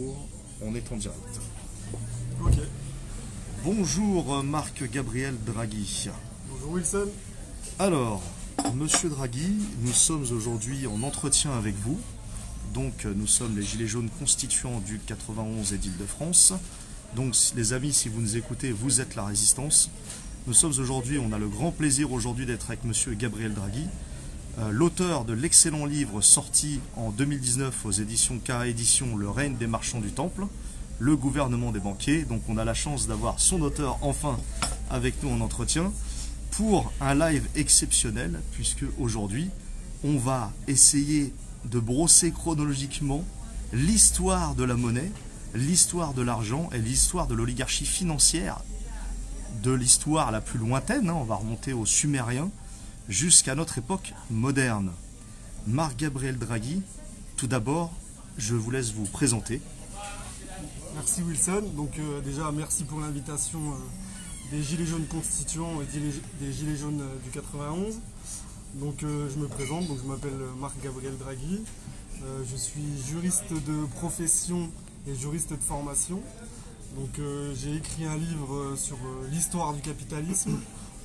On est en direct. Ok. Bonjour Marc-Gabriel Draghi. Bonjour Wilson. Alors, Monsieur Draghi, nous sommes aujourd'hui en entretien avec vous. Donc nous sommes les Gilets jaunes constituants du 91 et d'Île-de-France. Donc les amis, si vous nous écoutez, vous êtes la résistance. Nous sommes aujourd'hui, on a le grand plaisir aujourd'hui d'être avec Monsieur Gabriel Draghi, l'auteur de l'excellent livre sorti en 2019 aux éditions K Éditions, Le règne des marchands du temple, le gouvernement des banquiers. Donc on a la chance d'avoir son auteur enfin avec nous en entretien pour un live exceptionnel, puisque aujourd'hui on va essayer de brosser chronologiquement l'histoire de la monnaie, l'histoire de l'argent et l'histoire de l'oligarchie financière, de l'histoire la plus lointaine, on va remonter aux Sumériens, jusqu'à notre époque moderne. Marc-Gabriel Draghi, tout d'abord, je vous laisse vous présenter. Merci Wilson. Donc déjà merci pour l'invitation des Gilets jaunes constituants et des Gilets jaunes du 91. Donc je me présente, donc je m'appelle Marc-Gabriel Draghi. Je suis juriste de profession et juriste de formation. Donc j'ai écrit un livre sur l'histoire du capitalisme,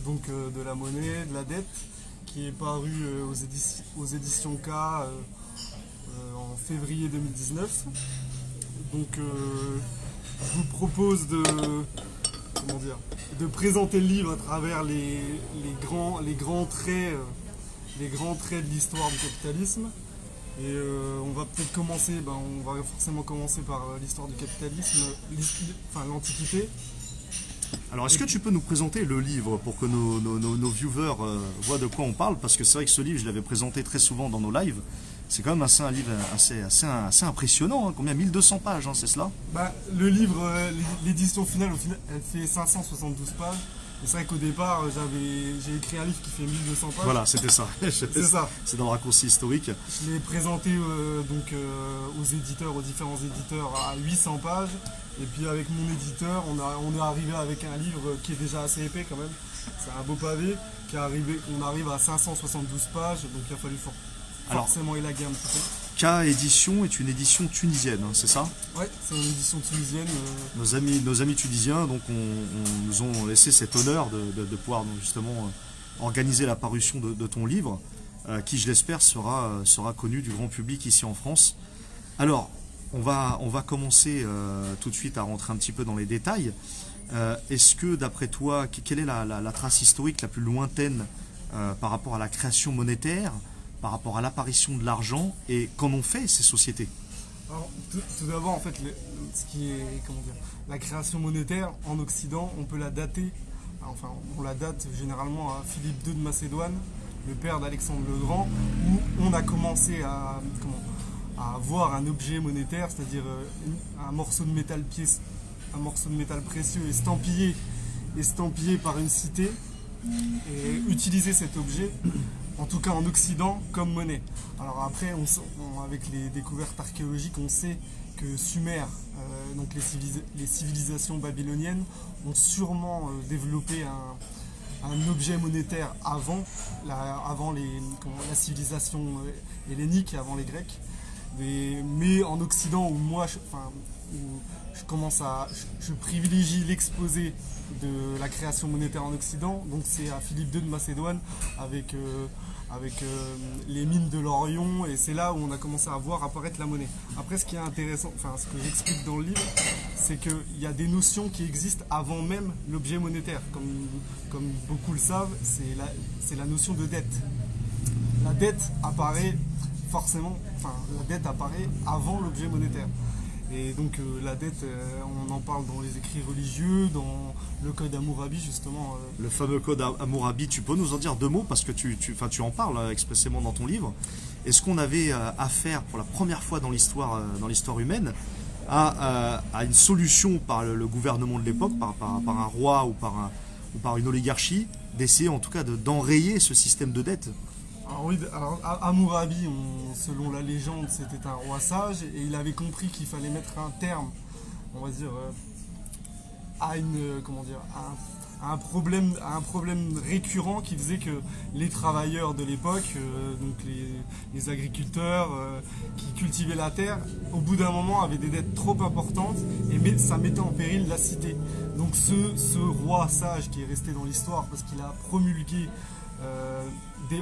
donc de la monnaie, de la dette, qui est paru aux éditions K en février 2019. Donc je vous propose de présenter le livre à travers les grands traits de l'histoire du capitalisme. Et on va peut-être commencer, on va forcément commencer par l'histoire du capitalisme, l'Antiquité. Alors, est-ce que tu peux nous présenter le livre pour que nos viewers voient de quoi on parle? Parce que c'est vrai que ce livre, je l'avais présenté très souvent dans nos lives. C'est quand même un livre assez impressionnant, hein. Combien? 1200 pages, hein, c'est cela? Le livre, l'édition finale, elle fait 572 pages. C'est vrai qu'au départ, j'ai écrit un livre qui fait 1200 pages. Voilà, c'était ça. C'est ça. C'est dans le raccourci historique. Je l'ai présenté aux éditeurs, aux différents éditeurs à 800 pages. Et puis avec mon éditeur, on est arrivé avec un livre qui est déjà assez épais quand même. C'est un beau pavé on arrive à 572 pages. Donc il a fallu forcément élaguer un petit peu. K Édition est une édition tunisienne, hein, c'est ça? Ouais, c'est une édition tunisienne. Nos amis tunisiens donc, nous ont laissé cet honneur de pouvoir donc, justement organiser la parution de ton livre, qui je l'espère sera connu du grand public ici en France. Alors, on va commencer tout de suite à rentrer un petit peu dans les détails. Est-ce que d'après toi, quelle est la trace historique la plus lointaine par rapport à la création monétaire, par rapport à l'apparition de l'argent, et qu'en ont fait ces sociétés? Alors, tout d'abord, en fait, la création monétaire en Occident, on peut la dater, enfin, on la date généralement à Philippe II de Macédoine, le père d'Alexandre le Grand, où on a commencé à avoir un objet monétaire, c'est-à-dire un morceau de métal précieux estampillé par une cité, et utiliser cet objet, en tout cas en Occident, comme monnaie. Alors après, avec les découvertes archéologiques, on sait que Sumer, donc les civilisations babyloniennes, ont sûrement développé un objet monétaire avant la civilisation hellénique, avant les Grecs. Mais en Occident, je privilégie l'exposé de la création monétaire en Occident, donc c'est à Philippe II de Macédoine avec les mines de l'Orion, et c'est là où on a commencé à voir apparaître la monnaie. Après, ce qui est intéressant, ce que j'explique dans le livre, c'est qu'il y a des notions qui existent avant même l'objet monétaire. Comme beaucoup le savent, c'est la notion de dette. La dette apparaît avant l'objet monétaire. Et donc la dette, on en parle dans les écrits religieux, dans le code Hammurabi justement. Le fameux code Hammurabi, tu peux nous en dire deux mots parce que tu en parles expressément dans ton livre. Est-ce qu'on avait affaire pour la première fois dans l'histoire humaine à une solution par le gouvernement de l'époque, par un roi ou par une oligarchie, d'essayer en tout cas d'enrayer ce système de dette? Alors oui, Hammurabi, selon la légende, c'était un roi sage et il avait compris qu'il fallait mettre un terme, on va dire, à un problème récurrent qui faisait que les travailleurs de l'époque, donc les agriculteurs qui cultivaient la terre, au bout d'un moment avaient des dettes trop importantes et ça mettait en péril la cité. Donc ce roi sage qui est resté dans l'histoire parce qu'il a promulgué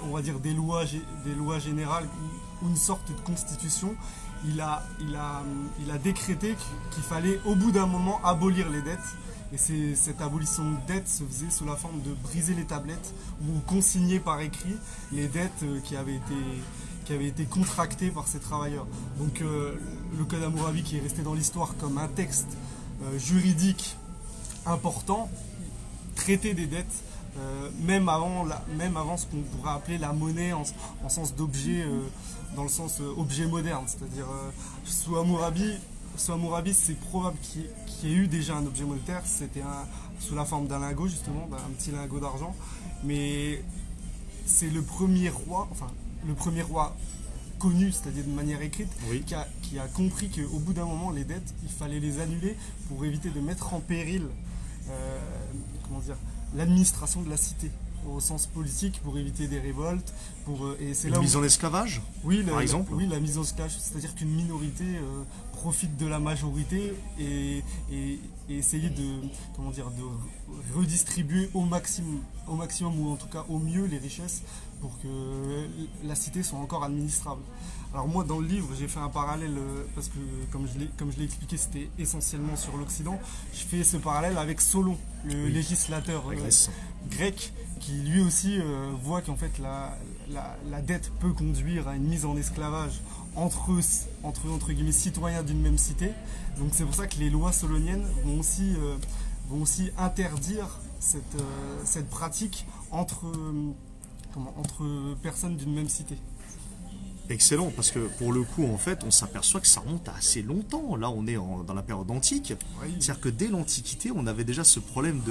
on va dire des lois générales ou une sorte de constitution, il a décrété qu'il fallait au bout d'un moment abolir les dettes. Et cette abolition de dettes se faisait sous la forme de briser les tablettes ou consigner par écrit les dettes qui avaient été contractées par ces travailleurs. Donc le Code Hammurabi, qui est resté dans l'histoire comme un texte juridique important, traitait des dettes, même avant ce qu'on pourrait appeler la monnaie en sens d'objet, dans le sens objet moderne. C'est-à-dire sous Hammurabi, c'est probable qu'il y ait eu déjà un objet monétaire, c'était sous la forme d'un lingot justement, d'un petit lingot d'argent, mais c'est le premier roi connu, c'est-à-dire de manière écrite, oui, qui a compris qu'au bout d'un moment, les dettes, il fallait les annuler pour éviter de mettre en péril l'administration de la cité, au sens politique, pour éviter des révoltes, et c'est là mise en esclavage, oui, par exemple. Oui, la mise en esclavage, c'est-à-dire qu'une minorité profite de la majorité et essayer de redistribuer au maximum ou en tout cas au mieux les richesses pour que la cité soit encore administrable. Alors moi dans le livre j'ai fait un parallèle parce que comme je l'ai expliqué c'était essentiellement sur l'Occident, je fais ce parallèle avec Solon, le législateur grec, qui lui aussi voit qu'en fait la dette peut conduire à une mise en esclavage entre guillemets citoyens d'une même cité. Donc c'est pour ça que les lois soloniennes vont aussi interdire cette pratique entre personnes d'une même cité. Excellent, parce que pour le coup, en fait, on s'aperçoit que ça remonte à assez longtemps. Là, on est dans la période antique. Oui. C'est-à-dire que dès l'Antiquité, on avait déjà ce problème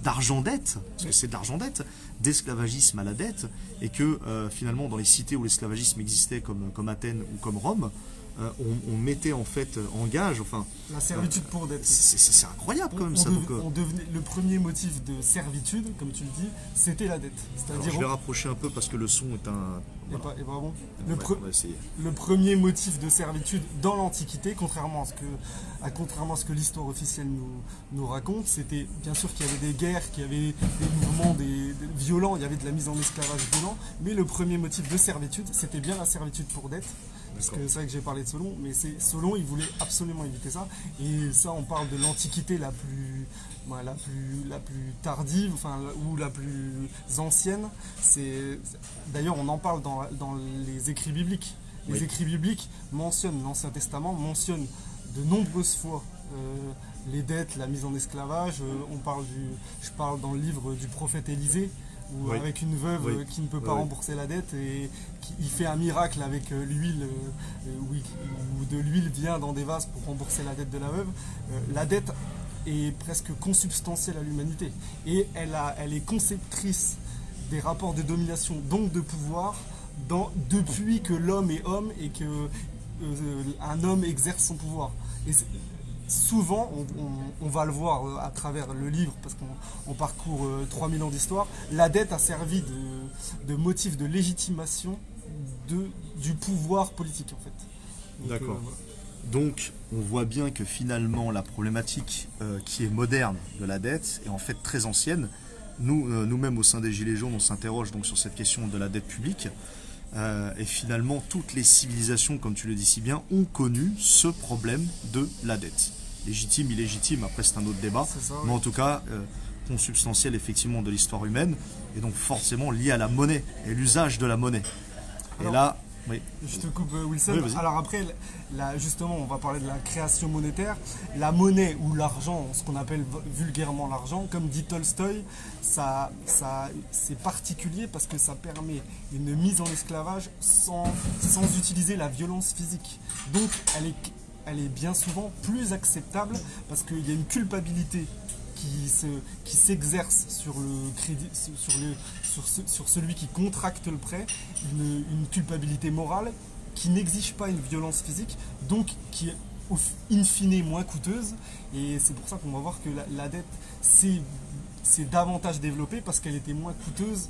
d'argent-dette, parce que c'est de l'argent-dette, d'esclavagisme à la dette, et que finalement, dans les cités où l'esclavagisme existait, comme Athènes ou comme Rome, on mettait en fait en gage, enfin... La servitude pour dette. C'est incroyable quand même ça. Le premier motif de servitude, comme tu le dis, c'était la dette. Alors, je vais rapprocher un peu parce que le son est un... Voilà. Et pas bon. Le premier motif de servitude dans l'Antiquité, contrairement à ce que l'histoire officielle nous raconte, c'était bien sûr qu'il y avait des guerres, qu'il y avait des mouvements violents, il y avait de la mise en esclavage violent, mais le premier motif de servitude, c'était bien la servitude pour dette. Parce que c'est vrai que j'ai parlé de Solon, mais Solon il voulait absolument éviter ça. Et ça, on parle de l'Antiquité la plus tardive, ou la plus ancienne. D'ailleurs, on en parle dans les écrits bibliques. Les écrits bibliques mentionnent, l'Ancien Testament mentionne de nombreuses fois les dettes, la mise en esclavage. Je parle dans le livre du prophète Élisée, où avec une veuve qui ne peut pas rembourser la dette et il fait un miracle avec l'huile, où de l'huile vient dans des vases pour rembourser la dette de la veuve. La dette est presque consubstantielle à l'humanité et elle est conceptrice des rapports de domination, donc de pouvoir, depuis que l'homme est homme et que un homme exerce son pouvoir. Et souvent, on va le voir à travers le livre, parce qu'on parcourt 3000 ans d'histoire, la dette a servi de motif de légitimation du pouvoir politique, en fait. D'accord. Donc, on voit bien que finalement, la problématique qui est moderne de la dette est en fait très ancienne. Nous-mêmes, au sein des Gilets jaunes, on s'interroge donc sur cette question de la dette publique. Et finalement, toutes les civilisations, comme tu le dis si bien, ont connu ce problème de la dette. Légitime, illégitime, après c'est un autre débat, mais en tout cas consubstantiel effectivement de l'histoire humaine, et donc forcément lié à la monnaie et l'usage de la monnaie. Alors, et là, je te coupe Wilson. Oui, alors après, justement, on va parler de la création monétaire. La monnaie ou l'argent, ce qu'on appelle vulgairement l'argent, comme dit Tolstoï, c'est particulier parce que ça permet une mise en esclavage sans utiliser la violence physique. Donc elle est bien souvent plus acceptable parce qu'il y a une culpabilité qui s'exerce sur le crédit, sur celui qui contracte le prêt, une culpabilité morale qui n'exige pas une violence physique, donc qui est in fine moins coûteuse. Et c'est pour ça qu'on va voir que la dette, c'est s'est davantage développée parce qu'elle était moins coûteuse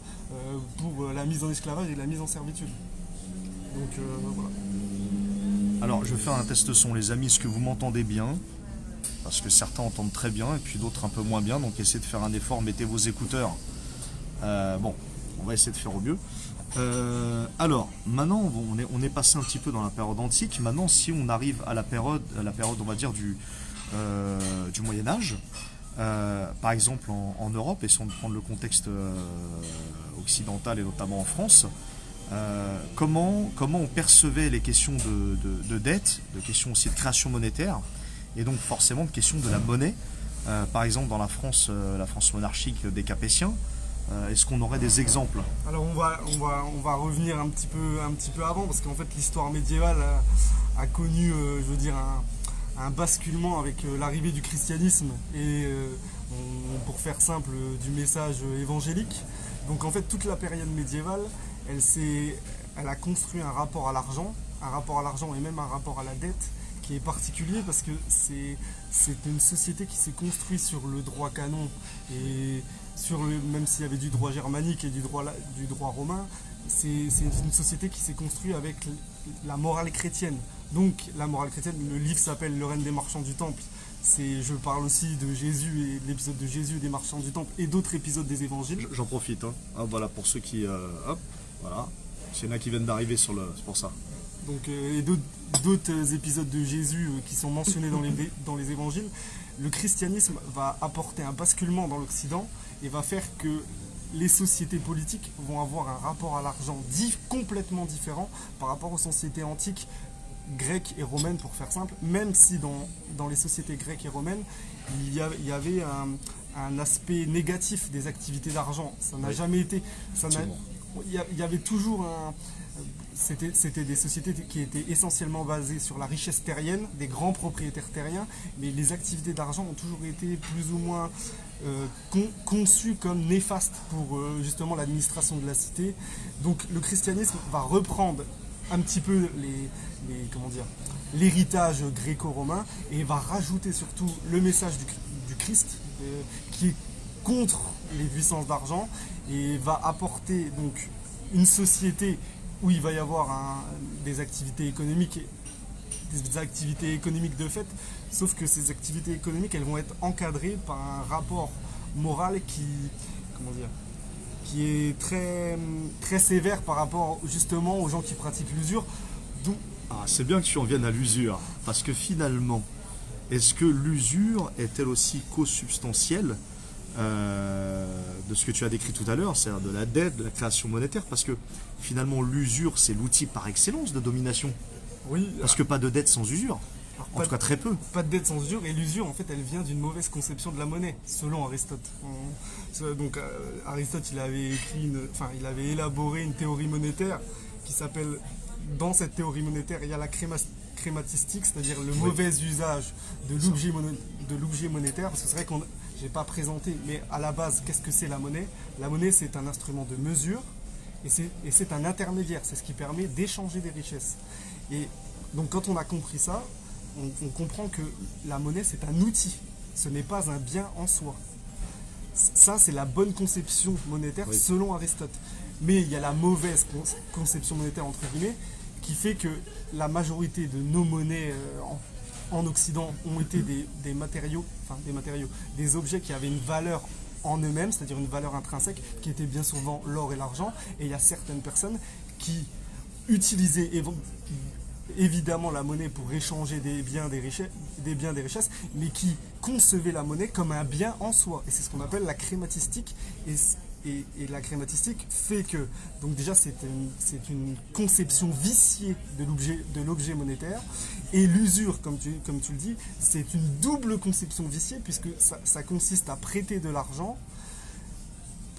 pour la mise en esclavage et la mise en servitude. Donc voilà. Alors, je vais faire un test son, les amis. Est-ce que vous m'entendez bien? Parce que certains entendent très bien et puis d'autres un peu moins bien. Donc, essayez de faire un effort, mettez vos écouteurs. Bon, on va essayer de faire au mieux. Alors, maintenant, on est passé un petit peu dans la période antique. Maintenant, si on arrive à la période on va dire, du Moyen-Âge, par exemple en Europe, et sans prendre le contexte occidental et notamment en France, comment on percevait les questions de dette, de questions aussi de création monétaire, et donc forcément de questions de la monnaie. Par exemple, dans la France monarchique des Capétiens, est-ce qu'on aurait des exemples? Alors on va revenir un petit peu avant, parce qu'en fait l'histoire médiévale a connu, je veux dire, un basculement avec l'arrivée du christianisme et, pour faire simple, du message évangélique. Donc en fait toute la période médiévale, elle a construit un rapport à l'argent et même un rapport à la dette qui est particulier, parce que c'est une société qui s'est construite sur le droit canon, et même s'il y avait du droit germanique et du droit romain, c'est une société qui s'est construite avec la morale chrétienne. Donc la morale chrétienne, le livre s'appelle Le règne des marchands du temple. Je parle aussi de Jésus et de l'épisode de Jésus et des marchands du temple et d'autres épisodes des évangiles. J'en profite, hein. Voilà, pour ceux qui... voilà. Il y en a qui viennent d'arriver c'est pour ça. Donc, et d'autres épisodes de Jésus qui sont mentionnés dans les évangiles. Le christianisme va apporter un basculement dans l'Occident et va faire que les sociétés politiques vont avoir un rapport à l'argent complètement différent par rapport aux sociétés antiques grecques et romaines, pour faire simple, même si dans les sociétés grecques et romaines, il y avait un aspect négatif des activités d'argent. Ça n'a jamais été... Il y avait toujours c'était des sociétés qui étaient essentiellement basées sur la richesse terrienne, des grands propriétaires terriens, mais les activités d'argent ont toujours été plus ou moins conçues comme néfastes pour justement l'administration de la cité. Donc le christianisme va reprendre un petit peu l'héritage gréco-romain et va rajouter surtout le message du Christ qui est contre les puissances d'argent, et va apporter donc une société où il va y avoir des activités économiques de fait, sauf que ces activités économiques, elles vont être encadrées par un rapport moral qui est très, très sévère par rapport justement aux gens qui pratiquent l'usure. C'est bien que tu en viennes à l'usure, parce que finalement, est-ce que l'usure est-elle aussi co-substantielle de ce que tu as décrit tout à l'heure, c'est-à-dire de la dette, de la création monétaire, parce que finalement l'usure c'est l'outil par excellence de domination. Oui. Parce que pas de dette sans usure. En tout cas très peu. Pas de dette sans usure, et l'usure en fait elle vient d'une mauvaise conception de la monnaie, selon Aristote. Donc Aristote il avait élaboré une théorie monétaire qui s'appelle, dans cette théorie monétaire il y a la crématistique, c'est-à-dire le mauvais usage de l'objet monétaire, parce que c'est vrai qu'on j'ai pas présenté, mais à la base, qu'est-ce que c'est la monnaie? La monnaie, c'est un instrument de mesure et c'est un intermédiaire. C'est ce qui permet d'échanger des richesses. Et donc, quand on a compris ça, on comprend que la monnaie, c'est un outil. Ce n'est pas un bien en soi. Ça, c'est la bonne conception monétaire selon Aristote. Mais il y a la mauvaise conception monétaire, entre guillemets, qui fait que la majorité de nos monnaies en Occident ont été des objets qui avaient une valeur en eux-mêmes, c'est-à-dire une valeur intrinsèque, qui était bien souvent l'or et l'argent. Et il y a certaines personnes qui utilisaient évidemment la monnaie pour échanger des biens, des richesses, mais qui concevaient la monnaie comme un bien en soi. Et c'est ce qu'on appelle la crématistique. Et la crématistique fait que, donc déjà c'est une conception viciée de l'objet monétaire, et l'usure, comme tu le dis, c'est une double conception viciée, puisque ça consiste à prêter de l'argent,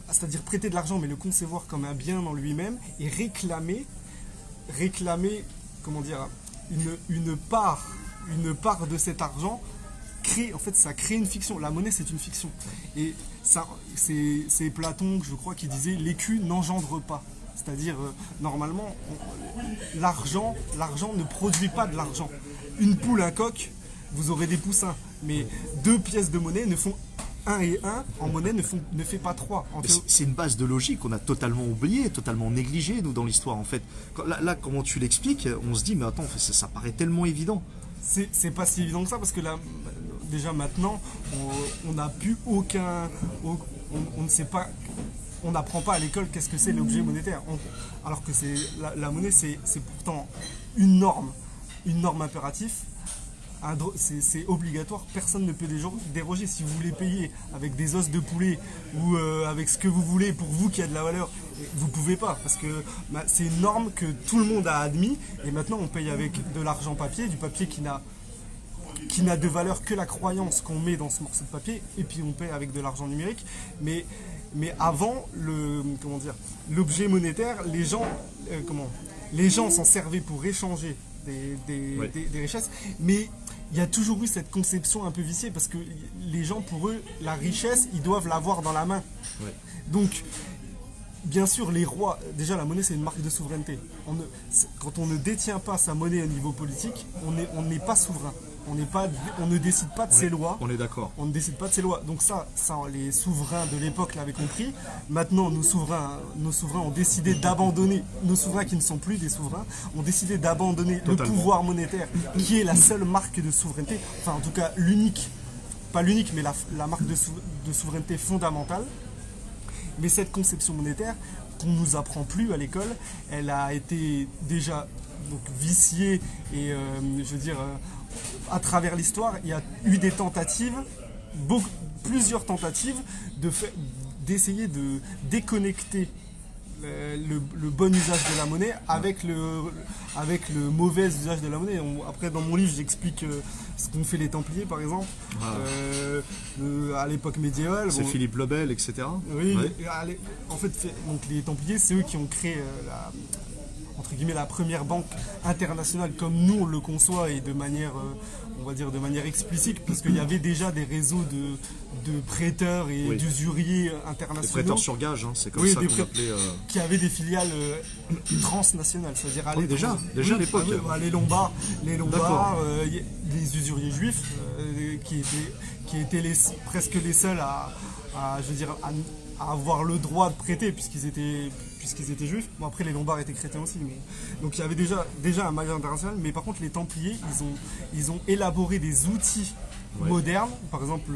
c'est-à-dire prêter de l'argent mais le concevoir comme un bien en lui-même, et réclamer une part de cet argent. Ça crée une fiction. La monnaie, c'est une fiction. Et ça, c'est Platon, je crois, qui disait « l'écu n'engendre pas ». C'est-à-dire, normalement, l'argent ne produit pas de l'argent. Une poule, un coq, vous aurez des poussins. Mais deux pièces de monnaie ne font 1 et 1 en monnaie ne fait pas 3. C'est une base de logique qu'on a totalement oubliée, totalement négligée, nous, dans l'histoire, en fait. Là, comment tu l'expliques, on se dit, mais attends, ça paraît tellement évident. C'est pas si évident que ça, parce que là, déjà maintenant, on n'a plus aucun... On ne sait pas... On n'apprend pas à l'école qu'est-ce que c'est l'objet monétaire. Alors que la monnaie, c'est pourtant une norme impérative. C'est obligatoire, personne ne peut déroger. Si vous voulez payer avec des os de poulet ou avec ce que vous voulez pour vous qui a de la valeur, vous ne pouvez pas, parce que c'est une norme que tout le monde a admis, et maintenant on paye avec de l'argent papier, du papier qui n'a de valeur que la croyance qu'on met dans ce morceau de papier, et puis on paye avec de l'argent numérique. Mais avant, l'objet monétaire, les gens s'en servaient pour échanger des richesses, mais il y a toujours eu cette conception un peu viciée, parce que les gens, pour eux, la richesse, ils doivent l'avoir dans la main. Ouais. Donc, bien sûr, les rois, déjà la monnaie c'est une marque de souveraineté. Quand on ne détient pas sa monnaie au niveau politique, on n'est pas souverain. On ne décide pas de ses lois. On est d'accord. On ne décide pas de ses lois. Donc ça, les souverains de l'époque l'avaient compris. Maintenant, nos souverains ont décidé d'abandonner, nos souverains qui ne sont plus des souverains, ont décidé d'abandonner le pouvoir monétaire, qui est la seule marque de souveraineté, enfin en tout cas l'unique, pas l'unique, mais la marque de souveraineté fondamentale. Mais cette conception monétaire, qu'on ne nous apprend plus à l'école, elle a été déjà viciée et à travers l'histoire, il y a eu des tentatives, plusieurs tentatives d'essayer de déconnecter le bon usage de la monnaie avec le mauvais usage de la monnaie. Après, dans mon livre, j'explique ce qu'ont fait les Templiers, par exemple, à l'époque médiévale. C'est Philippe le Bel, etc. Oui, ouais. En fait, donc, les Templiers, c'est eux qui ont créé entre guillemets, la première banque internationale comme nous on le conçoit, et de manière, on va dire de manière explicite, parce qu'il y avait déjà des réseaux de prêteurs et d'usuriers internationaux. Des prêteurs sur gage, hein, c'est comme ça qu'on appelait... Qui avaient des filiales transnationales, c'est-à-dire déjà à l'époque. Les Lombards, les usuriers juifs, qui étaient presque les seuls à avoir le droit de prêter, puisqu'ils étaient juifs. Bon, après les Lombards étaient chrétiens aussi, mais... donc il y avait déjà un maillage international. Mais par contre les Templiers, ils ont élaboré des outils modernes, par exemple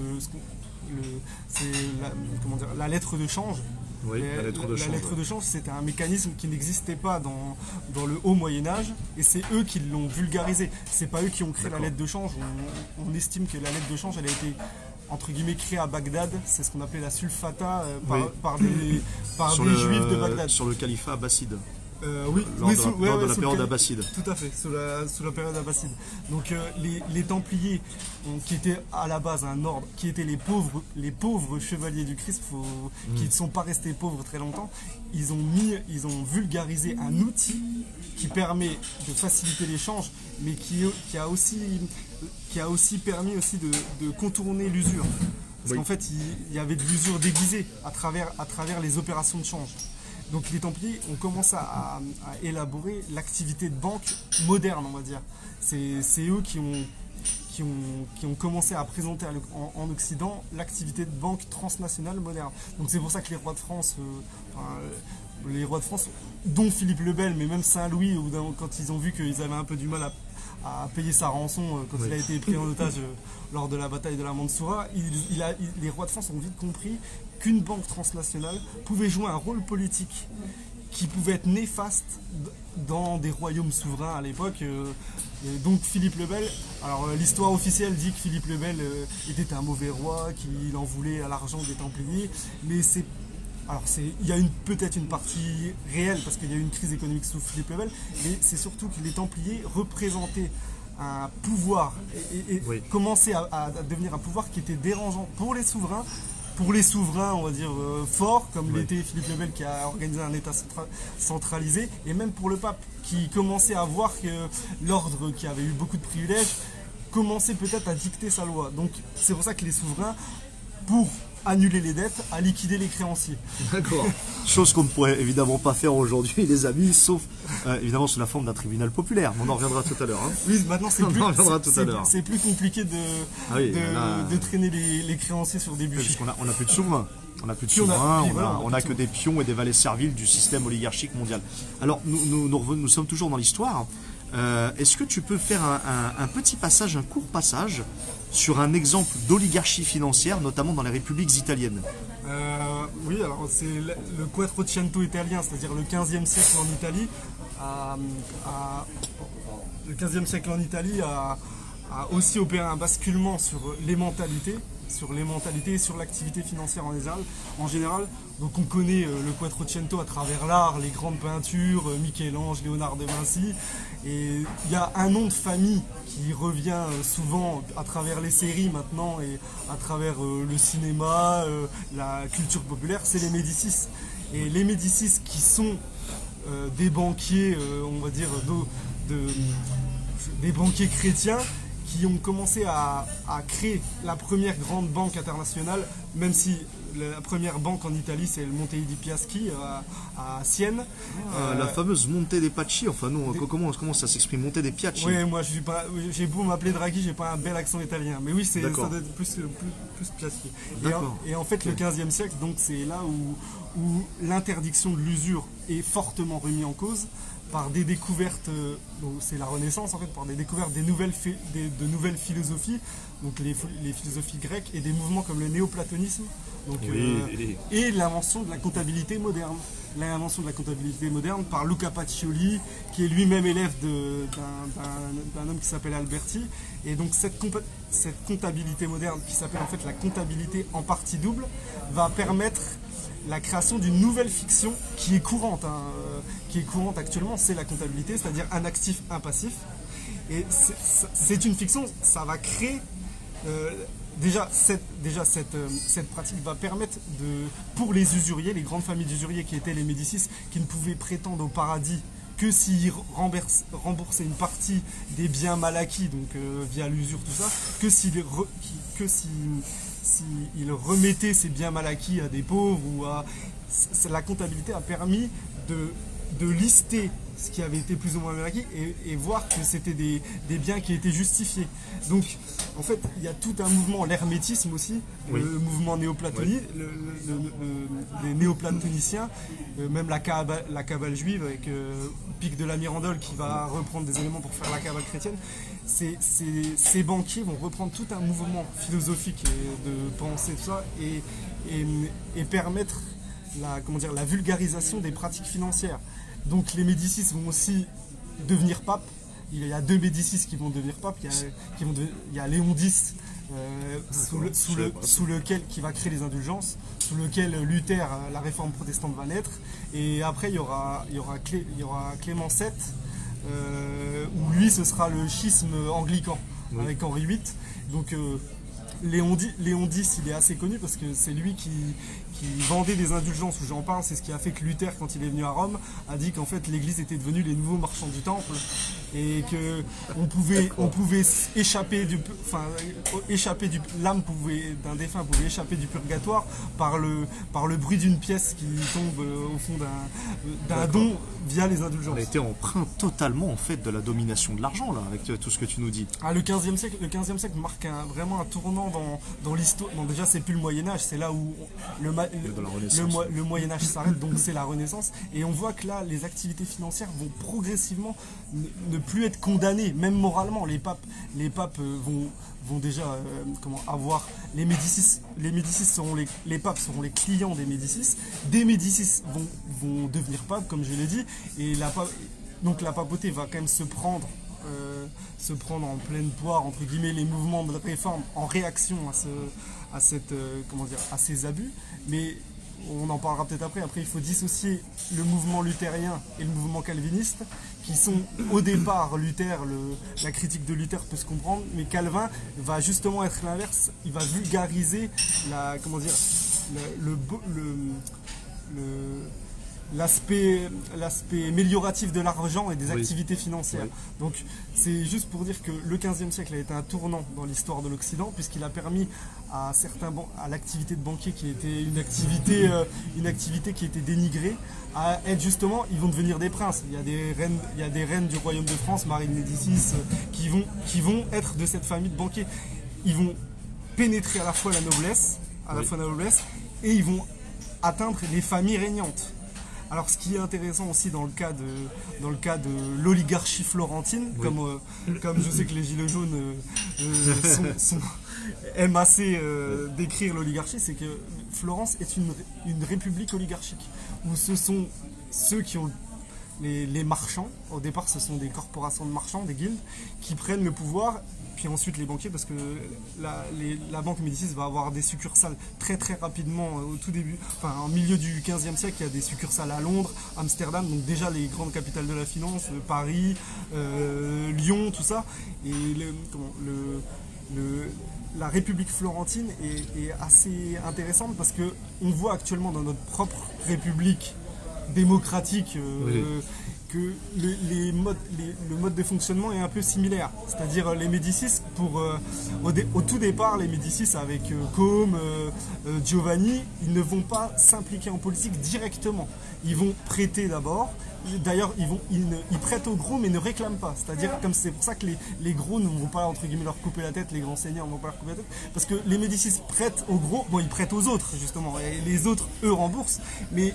la lettre de change. Oui, la lettre de change, c'était un mécanisme qui n'existait pas dans le haut Moyen-Âge, et c'est eux qui l'ont vulgarisé. C'est pas eux qui ont créé la lettre de change. On estime que la lettre de change, elle a été entre guillemets créée à Bagdad. C'est ce qu'on appelait la sulfata par des juifs de Bagdad. Sur le califat abbasside. Lors de la période abbasside. Tout à fait, sous la période abbasside. Donc les Templiers, qui étaient à la base un ordre, qui étaient les pauvres chevaliers du Christ, qui ne sont pas restés pauvres très longtemps, ils ont vulgarisé un outil qui permet de faciliter l'échange, mais qui a aussi permis aussi de contourner l'usure. Parce qu'en fait, il y avait de l'usure déguisée à travers les opérations de change. Donc les Templiers ont commencé à élaborer l'activité de banque moderne, on va dire. C'est eux qui ont commencé à présenter en Occident l'activité de banque transnationale moderne. Donc c'est pour ça que les rois de France, dont Philippe le Bel, mais même Saint-Louis, quand ils ont vu qu'ils avaient un peu du mal à payer sa rançon quand il a été pris en otage lors de la bataille de la Mansoura, les rois de France ont vite compris qu'une banque transnationale pouvait jouer un rôle politique qui pouvait être néfaste dans des royaumes souverains à l'époque. Donc Philippe le Bel, alors l'histoire officielle dit que Philippe le Bel était un mauvais roi, qu'il en voulait à l'argent des Templiers, mais il y a peut-être une partie réelle, parce qu'il y a eu une crise économique sous Philippe le Bel, mais c'est surtout que les Templiers représentaient un pouvoir et commençaient à devenir un pouvoir qui était dérangeant pour les souverains, on va dire, forts, comme l'était Philippe le Bel, qui a organisé un État centralisé, et même pour le pape, qui commençait à voir que l'ordre, qui avait eu beaucoup de privilèges, commençait peut-être à dicter sa loi. Donc c'est pour ça que les souverains, pour annuler les dettes, à liquider les créanciers. D'accord. Chose qu'on ne pourrait évidemment pas faire aujourd'hui, les amis, sauf évidemment sous la forme d'un tribunal populaire. On en reviendra tout à l'heure. Hein. Oui, maintenant c'est plus compliqué de traîner les créanciers sur des bûchers. Parce qu'on n'a plus de souverains. On n'a plus de souverains, on n'a que des pions et des valets serviles du système oligarchique mondial. Alors, nous sommes toujours dans l'histoire. Est-ce que tu peux faire un petit passage, un court passage, sur un exemple d'oligarchie financière, notamment dans les républiques italiennes? Oui, alors c'est le Quattrocento italien, c'est-à-dire le 15e siècle en Italie. Le 15e siècle en Italie a aussi opéré un basculement sur les mentalités et sur l'activité financière en général. Donc on connaît le Quattrocento à travers l'art, les grandes peintures, Michel-Ange, Léonard de Vinci. Et il y a un nom de famille qui revient souvent à travers les séries maintenant et à travers le cinéma, la culture populaire, c'est les Médicis. Et les Médicis qui sont des banquiers, on va dire, des banquiers chrétiens, qui ont commencé à créer la première grande banque internationale, même si la première banque en Italie c'est le Monte dei Paschi à Sienne. La fameuse Monte dei Paschi, enfin non, comment ça s'exprime, Monte dei Paschi? Oui, moi j'ai beau m'appeler Draghi, j'ai pas un bel accent italien, mais oui, ça doit être plus Paschi. Et en fait, le 15e siècle, donc c'est là où l'interdiction de l'usure est fortement remise en cause par des découvertes, c'est la Renaissance en fait, par des découvertes de nouvelles philosophies, donc les philosophies grecques et des mouvements comme le néoplatonisme, donc, et l'invention de la comptabilité moderne. L'invention de la comptabilité moderne par Luca Pacioli, qui est lui-même élève d'un homme qui s'appelle Alberti. Et donc cette comptabilité moderne, qui s'appelle en fait la comptabilité en partie double, va permettre la création d'une nouvelle fiction qui est courante, actuellement, c'est la comptabilité, c'est-à-dire un actif, un passif. Et c'est une fiction, ça va créer... cette pratique va permettre pour les usuriers, les grandes familles d'usuriers qui étaient les Médicis, qui ne pouvaient prétendre au paradis que s'ils remboursaient une partie des biens mal acquis, donc via l'usure, tout ça, que s'ils remettaient ces biens mal acquis à des pauvres la comptabilité a permis de lister ce qui avait été plus ou moins mal acquis et voir que c'était des biens qui étaient justifiés. Donc en fait il y a tout un mouvement, l'hermétisme aussi, oui. Le mouvement néoplatonien, oui. Les néoplatoniciens, même la cabale juive avec Pic de la Mirandole qui va reprendre des éléments pour faire la cabale chrétienne. Ces banquiers vont reprendre tout un mouvement philosophique et de pensée, tout ça, et permettre la vulgarisation des pratiques financières. Donc les Médicis vont aussi devenir papes. Il y a deux Médicis qui vont devenir papes. Il y a Léon X sous lequel qui va créer les indulgences, sous lequel Luther, la réforme protestante, va naître. Et après il y aura Clément VII, où lui ce sera le schisme anglican, oui. Avec Henri VIII. Donc Léon X, il est assez connu parce que c'est lui qui vendait des indulgences, où j'en parle. C'est ce qui a fait que Luther, quand il est venu à Rome, a dit qu'en fait l'église était devenue les nouveaux marchands du temple et que on pouvait échapper l'âme d'un défunt pouvait échapper du purgatoire par le bruit d'une pièce qui tombe au fond d'un don via les indulgences. On a été emprunt totalement en fait de la domination de l'argent là, avec tout ce que tu nous dis. Le 15e siècle marque vraiment un tournant dans l'histoire. Bon, déjà c'est plus le Moyen-Âge, c'est là où le Moyen-Âge s'arrête, donc c'est la Renaissance. Et on voit que là, les activités financières vont progressivement ne plus être condamnées, même moralement. Les papes vont déjà avoir... Les Médicis seront les papes seront les clients des Médicis. Des Médicis vont devenir papes, comme je l'ai dit. Et donc la papauté va quand même se prendre en pleine poire, entre guillemets, les mouvements de réforme en réaction à ces abus. Mais on en parlera peut-être après. Après, il faut dissocier le mouvement luthérien et le mouvement calviniste, qui sont au départ Luther, la critique de Luther peut se comprendre, mais Calvin va justement être l'inverse. Il va vulgariser l'aspect amélioratif de l'argent et des Oui. activités financières. Oui. Donc c'est juste pour dire que le XVe siècle a été un tournant dans l'histoire de l'Occident, puisqu'il a permis à à l'activité de banquier, qui était une activité qui était dénigrée, à être justement, ils vont devenir des princes. Il y a des reines du royaume de France, Marie de Médicis, qui vont être de cette famille de banquiers. Ils vont pénétrer à la fois la noblesse, et ils vont atteindre les familles régnantes. Alors, ce qui est intéressant aussi dans le cas de l'oligarchie florentine, Oui. comme je sais que les Gilets jaunes aiment assez décrire l'oligarchie, c'est que Florence est une république oligarchique, où ce sont ceux qui ont les marchands. Au départ, ce sont des corporations de marchands, des guildes, qui prennent le pouvoir, puis ensuite les banquiers, parce que la banque Médicis va avoir des succursales très très rapidement au tout début, enfin en milieu du 15e siècle, il y a des succursales à Londres, Amsterdam, donc déjà les grandes capitales de la finance, Paris, Lyon, tout ça. Et la République florentine est assez intéressante, parce que on voit actuellement dans notre propre République démocratique que le mode de fonctionnement est un peu similaire. C'est-à-dire les Médicis, au tout départ, les Médicis avec Côme, Giovanni, ils ne vont pas s'impliquer en politique directement. Ils vont prêter d'abord. D'ailleurs, ils prêtent aux gros mais ne réclament pas. C'est-à-dire, comme c'est pour ça que les gros ne vont pas, entre guillemets, leur couper la tête, les grands seigneurs ne vont pas leur couper la tête, parce que les Médicis prêtent aux gros, bon, ils prêtent aux autres, justement, et les autres, eux, remboursent, mais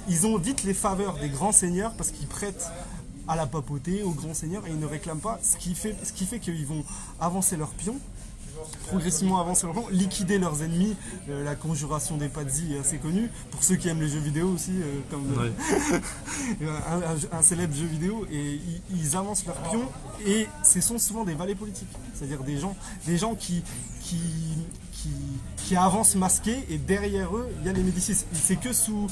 ils ont vite les faveurs des grands seigneurs, parce qu'ils prêtent à la papauté, aux grands seigneurs, et ils ne réclament pas, ce qui fait qu'ils vont avancer leurs pions, progressivement avancer leur plan, liquider leurs ennemis. La conjuration des Pazzi est assez connue, pour ceux qui aiment les jeux vidéo aussi, un célèbre jeu vidéo, et ils avancent leurs pions, et ce sont souvent des valets politiques, c'est-à-dire des gens qui avancent masqués, et derrière eux il y a les Médicis. C'est que sous...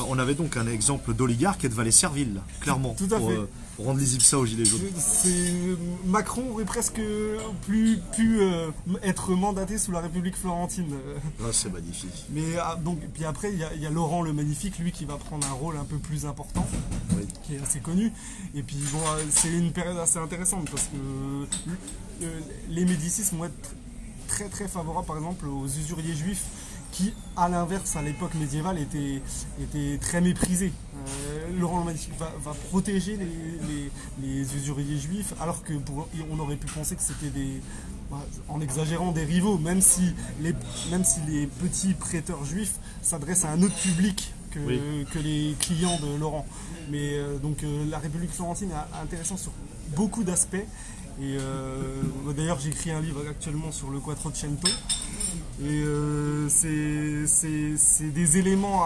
On avait donc un exemple d'oligarque et de valet servile, là, clairement, Tout à fait. pour rendre lisible ça aux Gilets jaunes. Macron aurait presque pu être mandaté sous la République florentine. Ah, c'est magnifique. Mais donc, puis après, il y a Laurent le Magnifique, lui, qui va prendre un rôle un peu plus important, Oui. qui est assez connu. Et puis bon, c'est une période assez intéressante, parce que les Médicis vont être très très favorables, par exemple, aux usuriers juifs, qui, à l'inverse, à l'époque médiévale, étaient très méprisés. Laurent le Magnifique va protéger les usuriers juifs, alors que on aurait pu penser que c'était en exagérant, des rivaux, même si les petits prêteurs juifs s'adressent à un autre public que les clients de Laurent. Mais donc la République florentine est intéressante sur beaucoup d'aspects. Et d'ailleurs, j'écris un livre actuellement sur le Quattrocento. Et c'est des éléments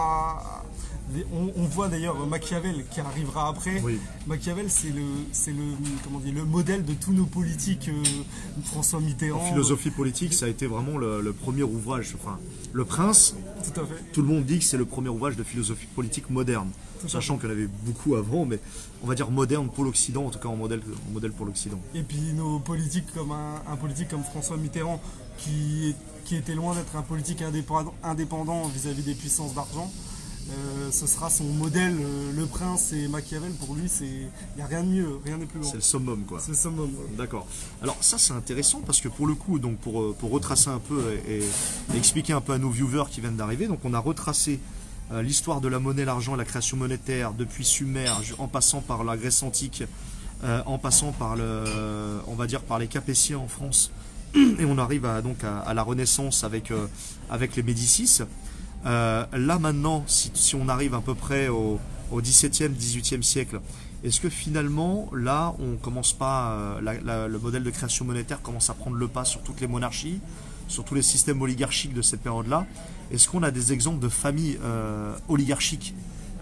on voit d'ailleurs Machiavel qui arrivera après. Oui. Machiavel, c'est le modèle de tous nos politiques. François Mitterrand. En philosophie politique, ça a été vraiment le premier ouvrage. Enfin, Le Prince, Tout à fait. tout le monde dit que c'est le premier ouvrage de philosophie politique moderne. Sachant qu'il y en avait beaucoup avant, mais on va dire moderne pour l'Occident, en tout cas en modèle pour l'Occident. Et puis nos politiques, comme un politique comme François Mitterrand, qui était loin d'être un politique indépendant vis-à-vis des puissances d'argent, ce sera son modèle. Le Prince et Machiavel, pour lui, il n'y a rien de mieux, rien n'est plus grand. C'est le summum, quoi. C'est le summum. D'accord. Alors ça, c'est intéressant parce que pour le coup, donc pour retracer un peu et expliquer un peu à nos viewers qui viennent d'arriver, donc on a retracé l'histoire de la monnaie, l'argent, la création monétaire depuis Sumer, en passant par la Grèce antique, en passant par on va dire par les Capétiens en France, et on arrive à la Renaissance avec les Médicis. Là maintenant, si on arrive à peu près au XVIIe, XVIIIe siècle, est-ce que finalement, là, on commence pas, le modèle de création monétaire commence à prendre le pas sur toutes les monarchies, sur tous les systèmes oligarchiques de cette période-là? Est-ce qu'on a des exemples de familles oligarchiques,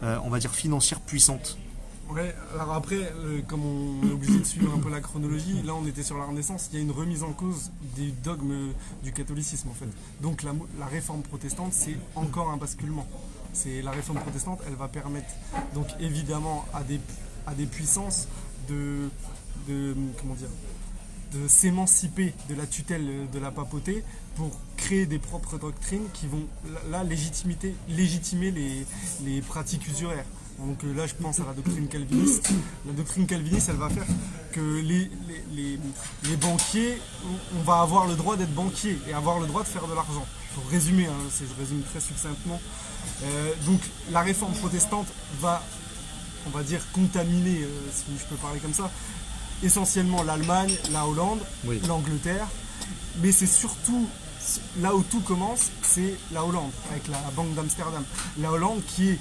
on va dire financières puissantes? Ouais, alors après, comme on est obligé de suivre un peu la chronologie, là on était sur la Renaissance, il y a une remise en cause des dogmes du catholicisme en fait. Donc la réforme protestante, c'est encore un basculement. La réforme protestante, elle va permettre donc évidemment à des puissances comment dire, de s'émanciper de la tutelle de la papauté pour créer des propres doctrines qui vont là légitimer les pratiques usuraires. Donc là, je pense à la doctrine calviniste. La doctrine calviniste, elle va faire que les banquiers, on va avoir le droit d'être banquier et avoir le droit de faire de l'argent. Pour résumer, hein, je résume très succinctement. Donc la réforme protestante va, on va dire, contaminer, si je peux parler comme ça, essentiellement l'Allemagne, la Hollande, oui, l'Angleterre. Mais c'est surtout, là où tout commence, c'est la Hollande, avec la Banque d'Amsterdam. La Hollande qui est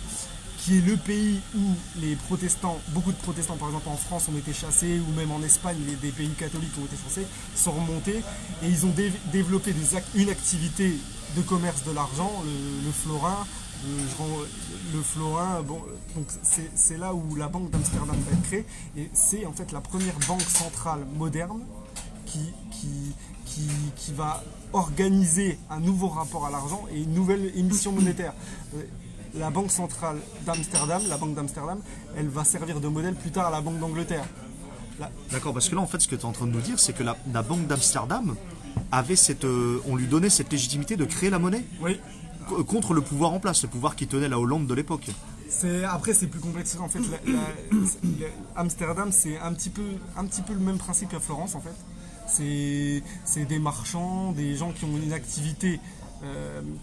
le pays où les protestants, beaucoup de protestants par exemple en France ont été chassés, ou même en Espagne, des pays catholiques ont été chassés, sont remontés et ils ont développé une activité de commerce de l'argent, le florin. Le florin, bon, donc c'est là où la Banque d'Amsterdam va être créée, et c'est en fait la première banque centrale moderne qui va organiser un nouveau rapport à l'argent et une nouvelle émission monétaire. La Banque centrale d'Amsterdam, la Banque d'Amsterdam, elle va servir de modèle plus tard à la Banque d'Angleterre. D'accord, parce que là en fait ce que tu es en train de nous dire, c'est que la Banque d'Amsterdam avait on lui donnait cette légitimité de créer la monnaie. Oui. Contre le pouvoir en place, le pouvoir qui tenait la Hollande de l'époque. Après c'est plus complexe. En fait, Amsterdam, c'est un petit peu le même principe qu'à Florence en fait. C'est des marchands, des gens qui ont une activité, une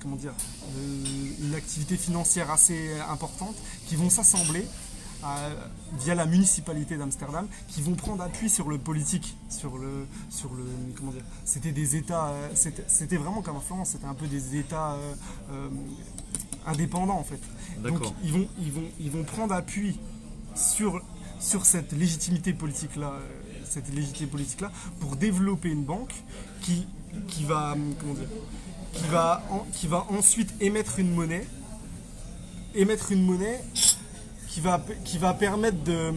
activité financière assez importante, qui vont s'assembler via la municipalité d'Amsterdam, qui vont prendre appui sur le politique, comment dire, c'était des États, c'était vraiment comme à Florence, c'était un peu des États indépendants en fait. Donc ils vont prendre appui sur cette légitimité politique là, pour développer une banque qui va ensuite émettre une monnaie qui va permettre de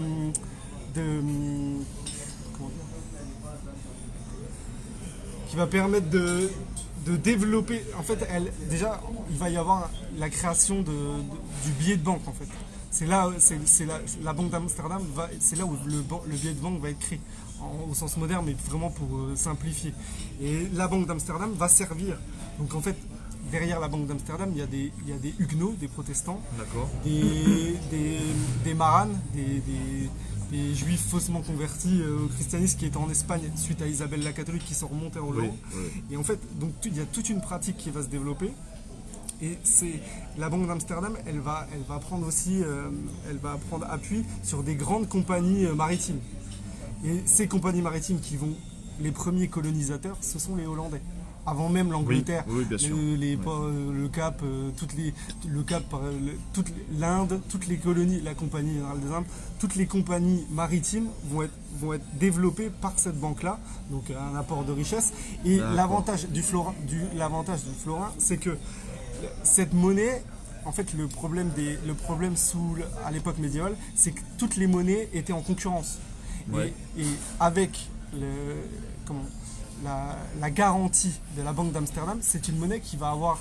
développer. En fait, déjà, il va y avoir la création du billet de banque en fait. C'est là, la Banque d'Amsterdam, c'est là où le billet de banque va être créé, au sens moderne, mais vraiment pour simplifier. Et la Banque d'Amsterdam va servir. Donc en fait, derrière la Banque d'Amsterdam, il y a des huguenots, des protestants, des maranes, des juifs faussement convertis au christianisme qui étaient en Espagne suite à Isabelle la catholique, qui sont remontés en Hollande. Oui. Et en fait, donc il y a toute une pratique qui va se développer. Et la Banque d'Amsterdam, elle va prendre appui sur des grandes compagnies maritimes. Et ces compagnies maritimes les premiers colonisateurs, ce sont les Hollandais. Avant même l'Angleterre, le Cap, l'Inde, toutes les colonies, la Compagnie générale des Indes, toutes les compagnies maritimes vont être développées par cette banque-là, donc un apport de richesse. Et l'avantage du florin, c'est que cette monnaie, en fait, le problème à l'époque médiévale, c'est que toutes les monnaies étaient en concurrence. Ouais. Et avec la garantie de la Banque d'Amsterdam, c'est une monnaie qui va avoir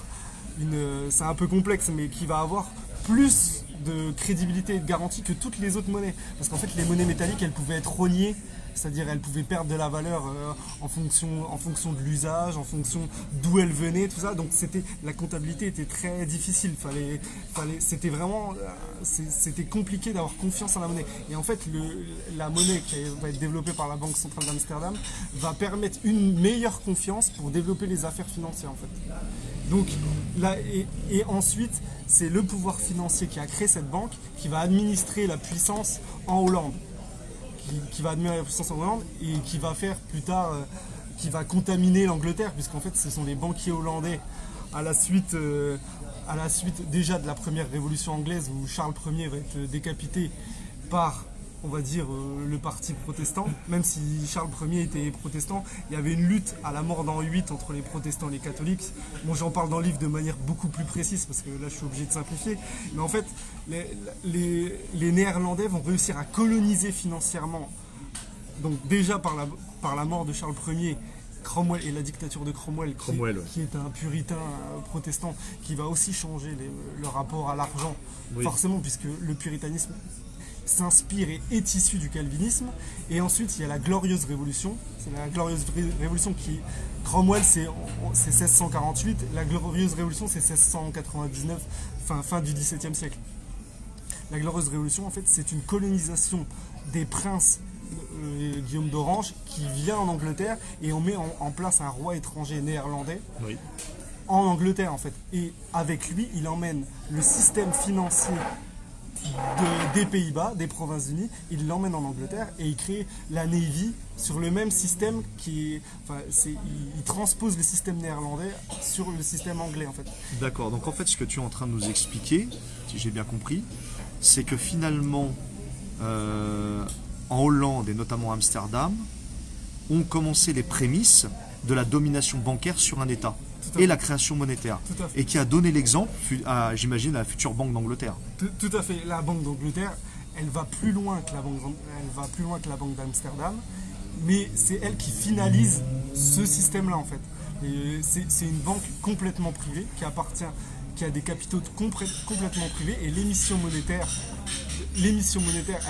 c'est un peu complexe, mais qui va avoir plus de crédibilité et de garantie que toutes les autres monnaies. Parce qu'en fait, les monnaies métalliques, elles pouvaient être rognées, c'est-à-dire elles pouvaient perdre de la valeur en fonction de l'usage, en fonction d'où elles venaient, tout ça. Donc la comptabilité était très difficile. C'était compliqué d'avoir confiance en la monnaie. Et en fait, la monnaie qui va être développée par la Banque centrale d'Amsterdam va permettre une meilleure confiance pour développer les affaires financières en fait. Donc là, et ensuite, c'est le pouvoir financier qui a créé cette banque qui va administrer la puissance en Hollande. Qui va admirer la puissance en Hollande et qui va faire plus tard, qui va contaminer l'Angleterre, puisqu'en fait ce sont les banquiers hollandais à la suite déjà de la première révolution anglaise où Charles Ier va être décapité par, on va dire, le parti protestant. Même si Charles Ier était protestant, il y avait une lutte à la mort d'Henri VIII entre les protestants et les catholiques. Bon, j'en parle dans le livre de manière beaucoup plus précise parce que là je suis obligé de simplifier. Mais en fait, les Néerlandais vont réussir à coloniser financièrement. Donc déjà par la mort de Charles Ier, Cromwell et la dictature de Cromwell, qui est un puritain protestant, qui va aussi changer le rapport à l'argent, forcément, puisque le puritanisme, s'inspire et est issu du calvinisme. Et ensuite, il y a la Glorieuse Révolution. C'est la Glorieuse Révolution qui... Cromwell, c'est 1648. La Glorieuse Révolution, c'est 1699, fin du XVIIe siècle. La Glorieuse Révolution, en fait, c'est une colonisation des princes Guillaume d'Orange qui vient en Angleterre et on met en place un roi étranger néerlandais en Angleterre, en fait. Et avec lui, il emmène le système financier des Pays-Bas, des Provinces-Unies, il l'emmène en Angleterre et il crée la Navy sur le même système il transpose le système néerlandais sur le système anglais, en fait. D'accord, donc en fait ce que tu es en train de nous expliquer, si j'ai bien compris, c'est que finalement en Hollande et notamment à Amsterdam ont commencé les prémices de la domination bancaire sur un État et la création monétaire, et qui a donné l'exemple, j'imagine, à la future Banque d'Angleterre. Tout à fait. La Banque d'Angleterre, elle va plus loin que la Banque d'Amsterdam, mais c'est elle qui finalise ce système-là, en fait. C'est une banque complètement privée qui a des capitaux complètement privés, et l'émission monétaire,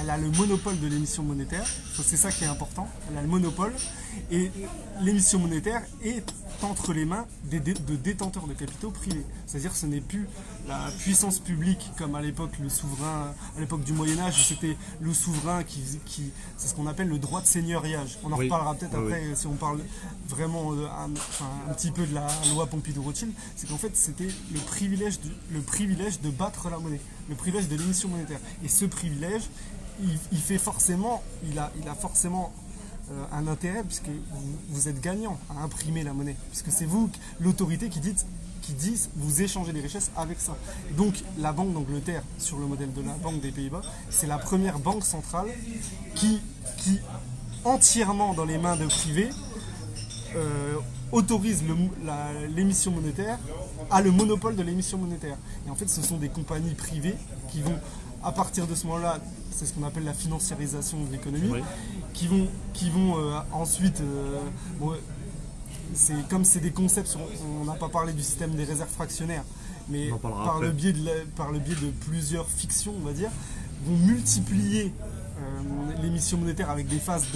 elle a le monopole de l'émission monétaire. C'est ça qui est important. Elle a le monopole, et l'émission monétaire est entre les mains de détenteurs de capitaux privés. C'est-à-dire que ce n'est plus la puissance publique comme à l'époque le souverain, à l'époque du Moyen-Âge, c'était le souverain c'est ce qu'on appelle le droit de seigneuriage. On en reparlera peut-être après si on parle vraiment un petit peu de la loi Pompidou-Rothschild. C'est qu'en fait c'était le privilège de battre la monnaie, le privilège de l'émission monétaire. Et ce privilège, il a forcément un intérêt, puisque vous êtes gagnant à imprimer la monnaie, puisque c'est vous, l'autorité, qui dit vous échangez les richesses avec ça. Donc la Banque d'Angleterre, sur le modèle de la Banque des Pays-Bas, c'est la première banque centrale qui entièrement dans les mains de privés, autorise l'émission monétaire, a le monopole de l'émission monétaire. Et en fait, ce sont des compagnies privées qui vont, à partir de ce moment-là, c'est ce qu'on appelle la financiarisation de l'économie, qui vont ensuite... c'est des concepts, on n'a pas parlé du système des réserves fractionnaires, mais par le biais de plusieurs fictions, on va dire, vont multiplier l'émission monétaire avec des phases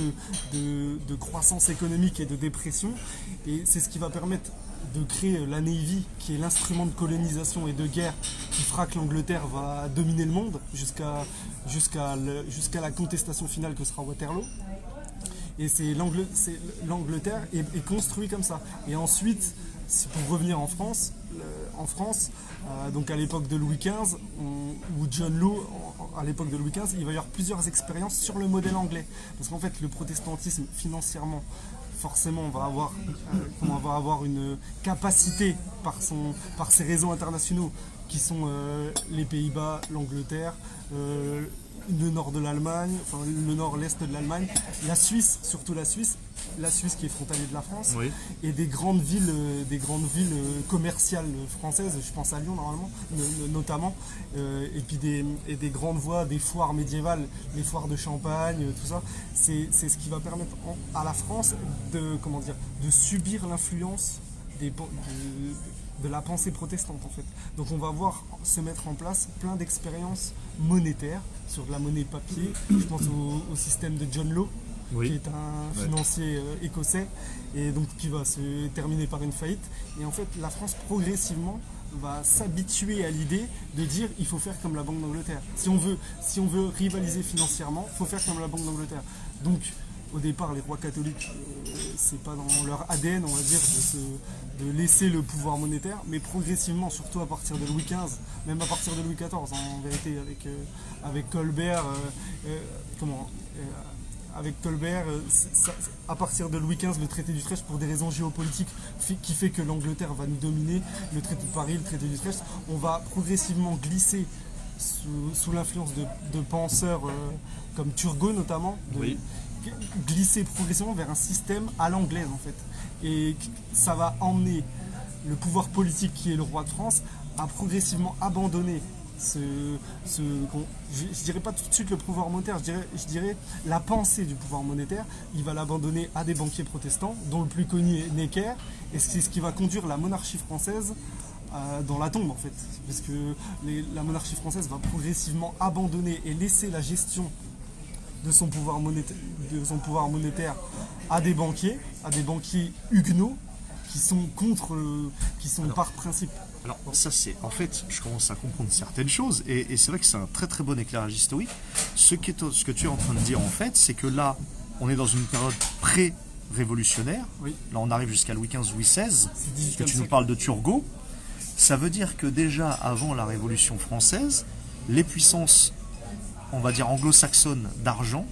de croissance économique et de dépression. Et c'est ce qui va permettre de créer la Navy, qui est l'instrument de colonisation et de guerre qui fera que l'Angleterre va dominer le monde jusqu'à la contestation finale que sera Waterloo. Et l'Angleterre est construite comme ça. Et ensuite, pour revenir en France, donc à l'époque de Louis XV, ou John Law, à l'époque de Louis XV, il va y avoir plusieurs expériences sur le modèle anglais. Parce qu'en fait, le protestantisme, financièrement, forcément, on va avoir une capacité par ses réseaux internationaux, qui sont les Pays-Bas, l'Angleterre, le nord de l'Allemagne, enfin le nord, l'est de l'Allemagne, la Suisse, surtout la Suisse qui est frontalier de la France, et des grandes villes commerciales françaises, je pense à Lyon notamment, et puis des grandes voies, des foires médiévales, les foires de Champagne, tout ça. C'est ce qui va permettre à la France de subir l'influence de la pensée protestante, en fait. Donc on va voir se mettre en place plein d'expériences monétaires sur de la monnaie papier. Je pense au système de John Law, qui est un financier écossais, et donc qui va se terminer par une faillite. Et en fait, la France progressivement va s'habituer à l'idée de dire il faut faire comme la Banque d'Angleterre. Si on veut rivaliser financièrement, il faut faire comme la Banque d'Angleterre. Donc au départ, les rois catholiques, c'est pas dans leur ADN, on va dire, de laisser le pouvoir monétaire, mais progressivement, surtout à partir de Louis XV, même à partir de Louis XIV, en vérité, avec Colbert, à partir de Louis XV, le traité d'Utrecht, pour des raisons géopolitiques, qui fait que l'Angleterre va nous dominer, le traité de Paris, le traité d'Utrecht, on va progressivement glisser sous l'influence de penseurs comme Turgot notamment, glisser progressivement vers un système à l'anglaise, en fait. Et ça va emmener le pouvoir politique, qui est le roi de France, à progressivement abandonner je dirais pas tout de suite le pouvoir monétaire, je dirais la pensée du pouvoir monétaire. Il va l'abandonner à des banquiers protestants, dont le plus connu est Necker, et c'est ce qui va conduire la monarchie française dans la tombe en fait, parce que la monarchie française va progressivement abandonner et laisser la gestion de son pouvoir monétaire à des banquiers huguenots qui sont par principe. Alors ça c'est, en fait, je commence à comprendre certaines choses et c'est vrai que c'est un très très bon éclairage historique. Ce que tu es en train de dire en fait, c'est que là, on est dans une période pré-révolutionnaire. Oui. Là, on arrive jusqu'à Louis XV, Louis XVI. Que tu nous siècle. parles de Turgot. Ça veut dire que déjà avant la Révolution française, les puissances, on va dire anglo-saxonnes d'argent,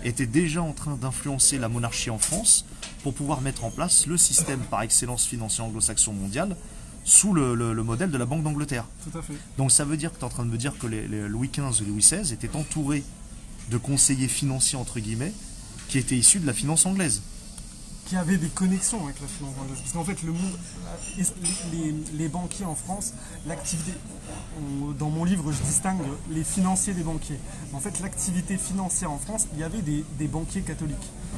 étaient déjà en train d'influencer la monarchie en France pour pouvoir mettre en place le système par excellence financier anglo-saxon mondial sous le modèle de la Banque d'Angleterre. Tout à fait. Donc ça veut dire que tu es en train de me dire que les Louis XV et Louis XVI étaient entourés de conseillers financiers, entre guillemets, qui étaient issus de la finance anglaise. Qui avait des connexions avec la finance anglaise. Parce qu'en fait, le monde, les banquiers en France, l'activité, dans mon livre, je distingue les financiers des banquiers. En fait, l'activité financière en France, il y avait des banquiers catholiques,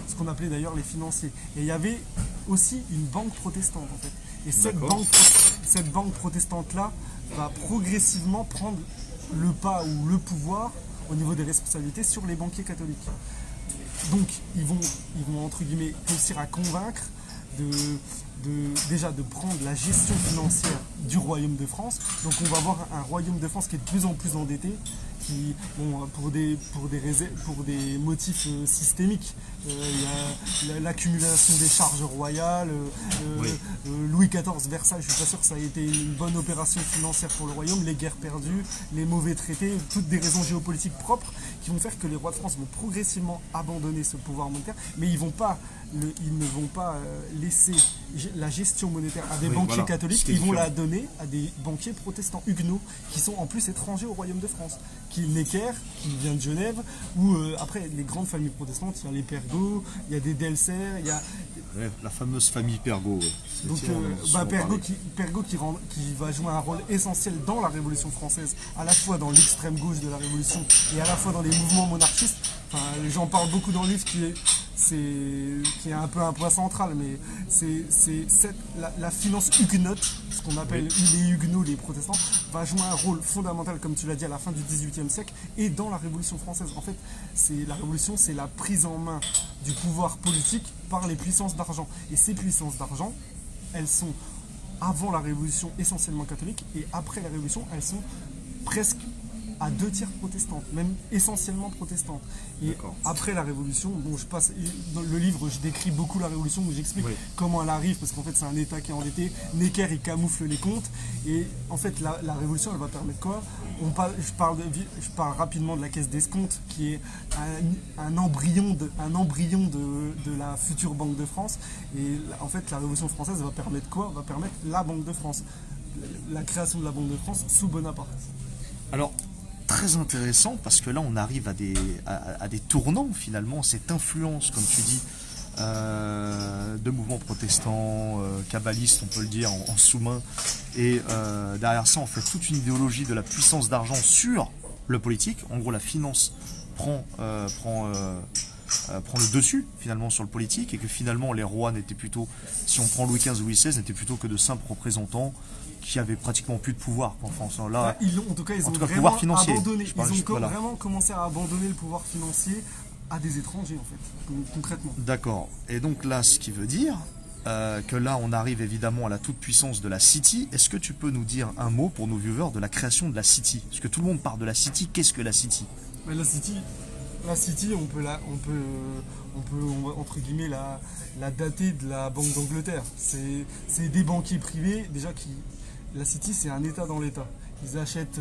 ce qu'on appelait d'ailleurs les financiers. Et il y avait aussi une banque protestante, en fait. Et cette banque protestante-là va progressivement prendre le pas ou le pouvoir au niveau des responsabilités sur les banquiers catholiques. Donc ils vont entre guillemets réussir à convaincre déjà de prendre la gestion financière du Royaume de France. Donc on va avoir un Royaume de France qui est de plus en plus endetté, qui, pour des motifs systémiques. Il y a l'accumulation des charges royales. Louis XIV, Versailles, je ne suis pas sûr que ça a été une bonne opération financière pour le Royaume. Les guerres perdues, les mauvais traités, toutes des raisons géopolitiques propres qui vont faire que les rois de France vont progressivement abandonner ce pouvoir monétaire, mais ils ne vont pas laisser la gestion monétaire à des banquiers catholiques, ils vont la donner à des banquiers protestants huguenots qui sont en plus étrangers au Royaume de France, qui Necker, qui vient de Genève, ou après les grandes familles protestantes, il y a les Pergot, il y a des Delcer, il y a... La fameuse famille Pergot. Donc Pergot qui va jouer un rôle essentiel dans la Révolution française, à la fois dans l'extrême gauche de la Révolution et à la fois dans les mouvements monarchistes. Enfin, j'en parle beaucoup dans le livre qui est un peu un point central, mais la finance huguenote, ce qu'on appelle les huguenots, les protestants, va jouer un rôle fondamental, comme tu l'as dit, à la fin du XVIIIe siècle et dans la Révolution française. En fait, la Révolution, c'est la prise en main du pouvoir politique par les puissances d'argent. Et ces puissances d'argent, elles sont, avant la Révolution, essentiellement catholiques, et après la Révolution, elles sont presque à 2 tiers protestantes, même essentiellement protestantes. Et après la Révolution, dans le livre, je décris beaucoup la Révolution, où j'explique comment elle arrive, parce qu'en fait c'est un État qui est endetté. Necker, il camoufle les comptes, et en fait la Révolution, elle va permettre quoi? Je parle rapidement de la caisse d'escompte, qui est un embryon de la future Banque de France. Et en fait la Révolution française va permettre quoi? Va permettre la Banque de France, la création de la Banque de France sous Bonaparte. Alors, très intéressant, parce que là on arrive à des tournants finalement, cette influence, comme tu dis, de mouvements protestants, kabbalistes, on peut le dire, en sous-main, et derrière ça on fait toute une idéologie de la puissance d'argent sur le politique. En gros, la finance prend le dessus finalement sur le politique, et que finalement les rois n'étaient plutôt, si on prend Louis XV ou Louis XVI, n'étaient plutôt que de simples représentants qui avaient pratiquement plus de pouvoir. Enfin, là, en tout cas, ils ont vraiment abandonné. Vraiment commencé à abandonner le pouvoir financier à des étrangers, en fait, concrètement. D'accord. Et donc là, ce qui veut dire que là, on arrive évidemment à la toute-puissance de la City. Est-ce que tu peux nous dire un mot pour nos viewers de la création de la City? Parce que tout le monde parle de la City. Qu'est-ce que la City? La City, on peut entre guillemets la dater de la Banque d'Angleterre. C'est des banquiers privés déjà la City, c'est un État dans l'État. Ils achètent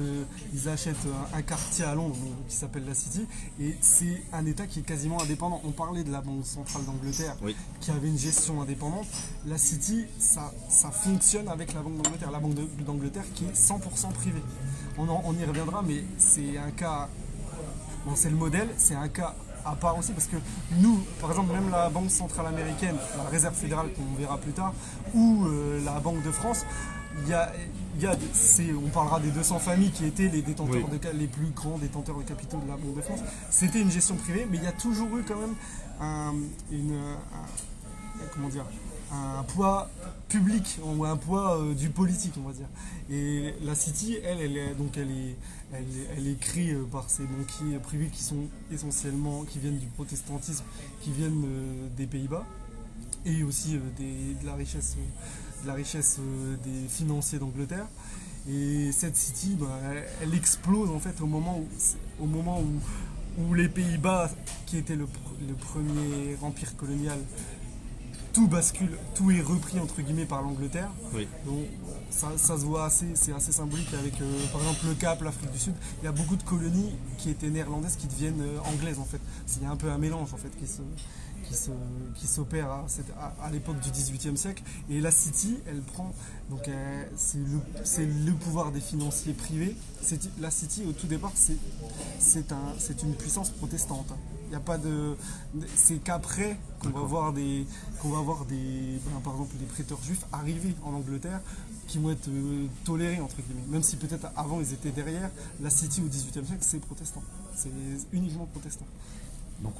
un quartier à Londres qui s'appelle la City, et c'est un État qui est quasiment indépendant. On parlait de la Banque centrale d'Angleterre qui avait une gestion indépendante. La City, ça fonctionne avec la Banque d'Angleterre. La Banque d'Angleterre qui est 100% privée. On y reviendra, mais c'est un cas... Bon, c'est le modèle, c'est un cas à part aussi, parce que nous, par exemple, même la Banque centrale américaine, la Réserve fédérale qu'on verra plus tard, ou la Banque de France, on parlera des 200 familles qui étaient les détenteurs les plus grands détenteurs de capitaux de la Banque de France. C'était une gestion privée, mais il y a toujours eu quand même un poids public ou un poids du politique, on va dire. Et la City, elle est créée par ces banquiers privés qui sont essentiellement, qui viennent du protestantisme, qui viennent des Pays-Bas, et aussi de la richesse des financiers d'Angleterre. Et cette City, elle explose en fait au moment où les Pays-Bas, qui était le premier empire colonial, tout bascule, tout est repris entre guillemets par l'Angleterre. Oui. Donc ça se voit assez, c'est assez symbolique avec par exemple le Cap, l'Afrique du Sud. Il y a beaucoup de colonies qui étaient néerlandaises qui deviennent anglaises en fait. Il y a un peu un mélange en fait qui s'opère à l'époque du XVIIIe siècle. Et la City, elle prend, donc c'est le pouvoir des financiers privés. La City au tout départ c'est une puissance protestante. Il y a pas de, c'est qu'après qu'on va voir par exemple des prêteurs juifs arriver en Angleterre qui vont être tolérés entre guillemets. Même si peut-être avant ils étaient derrière, la City au XVIIIe siècle c'est protestant, c'est uniquement protestant. Donc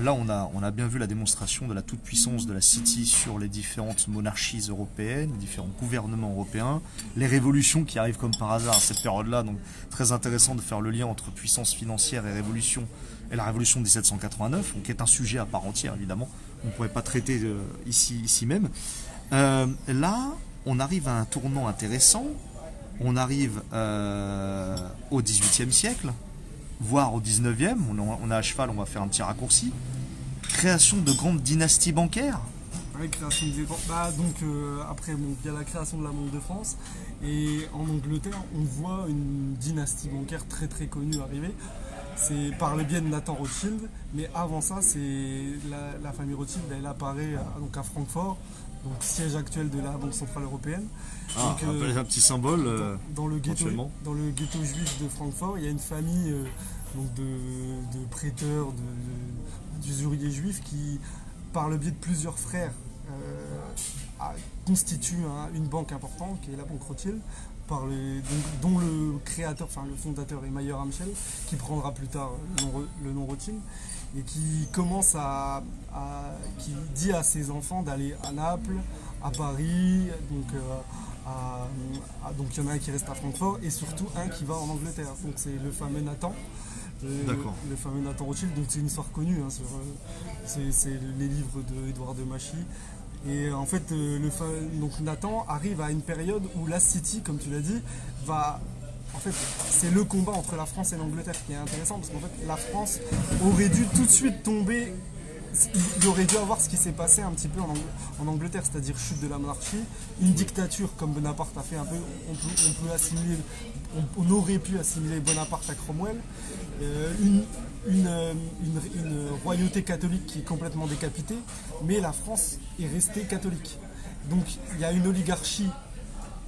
là on a bien vu la démonstration de la toute-puissance de la City sur les différentes monarchies européennes, les différents gouvernements européens, les révolutions qui arrivent comme par hasard à cette période-là. Donc très intéressant de faire le lien entre puissance financière et révolution, et la révolution de 1789, qui est un sujet à part entière évidemment, on ne pourrait pas traiter ici même. Là on arrive à un tournant intéressant, on arrive au XVIIIe siècle, voire au 19e, on est à cheval, on va faire un petit raccourci. Création de grandes dynasties bancaires. Oui, création de après, il y a la création de la Banque de France, et en Angleterre, on voit une dynastie bancaire très très connue arriver. C'est par le biais de Nathan Rothschild, mais avant ça, c'est la famille Rothschild, elle apparaît à Francfort, donc siège actuel de la Banque Centrale Européenne. Donc, un petit symbole dans le ghetto juif de Francfort, il y a une famille de prêteurs, d'usuriers juifs qui, par le biais de plusieurs frères, constituent une banque importante qui est la Banque Rothschild, dont le créateur, enfin le fondateur est Mayer Amschel, qui prendra plus tard le nom Rothschild, et qui commence qui dit à ses enfants d'aller à Naples, à Paris, donc il y en a un qui reste à Francfort et surtout un qui va en Angleterre. Donc c'est le fameux Nathan. Le fameux Nathan Rothschild, donc c'est une histoire connue, c'est les livres d'Édouard de Machy. Et en fait, donc Nathan arrive à une période où la City, comme tu l'as dit, en fait, c'est le combat entre la France et l'Angleterre qui est intéressant, parce qu'en fait, la France aurait dû tout de suite tomber. Il aurait dû avoir ce qui s'est passé un petit peu en Angleterre, c'est-à-dire chute de la monarchie, une dictature comme Bonaparte a fait un peu. On aurait pu assimiler Bonaparte à Cromwell, une royauté catholique qui est complètement décapitée, mais la France est restée catholique. Donc il y a une oligarchie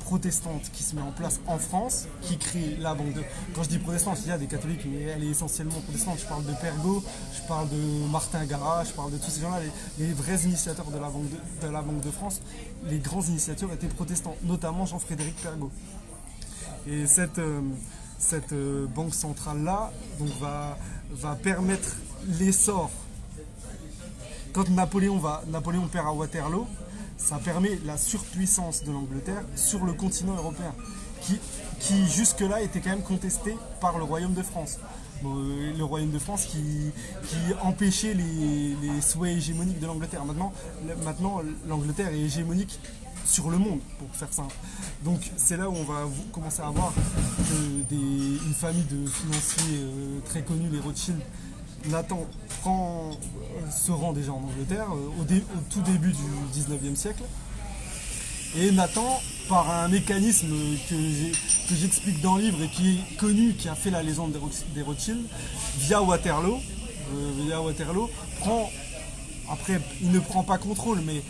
protestante qui se met en place en France, qui crée la banque de... Quand je dis protestante, il y a des catholiques, mais elle est essentiellement protestante. Je parle de Pergaud, je parle de Martin Gara, je parle de tous ces gens-là, les vrais initiateurs de la Banque de France. Les grands initiateurs étaient protestants, notamment Jean-Frédéric Pergaud. Et cette banque centrale-là va permettre l'essor. Quand Napoléon perd à Waterloo, ça permet la surpuissance de l'Angleterre sur le continent européen, qui jusque-là était quand même contesté par le Royaume de France. Le Royaume de France qui empêchait les souhaits hégémoniques de l'Angleterre. Maintenant, l'Angleterre est hégémonique sur le monde, pour faire simple. Donc c'est là où on va commencer à voir une famille de financiers très connus, les Rothschild. Nathan se rend déjà en Angleterre au tout début du 19e siècle. Et Nathan, par un mécanisme que j'explique dans le livre et qui est connu, qui a fait la légende des Rothschild, via Waterloo, après il ne prend pas contrôle, mais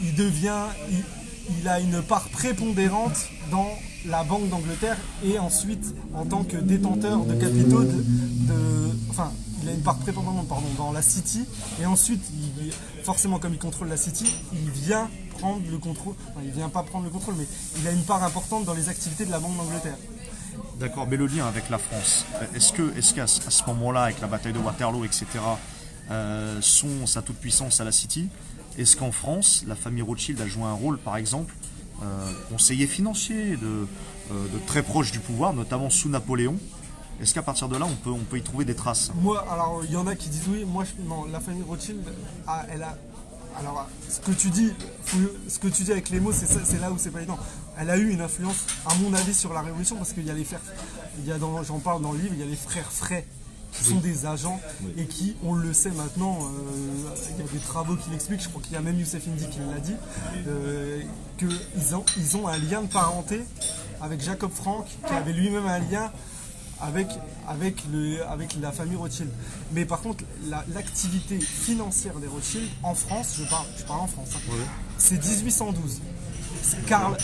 il a une part prépondérante dans la Banque d'Angleterre et ensuite en tant que détenteur de capitaux il a une part prépondérante dans la City, et ensuite forcément comme il contrôle la City, il vient prendre le contrôle, il vient pas prendre le contrôle, mais il a une part importante dans les activités de la Banque d'Angleterre. D'accord, mais le lien avec la France, est-ce qu'à ce moment-là, avec la bataille de Waterloo, etc., sa toute-puissance à la City, Est-ce qu'en France, la famille Rothschild a joué un rôle, par exemple, conseiller financier de très proche du pouvoir, notamment sous Napoléon? Est-ce qu'à partir de là, on peut y trouver des traces? Moi, alors il y en a qui disent oui, non, la famille Rothschild, elle a. Alors, ce que tu dis avec les mots, c'est là où c'est pas évident. Elle a eu une influence, à mon avis, sur la Révolution, parce qu'il y a les frères, j'en parle dans le livre, il y a les frères Frey, qui sont des agents, et qui, on le sait maintenant, il y a des travaux qui l'expliquent, je crois qu'il y a même Youssef Indy qui l'a dit, qu'ils ont un lien de parenté avec Jacob Frank, qui avait lui-même un lien avec la famille Rothschild. Mais par contre, l'activité financière des Rothschild en France, je parle en France, hein, c'est 1812. Karl,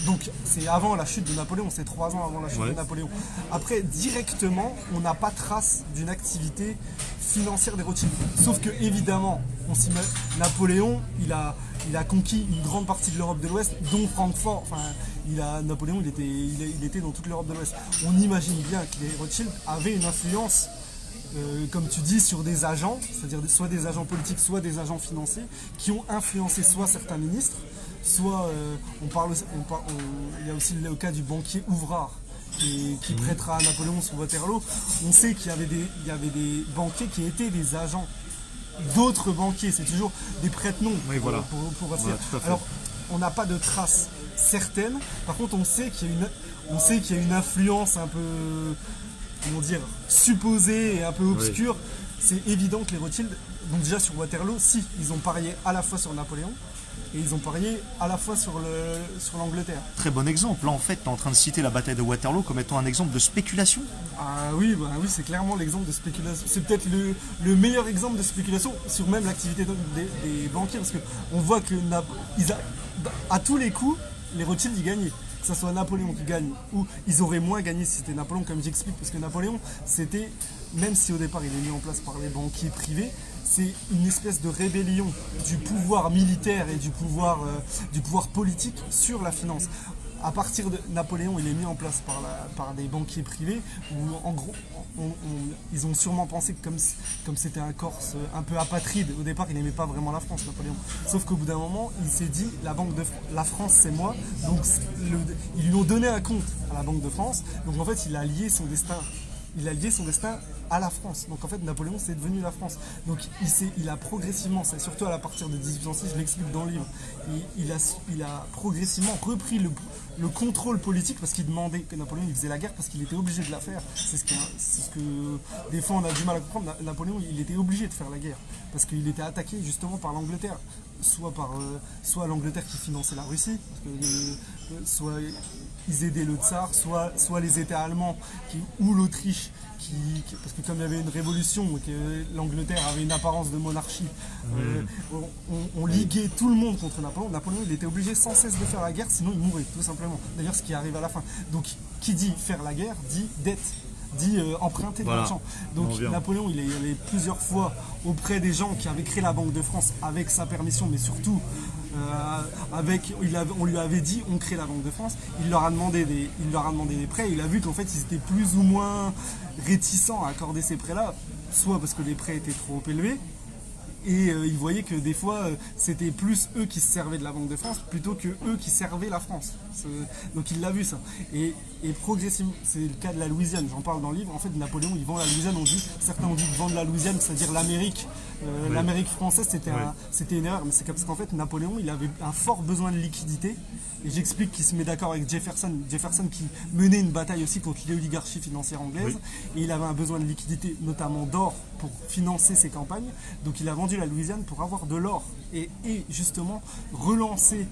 donc c'est avant la chute de Napoléon, c'est 3 ans avant la chute de Napoléon. Après, directement, on n'a pas trace d'une activité financière des Rothschild. Sauf que, évidemment, Napoléon, il a conquis une grande partie de l'Europe de l'Ouest, dont Francfort. Enfin, Napoléon, il était dans toute l'Europe de l'Ouest. On imagine bien que les Rothschild avaient une influence, comme tu dis, sur des agents, c'est-à-dire soit des agents politiques, soit des agents financiers, qui ont influencé soit certains ministres, soit il y a aussi le cas du banquier Ouvrard qui prêtera à Napoléon sous Waterloo. On sait qu'il y avait des banquiers qui étaient des agents d'autres banquiers, c'est toujours des prête-noms pour alors on n'a pas de traces certaines, par contre on sait qu'il y a une influence un peu, comment dire, supposée et un peu obscure. C'est évident que les Rothschild, donc déjà sur Waterloo, si, ils ont parié à la fois sur Napoléon et ils ont parié à la fois sur l'Angleterre. Très bon exemple. Là, en fait, tu es en train de citer la bataille de Waterloo comme étant un exemple de spéculation. Ah oui, c'est clairement l'exemple de spéculation. C'est peut-être le meilleur exemple de spéculation sur même l'activité des banquiers, parce qu'on voit que à tous les coups, les Rothschild y gagnaient. Que ce soit Napoléon qui gagne, ou ils auraient moins gagné si c'était Napoléon, comme j'explique, parce que Napoléon, c'était, même si au départ il est mis en place par les banquiers privés, c'est une espèce de rébellion du pouvoir militaire et du pouvoir politique sur la finance. À partir de Napoléon, il est mis en place par des banquiers privés, où en gros, ils ont sûrement pensé que comme c'était un Corse un peu apatride, au départ il n'aimait pas vraiment la France, Napoléon. Sauf qu'au bout d'un moment, il s'est dit, la France c'est moi, donc ils lui ont donné un compte à la Banque de France, donc en fait il a lié son destin. À la France. Donc en fait, Napoléon, c'est devenu la France. Donc il a progressivement, c'est surtout à partir de 1806, je l'explique dans le livre, il a progressivement repris le contrôle politique, parce qu'il demandait que Napoléon il faisait la guerre parce qu'il était obligé de la faire. C'est ce que des fois on a du mal à comprendre. Napoléon, il était obligé de faire la guerre parce qu'il était attaqué justement par l'Angleterre. Soit l'Angleterre qui finançait la Russie, soit ils aidaient le tsar, soit les États allemands ou l'Autriche, parce que comme il y avait une révolution et que l'Angleterre avait une apparence de monarchie, on liguait tout le monde contre Napoléon. Napoléon, il était obligé sans cesse de faire la guerre, sinon il mourait tout simplement. D'ailleurs, ce qui arrive à la fin. Donc qui dit faire la guerre dit dette, dit emprunter de l'argent. Donc Napoléon, il est allé plusieurs fois auprès des gens qui avaient créé la Banque de France avec sa permission, mais surtout on lui avait dit on crée la Banque de France. Il leur a demandé des prêts. Il a vu qu'en fait ils étaient plus ou moins réticents à accorder ces prêts-là, soit parce que les prêts étaient trop élevés, et il voyait que des fois c'était plus eux qui se servaient de la Banque de France plutôt que eux qui servaient la France. Donc il l'a vu ça. Et progressivement, c'est le cas de la Louisiane, j'en parle dans le livre. En fait, Napoléon il vend la Louisiane, certains ont dit vendre la Louisiane, c'est-à-dire l'Amérique. L'Amérique française, c'était une erreur, mais c'est parce qu'en fait Napoléon il avait un fort besoin de liquidité, et j'explique qu'il se met d'accord avec Jefferson qui menait une bataille aussi contre l'oligarchie financière anglaise, et il avait un besoin de liquidité, notamment d'or, pour financer ses campagnes. Donc il a vendu la Louisiane pour avoir de l'or et justement relancer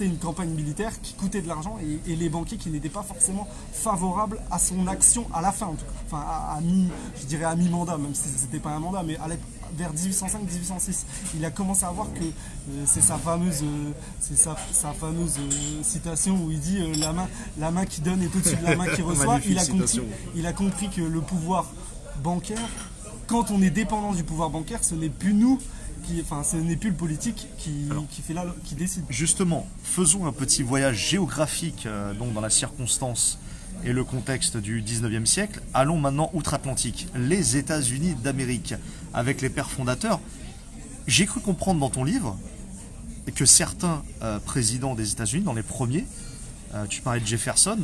une campagne militaire qui coûtait de l'argent, et les banquiers qui n'étaient pas forcément favorables à son action à la fin, en tout cas. Enfin, je dirais à mi-mandat, même si c'était pas un mandat, mais vers 1805-1806, il a commencé à voir que c'est sa fameuse citation où il dit la main qui donne est au-dessus de la main qui reçoit. Il a compris que le pouvoir bancaire, quand on est dépendant du pouvoir bancaire, ce n'est plus nous. Ce n'est plus le politique qui décide. Justement, faisons un petit voyage géographique donc dans la circonstance et le contexte du 19e siècle. Allons maintenant outre-Atlantique, les États-Unis d'Amérique, avec les pères fondateurs. J'ai cru comprendre dans ton livre que certains présidents des États-Unis, dans les premiers, tu parlais de Jefferson,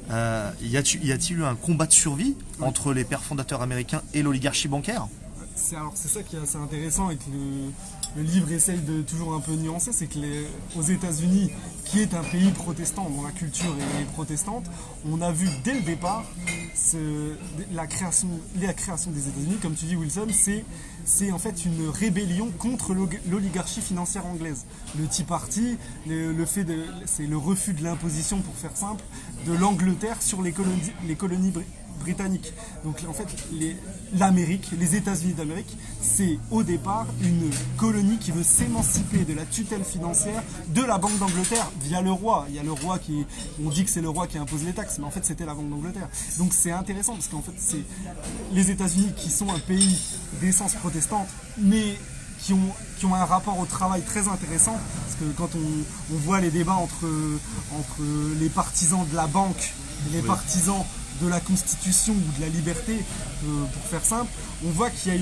y a-t-il eu un combat de survie entre les pères fondateurs américains et l'oligarchie bancaire? C'est ça qui est assez intéressant et que le livre essaye de toujours un peu nuancer, c'est que aux États-Unis, qui est un pays protestant, dont la culture est protestante, on a vu dès le départ la création des États-Unis, comme tu dis Wilson, c'est en fait une rébellion contre l'oligarchie financière anglaise. Le Tea Party, c'est le refus de l'imposition, pour faire simple, de l'Angleterre sur les colonies britanniques. Donc en fait, l'Amérique, les États-Unis d'Amérique, c'est au départ une colonie qui veut s'émanciper de la tutelle financière de la Banque d'Angleterre via le roi. Il y a le roi on dit que c'est le roi qui impose les taxes, mais en fait c'était la Banque d'Angleterre. Donc c'est intéressant parce qu'en fait c'est les États-Unis qui sont un pays d'essence protestante, mais qui ont un rapport au travail très intéressant, parce que quand on voit les débats entre les partisans de la banque et les partisans de la Constitution ou de la liberté, pour faire simple, on voit qu'il y a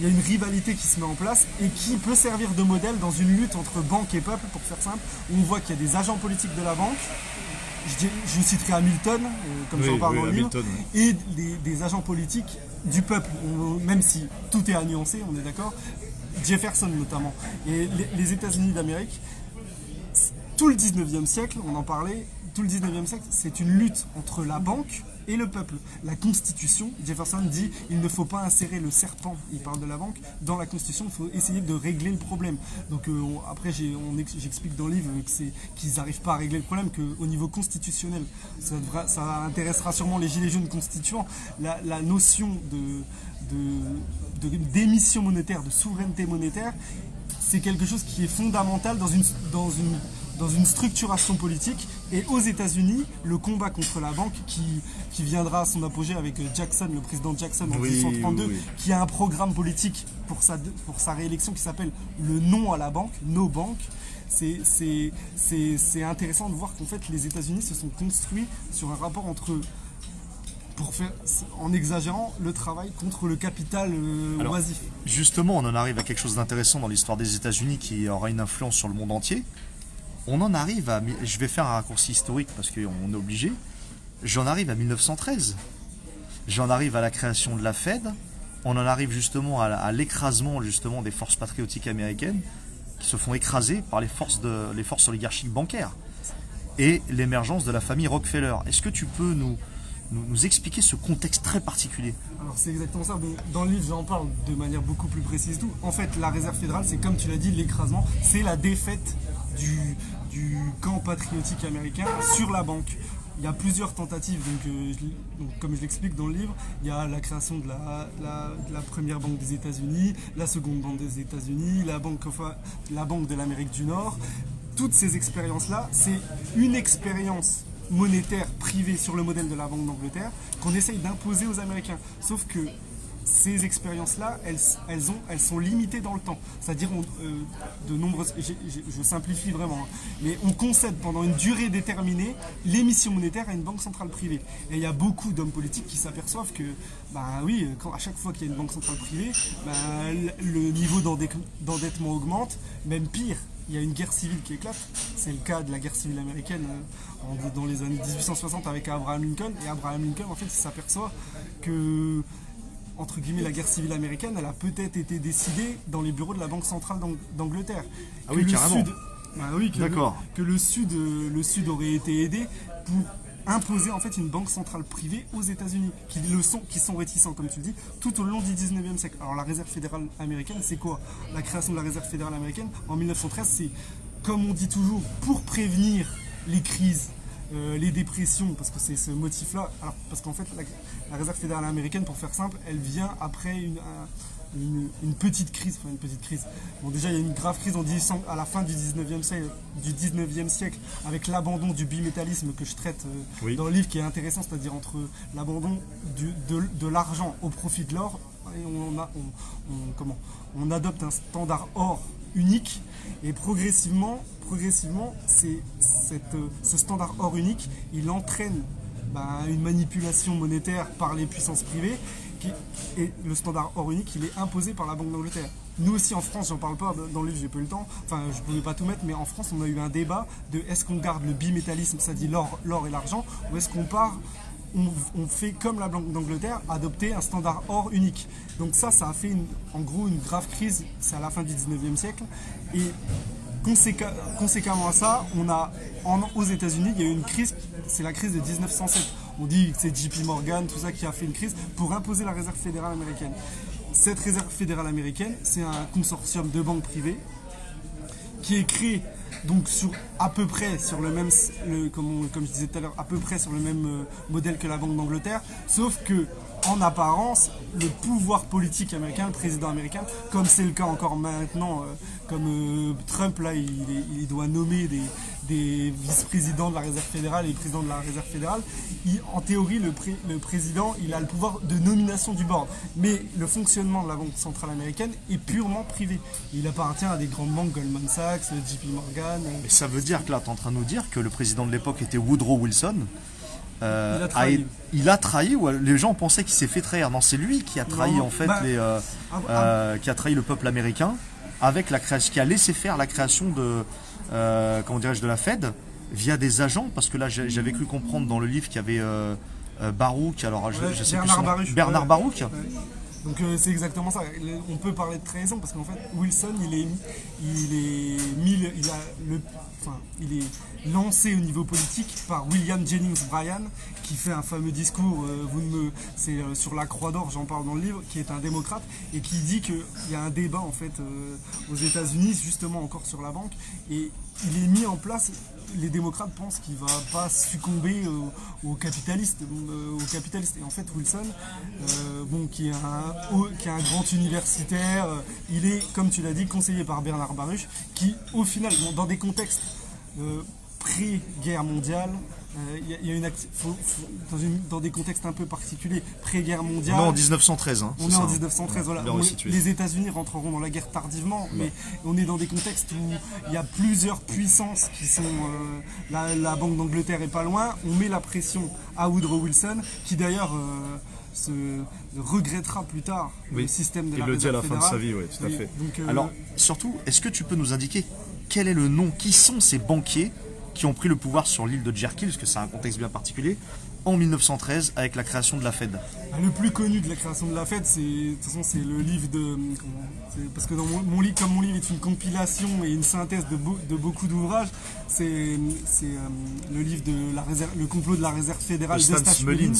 une rivalité qui se met en place et qui peut servir de modèle dans une lutte entre banque et peuple, pour faire simple. On voit qu'il y a des agents politiques de la banque, je citerai Hamilton, comme j'en parle dans le livre, et des agents politiques du peuple, même si tout est à nuancer, on est d'accord, Jefferson notamment. Et les États-Unis d'Amérique, tout le 19e siècle, on en parlait, tout le 19e siècle, c'est une lutte entre la banque et le peuple. La Constitution, Jefferson dit, il ne faut pas insérer le serpent, il parle de la banque, dans la Constitution, il faut essayer de régler le problème. Donc après, j'explique dans le livre qu'ils n'arrivent pas à régler le problème, qu'au niveau constitutionnel, ça intéressera sûrement les gilets jaunes constituants, la notion d'émission monétaire, de souveraineté monétaire, c'est quelque chose qui est fondamental dans une structuration politique. Et aux États-Unis, le combat contre la banque qui viendra à son apogée avec Jackson, le président Jackson en 1832, qui a un programme politique pour sa réélection qui s'appelle le non à la banque, no bank. C'est intéressant de voir qu'en fait les États-Unis se sont construits sur un rapport entre, en exagérant, le travail contre le capital oisif. Justement, on en arrive à quelque chose d'intéressant dans l'histoire des États-Unis qui aura une influence sur le monde entier. On en arrive à... Je vais faire un raccourci historique parce qu'on est obligé. J'en arrive à 1913. J'en arrive à la création de la Fed. On en arrive justement à l'écrasement justement des forces patriotiques américaines qui se font écraser par les forces oligarchiques bancaires et l'émergence de la famille Rockefeller. Est-ce que tu peux nous expliquer ce contexte très particulier? Alors c'est exactement ça, dans le livre j'en parle de manière beaucoup plus précise. En fait la réserve fédérale, c'est comme tu l'as dit, l'écrasement, c'est la défaite du camp patriotique américain sur la banque. Il y a plusieurs tentatives, donc comme je l'explique dans le livre, il y a la création de la première banque des États-Unis, la seconde banque des États-Unis, la banque de l'Amérique du Nord. Toutes ces expériences-là, c'est une expérience monétaire privée sur le modèle de la Banque d'Angleterre qu'on essaye d'imposer aux Américains. Sauf que ces expériences-là, elles sont limitées dans le temps. C'est-à-dire, je simplifie vraiment, hein, mais on concède pendant une durée déterminée l'émission monétaire à une banque centrale privée. Et il y a beaucoup d'hommes politiques qui s'aperçoivent que, à chaque fois qu'il y a une banque centrale privée, le niveau d'endettement augmente, même pire. Il y a une guerre civile qui éclate, c'est le cas de la guerre civile américaine dans les années 1860 avec Abraham Lincoln. Et Abraham Lincoln, en fait, il s'aperçoit que, entre guillemets, la guerre civile américaine, elle a peut-être été décidée dans les bureaux de la Banque centrale d'Angleterre. Ah oui, carrément. Que le Sud aurait été aidé pour imposer en fait une banque centrale privée aux États-Unis, qui sont réticents, comme tu le dis, tout au long du 19e siècle. Alors la réserve fédérale américaine, c'est quoi? La création de la réserve fédérale américaine en 1913, c'est, comme on dit toujours, pour prévenir les crises, les dépressions, parce que c'est ce motif-là. Parce qu'en fait, la réserve fédérale américaine, pour faire simple, elle vient après une petite crise. Enfin, une petite crise. Bon, déjà, il y a une grave crise à la fin du 19e siècle, avec l'abandon du bimétallisme que je traite dans le livre, qui est intéressant, c'est-à-dire entre l'abandon de l'argent au profit de l'or, et on adopte un standard or unique, et progressivement ce standard or unique, il entraîne une manipulation monétaire par les puissances privées, et le standard or unique, il est imposé par la Banque d'Angleterre. nous aussi en France, j'en parle pas dans le livre, j'ai pas eu le temps, enfin je pouvais pas tout mettre, mais en France on a eu un débat de est-ce qu'on garde le bimétallisme, ça dit l'or et l'argent, ou est-ce qu'on part, on fait comme la Banque d'Angleterre, adopter un standard or unique. Donc ça a fait en gros une grave crise, c'est à la fin du 19e siècle, et conséquemment à ça, aux États-Unis, il y a eu une crise, c'est la crise de 1907. On dit que c'est JP Morgan, tout ça qui a fait une crise pour imposer la réserve fédérale américaine. Cette réserve fédérale américaine, c'est un consortium de banques privées qui est créé donc à peu près sur le même, comme je disais tout à l'heure, à peu près sur le même modèle que la Banque d'Angleterre, sauf que en apparence, le pouvoir politique américain, le président américain, comme c'est le cas encore maintenant, comme Trump là, il doit nommer des vice-présidents de la Réserve fédérale et président de la Réserve fédérale. En théorie, le président, il a le pouvoir de nomination du board, mais le fonctionnement de la Banque centrale américaine est purement privé. Il appartient à des grandes banques, Goldman Sachs, JP Morgan. Mais ça veut dire que là, tu es en train de nous dire que le président de l'époque était Woodrow Wilson. Il a trahi, ou les gens pensaient qu'il s'est fait trahir. Non, c'est lui qui a trahi en fait qui a trahi le peuple américain avec la création, qui a laissé faire la création de comment dirais-je, de la Fed via des agents, parce que là j'avais cru comprendre dans le livre qu'il y avait Baruch, alors je sais Bernard Baruch. Bernard Baruch. Ouais. Donc c'est exactement ça. On peut parler de trahison parce qu'en fait Wilson il est lancé au niveau politique par William Jennings Bryan qui fait un fameux discours, c'est sur la Croix d'Or, j'en parle dans le livre, qui est un démocrate et qui dit qu'il y a un débat en fait aux États-Unis justement encore sur la banque, et il est mis en place. Les démocrates pensent qu'il ne va pas succomber aux capitalistes. Et en fait, Wilson, qui est un grand universitaire, il est, comme tu l'as dit, conseillé par Bernard Baruch, qui, au final, dans des contextes pré-guerre mondiale, il y a dans des contextes un peu particuliers, pré-guerre mondiale. On est en 1913. On est en 1913, voilà. Les États-Unis rentreront dans la guerre tardivement, mais on est dans des contextes où il y a plusieurs puissances qui sont. La Banque d'Angleterre est pas loin. On met la pression à Woodrow Wilson, qui d'ailleurs se regrettera plus tard le système de la Réserve fédérale. Il le dit à la fin de sa vie, oui, tout à fait. Donc, alors, surtout, est-ce que tu peux nous indiquer quel est le nom, qui sont ces banquiers qui ont pris le pouvoir sur l'île de Jekyll, parce que c'est un contexte bien particulier, en 1913 avec la création de la Fed? Le plus connu de la création de la Fed, c'est le livre de... Parce que dans mon livre, comme mon livre est une compilation et une synthèse de beaucoup d'ouvrages, c'est le livre de le complot de la Réserve fédérale de Stashmelin,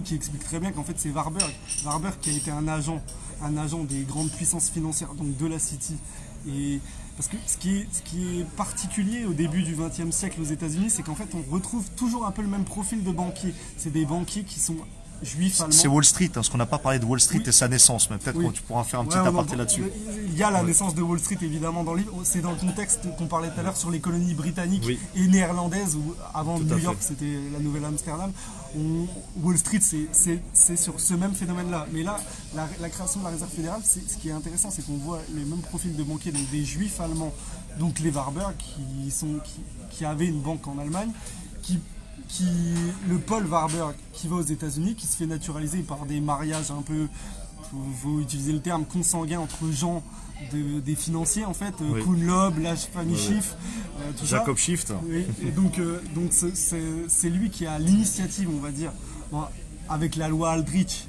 qui explique très bien qu'en fait c'est Warburg qui a été un agent des grandes puissances financières, donc de la City. Et parce que ce qui est particulier au début du XXe siècle aux États-Unis, c'est qu'en fait on retrouve toujours un peu le même profil de banquier. C'est des banquiers qui sont juifs allemands. C'est Wall Street, parce qu'on n'a pas parlé de Wall Street et sa naissance, mais peut-être que tu pourras faire un petit aparté là-dessus. Il y a la naissance de Wall Street évidemment dans le livre, c'est dans le contexte qu'on parlait tout à l'heure sur les colonies britanniques et néerlandaises, où avant New York c'était la Nouvelle-Amsterdam. Wall Street c'est sur ce même phénomène-là. Mais là, la création de la Réserve fédérale, ce qui est intéressant, c'est qu'on voit les mêmes profils de banquiers, donc des juifs allemands, donc les Warburg qui avaient une banque en Allemagne, le Paul Warburg qui va aux États-Unis, qui se fait naturaliser par des mariages un peu, faut utiliser le terme, consanguins entre gens des financiers en fait, Kuhn Loeb, la famille Schiff, tout Jacob ça. Schiff. Et donc c'est lui qui a l'initiative, on va dire, avec la loi Aldrich.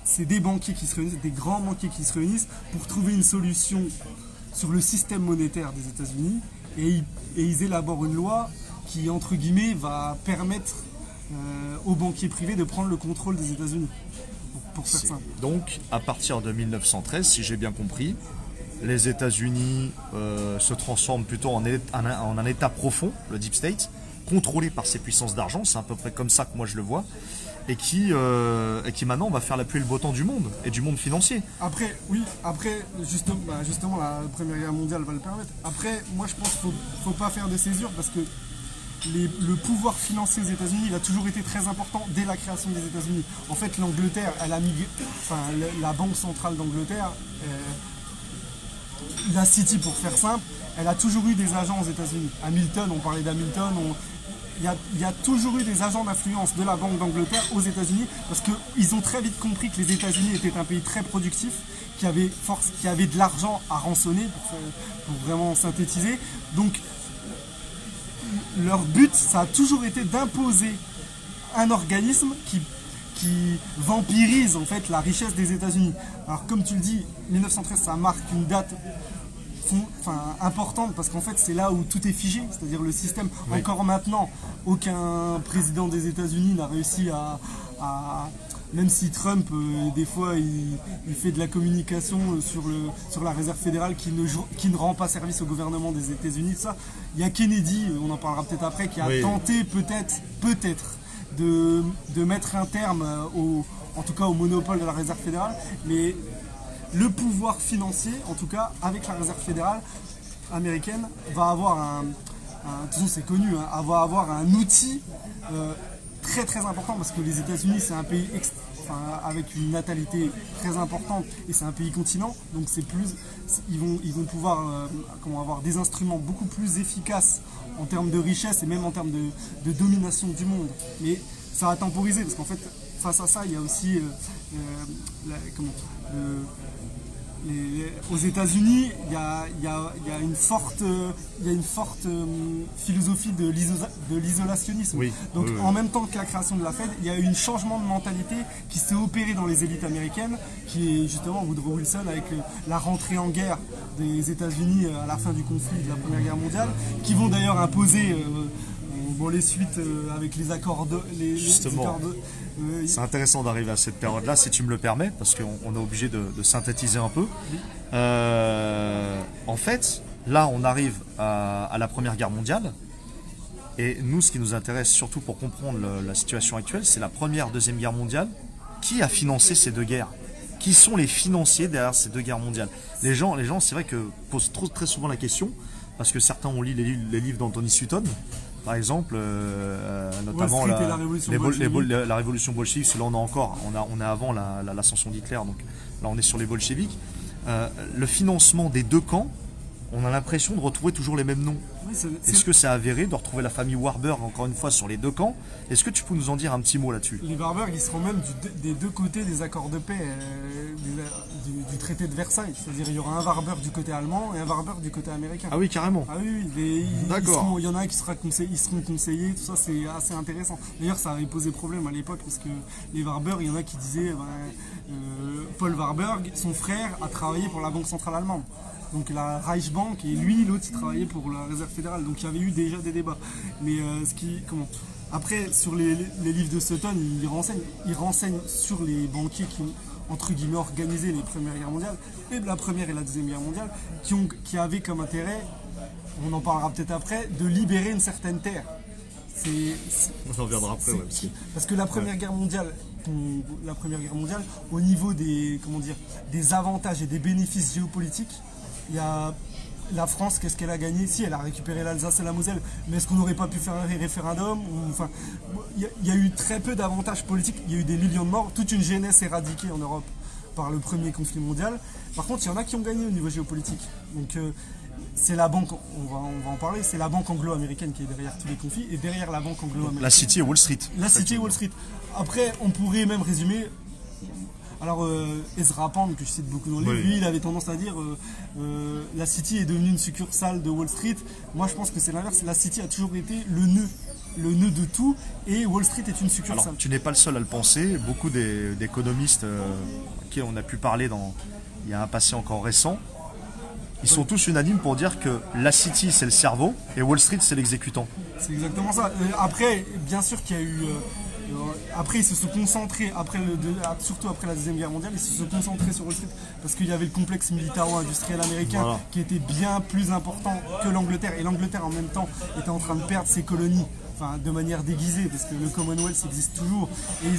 C'est des banquiers qui se réunissent, des grands banquiers qui se réunissent pour trouver une solution sur le système monétaire des États-Unis. Et ils élaborent une loi qui, entre guillemets, va permettre aux banquiers privés de prendre le contrôle des États-Unis. Pour faire simple. Donc, à partir de 1913, si j'ai bien compris, les États-Unis se transforment plutôt en un État profond, le Deep State, contrôlé par ces puissances d'argent. C'est à peu près comme ça que moi je le vois. Et qui maintenant va faire la pluie et le beau temps du monde, et du monde financier. Après, justement la Première Guerre mondiale va le permettre. Après, moi je pense qu'il ne faut pas faire de césure, parce que le pouvoir financier aux États-Unis, il a toujours été très important dès la création des États-Unis. En fait, l'Angleterre, elle a migré, la Banque centrale d'Angleterre, la City pour faire simple, elle a toujours eu des agents aux États-Unis. Hamilton, on parlait d'Hamilton, il y a toujours eu des agents d'influence de la Banque d'Angleterre aux États-Unis parce qu'ils ont très vite compris que les États-Unis étaient un pays très productif, qui avait de l'argent à rançonner, pour vraiment synthétiser. Donc, leur but, ça a toujours été d'imposer un organisme qui vampirise en fait la richesse des États-Unis. Alors, comme tu le dis, 1913, ça marque une date importante parce qu'en fait c'est là où tout est figé, c'est-à-dire le système. Oui. Encore maintenant, aucun président des États-Unis n'a réussi à même si Trump des fois il fait de la communication sur la réserve fédérale qui ne rend pas service au gouvernement des États-Unis, ça. Il y a Kennedy, on en parlera peut-être après, qui a tenté peut-être de mettre un terme en tout cas au monopole de la réserve fédérale, mais le pouvoir financier, en tout cas, avec la réserve fédérale américaine, va avoir de toute façon c'est connu, hein, va avoir un outil très très important parce que les États-Unis c'est un pays avec une natalité très importante et c'est un pays continent, donc ils vont pouvoir avoir des instruments beaucoup plus efficaces en termes de richesse et même en termes de domination du monde. Mais ça va temporiser parce qu'en fait face à ça il y a aussi aux États-Unis, il y a une forte philosophie de l'isolationnisme. Oui, donc en même temps que la création de la Fed, il y a eu un changement de mentalité qui s'est opéré dans les élites américaines, qui est justement Woodrow Wilson avec la rentrée en guerre des États-Unis à la fin du conflit de la Première Guerre mondiale, qui vont d'ailleurs imposer les suites avec les accords c'est intéressant d'arriver à cette période-là, si tu me le permets, parce qu'on est obligé de synthétiser un peu. En fait, là, on arrive à la Première Guerre mondiale. Et nous, ce qui nous intéresse, surtout pour comprendre la situation actuelle, c'est la Première, Deuxième Guerre mondiale. Qui a financé ces deux guerres? Qui sont les financiers derrière ces deux guerres mondiales? Les gens c'est vrai que posent très souvent la question, parce que certains ont lu les livres d'Anthony Sutton, par exemple, notamment la révolution bolchevique. Là, on est avant l'ascension d'Hitler, donc là, on est sur les bolcheviks. Le financement des deux camps, on a l'impression de retrouver toujours les mêmes noms. Oui, est-ce que c'est avéré de retrouver la famille Warburg encore une fois sur les deux camps? Est-ce que tu peux nous en dire un petit mot là-dessus? Les Warburg, ils seront même des deux côtés des accords de paix du traité de Versailles. C'est-à-dire il y aura un Warburg du côté allemand et un Warburg du côté américain. Ah oui, carrément. Ah oui, d'accord. Il y en a qui seront conseillés, tout ça c'est assez intéressant. D'ailleurs ça avait posé problème à l'époque parce que les Warburg, il y en a qui disaient Paul Warburg, son frère, a travaillé pour la Banque centrale allemande. Donc la Reichsbank, et lui, l'autre, il travaillait pour la Réserve fédérale. Donc il y avait eu déjà des débats. Mais après, sur les livres de Sutton, il renseigne sur les banquiers qui ont, entre guillemets, organisé les Premières Guerres mondiales, et la Première et la Deuxième Guerre mondiale, qui avaient comme intérêt, on en parlera peut-être après, de libérer une certaine terre. On en reviendra après, parce que la Première Guerre mondiale, au niveau des avantages et des bénéfices géopolitiques, il y a la France, qu'est-ce qu'elle a gagné? Si, elle a récupéré l'Alsace et la Moselle, mais est-ce qu'on n'aurait pas pu faire un référendum? Il y a eu très peu d'avantages politiques, il y a eu des millions de morts, toute une jeunesse éradiquée en Europe par le premier conflit mondial. Par contre, il y en a qui ont gagné au niveau géopolitique. Donc c'est la banque, on va en parler, c'est la banque anglo-américaine qui est derrière tous les conflits, et derrière la banque anglo-américaine, la City et Wall Street. La City et Wall Street. Après, on pourrait même résumer. Alors Ezra Pound, que je cite beaucoup dans le livre, lui il avait tendance à dire la City est devenue une succursale de Wall Street. Moi je pense que c'est l'inverse, la City a toujours été le nœud de tout, et Wall Street est une succursale. Alors tu n'es pas le seul à le penser, beaucoup d'économistes qui on a pu parler il y a un passé encore récent, ils sont tous unanimes pour dire que la City c'est le cerveau et Wall Street c'est l'exécutant. C'est exactement ça. Après, bien sûr qu'il y a eu... Après, ils se sont concentrés, surtout après la Deuxième Guerre mondiale, ils se sont concentrés sur Wall Street parce qu'il y avait le complexe militaro-industriel américain qui était bien plus important que l'Angleterre. Et l'Angleterre, en même temps, était en train de perdre ses colonies, de manière déguisée, parce que le Commonwealth existe toujours. Et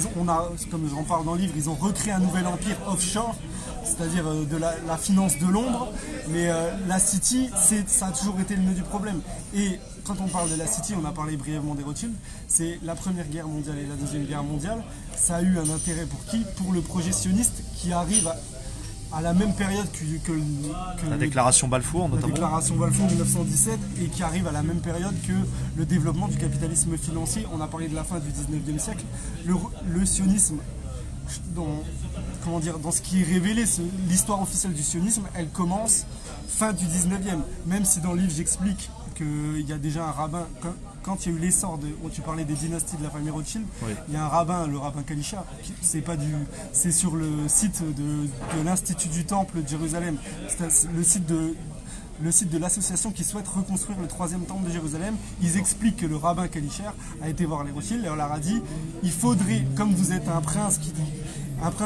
comme j'en parle dans le livre, ils ont recréé un nouvel empire offshore, c'est-à-dire de la finance de l'ombre. Mais la City, ça a toujours été le nœud du problème. Et quand on parle de la City, on a parlé brièvement des Rothschild, c'est la Première Guerre mondiale et la Deuxième Guerre mondiale. Ça a eu un intérêt pour qui? Pour le projet sioniste qui arrive à la même période que la déclaration Balfour, la notamment. déclaration Balfour 1917, et qui arrive à la même période que le développement du capitalisme financier. On a parlé de la fin du 19e siècle. Le sionisme, dans ce qui est révélé, l'histoire officielle du sionisme, elle commence fin du 19e. Même si dans le livre j'explique qu'il y a déjà un rabbin, quand il y a eu l'essor tu parlais des dynasties de la famille Rothschild, Oui. il y a un rabbin, le rabbin Kalischa, c'est sur le site de l'Institut du Temple de Jérusalem. C'est le site de l'association qui souhaite reconstruire le 3e temple de Jérusalem. Ils expliquent que le rabbin Kalischer a été voir les Rothschild et on leur a dit, il faudrait, comme vous êtes un prince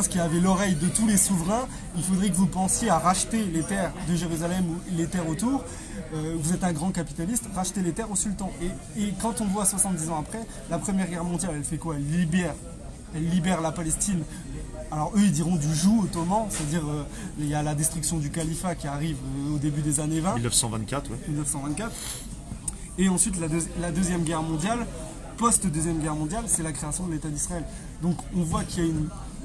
qui avait l'oreille de tous les souverains, il faudrait que vous pensiez à racheter les terres de Jérusalem ou les terres autour. Vous êtes un grand capitaliste, rachetez les terres au sultan. Et quand on voit 70 ans après, la Première Guerre mondiale, elle fait quoi? Elle libère la Palestine. Alors eux, ils diront du joug ottoman, c'est-à-dire il y a la destruction du califat qui arrive au début des années 20. 1924, ouais. 1924. Et ensuite, la Deuxième Guerre mondiale, post-Deuxième Guerre mondiale, c'est la création de l'État d'Israël. Donc on voit qu'il y a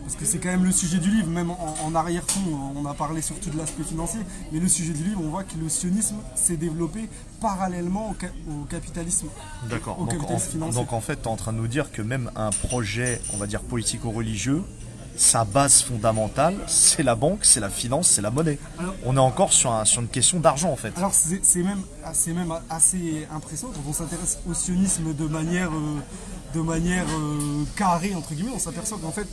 parce que c'est quand même le sujet du livre, même en arrière-fond, on a parlé surtout de l'aspect financier, mais le sujet du livre, on voit que le sionisme s'est développé parallèlement au capitalisme. D'accord. Au capitalisme financier. Donc en fait, tu es en train de nous dire que même un projet, on va dire politico-religieux, sa base fondamentale, c'est la banque, c'est la finance, c'est la monnaie. Alors, on est encore sur une question d'argent en fait. Alors c'est même assez impressionnant quand on s'intéresse au sionisme de manière carrée, entre guillemets, on s'aperçoit qu'en fait,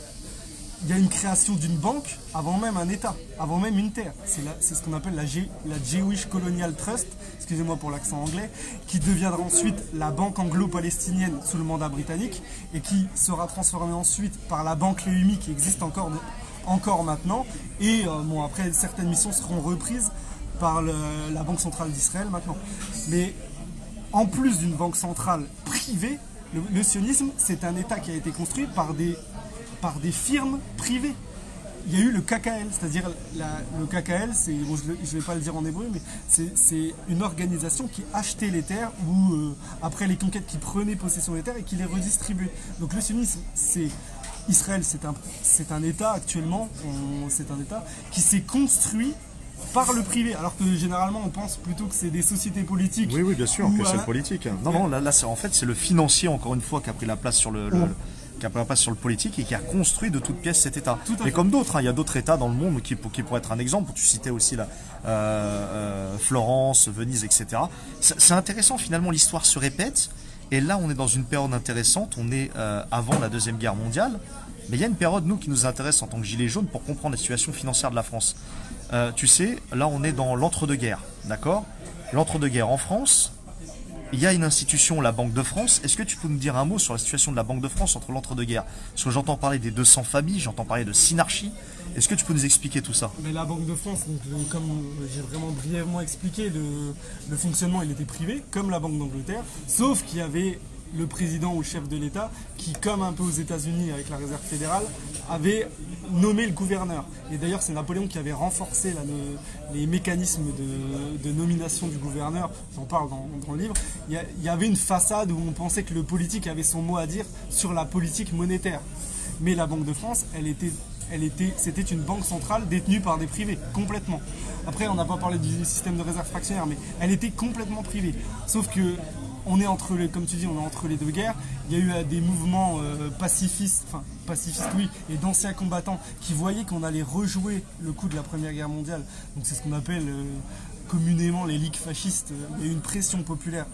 il y a une création d'une banque avant même un État, avant même une terre. C'est ce qu'on appelle la Jewish Colonial Trust, excusez-moi pour l'accent anglais, qui deviendra ensuite la banque anglo-palestinienne sous le mandat britannique et qui sera transformée ensuite par la banque Leumi qui existe encore maintenant. Et après, certaines missions seront reprises par la Banque centrale d'Israël maintenant. Mais en plus d'une banque centrale privée, le sionisme, c'est un État qui a été construit par des firmes privées. Il y a eu le KKL, c'est-à-dire le KKL, je ne vais pas le dire en hébreu, mais c'est une organisation qui achetait les terres ou après les conquêtes qui prenaient possession des terres et qui les redistribuait. Donc le sionisme, Israël, c'est un État actuellement, c'est un État qui s'est construit par le privé, alors que généralement on pense plutôt que c'est des sociétés politiques. Oui, bien sûr, que c'est le politique. Non, là en fait c'est le financier encore une fois qui a pris la place sur qui a pris la place sur le politique et qui a construit de toutes pièces cet État. Mais comme d'autres, il y a d'autres États dans le monde qui pourraient être un exemple. Tu citais aussi Florence, Venise, etc. C'est intéressant, finalement, l'histoire se répète. Et là, on est dans une période intéressante. On est avant la Deuxième Guerre mondiale. Mais il y a une période, nous, qui nous intéresse en tant que gilets jaunes pour comprendre la situation financière de la France. Tu sais, là, on est dans l'entre-deux-guerres, d'accord? L'entre-deux-guerres en France. Il y a une institution, la Banque de France. Est-ce que tu peux nous dire un mot sur la situation de la Banque de France entre l'entre-deux-guerres? Parce que j'entends parler des 200 familles, j'entends parler de synarchie. Est-ce que tu peux nous expliquer tout ça? Mais la Banque de France, donc, comme j'ai vraiment brièvement expliqué, le fonctionnement il était privé, comme la Banque d'Angleterre, sauf qu'il y avait le président ou chef de l'État qui, comme un peu aux États-Unis avec la Réserve fédérale, avait nommé le gouverneur. Et d'ailleurs, c'est Napoléon qui avait renforcé les mécanismes de nomination du gouverneur. J'en parle dans le livre. Il y avait une façade où on pensait que le politique avait son mot à dire sur la politique monétaire. Mais la Banque de France, c'était une banque centrale détenue par des privés, complètement. Après, on n'a pas parlé du système de réserve fractionnaire, mais elle était complètement privée. Sauf que comme tu dis, on est entre les deux guerres. Il y a eu des mouvements pacifistes, oui, et d'anciens combattants qui voyaient qu'on allait rejouer le coup de la Première Guerre mondiale. Donc c'est ce qu'on appelle communément les ligues fascistes. Il y a eu une pression populaire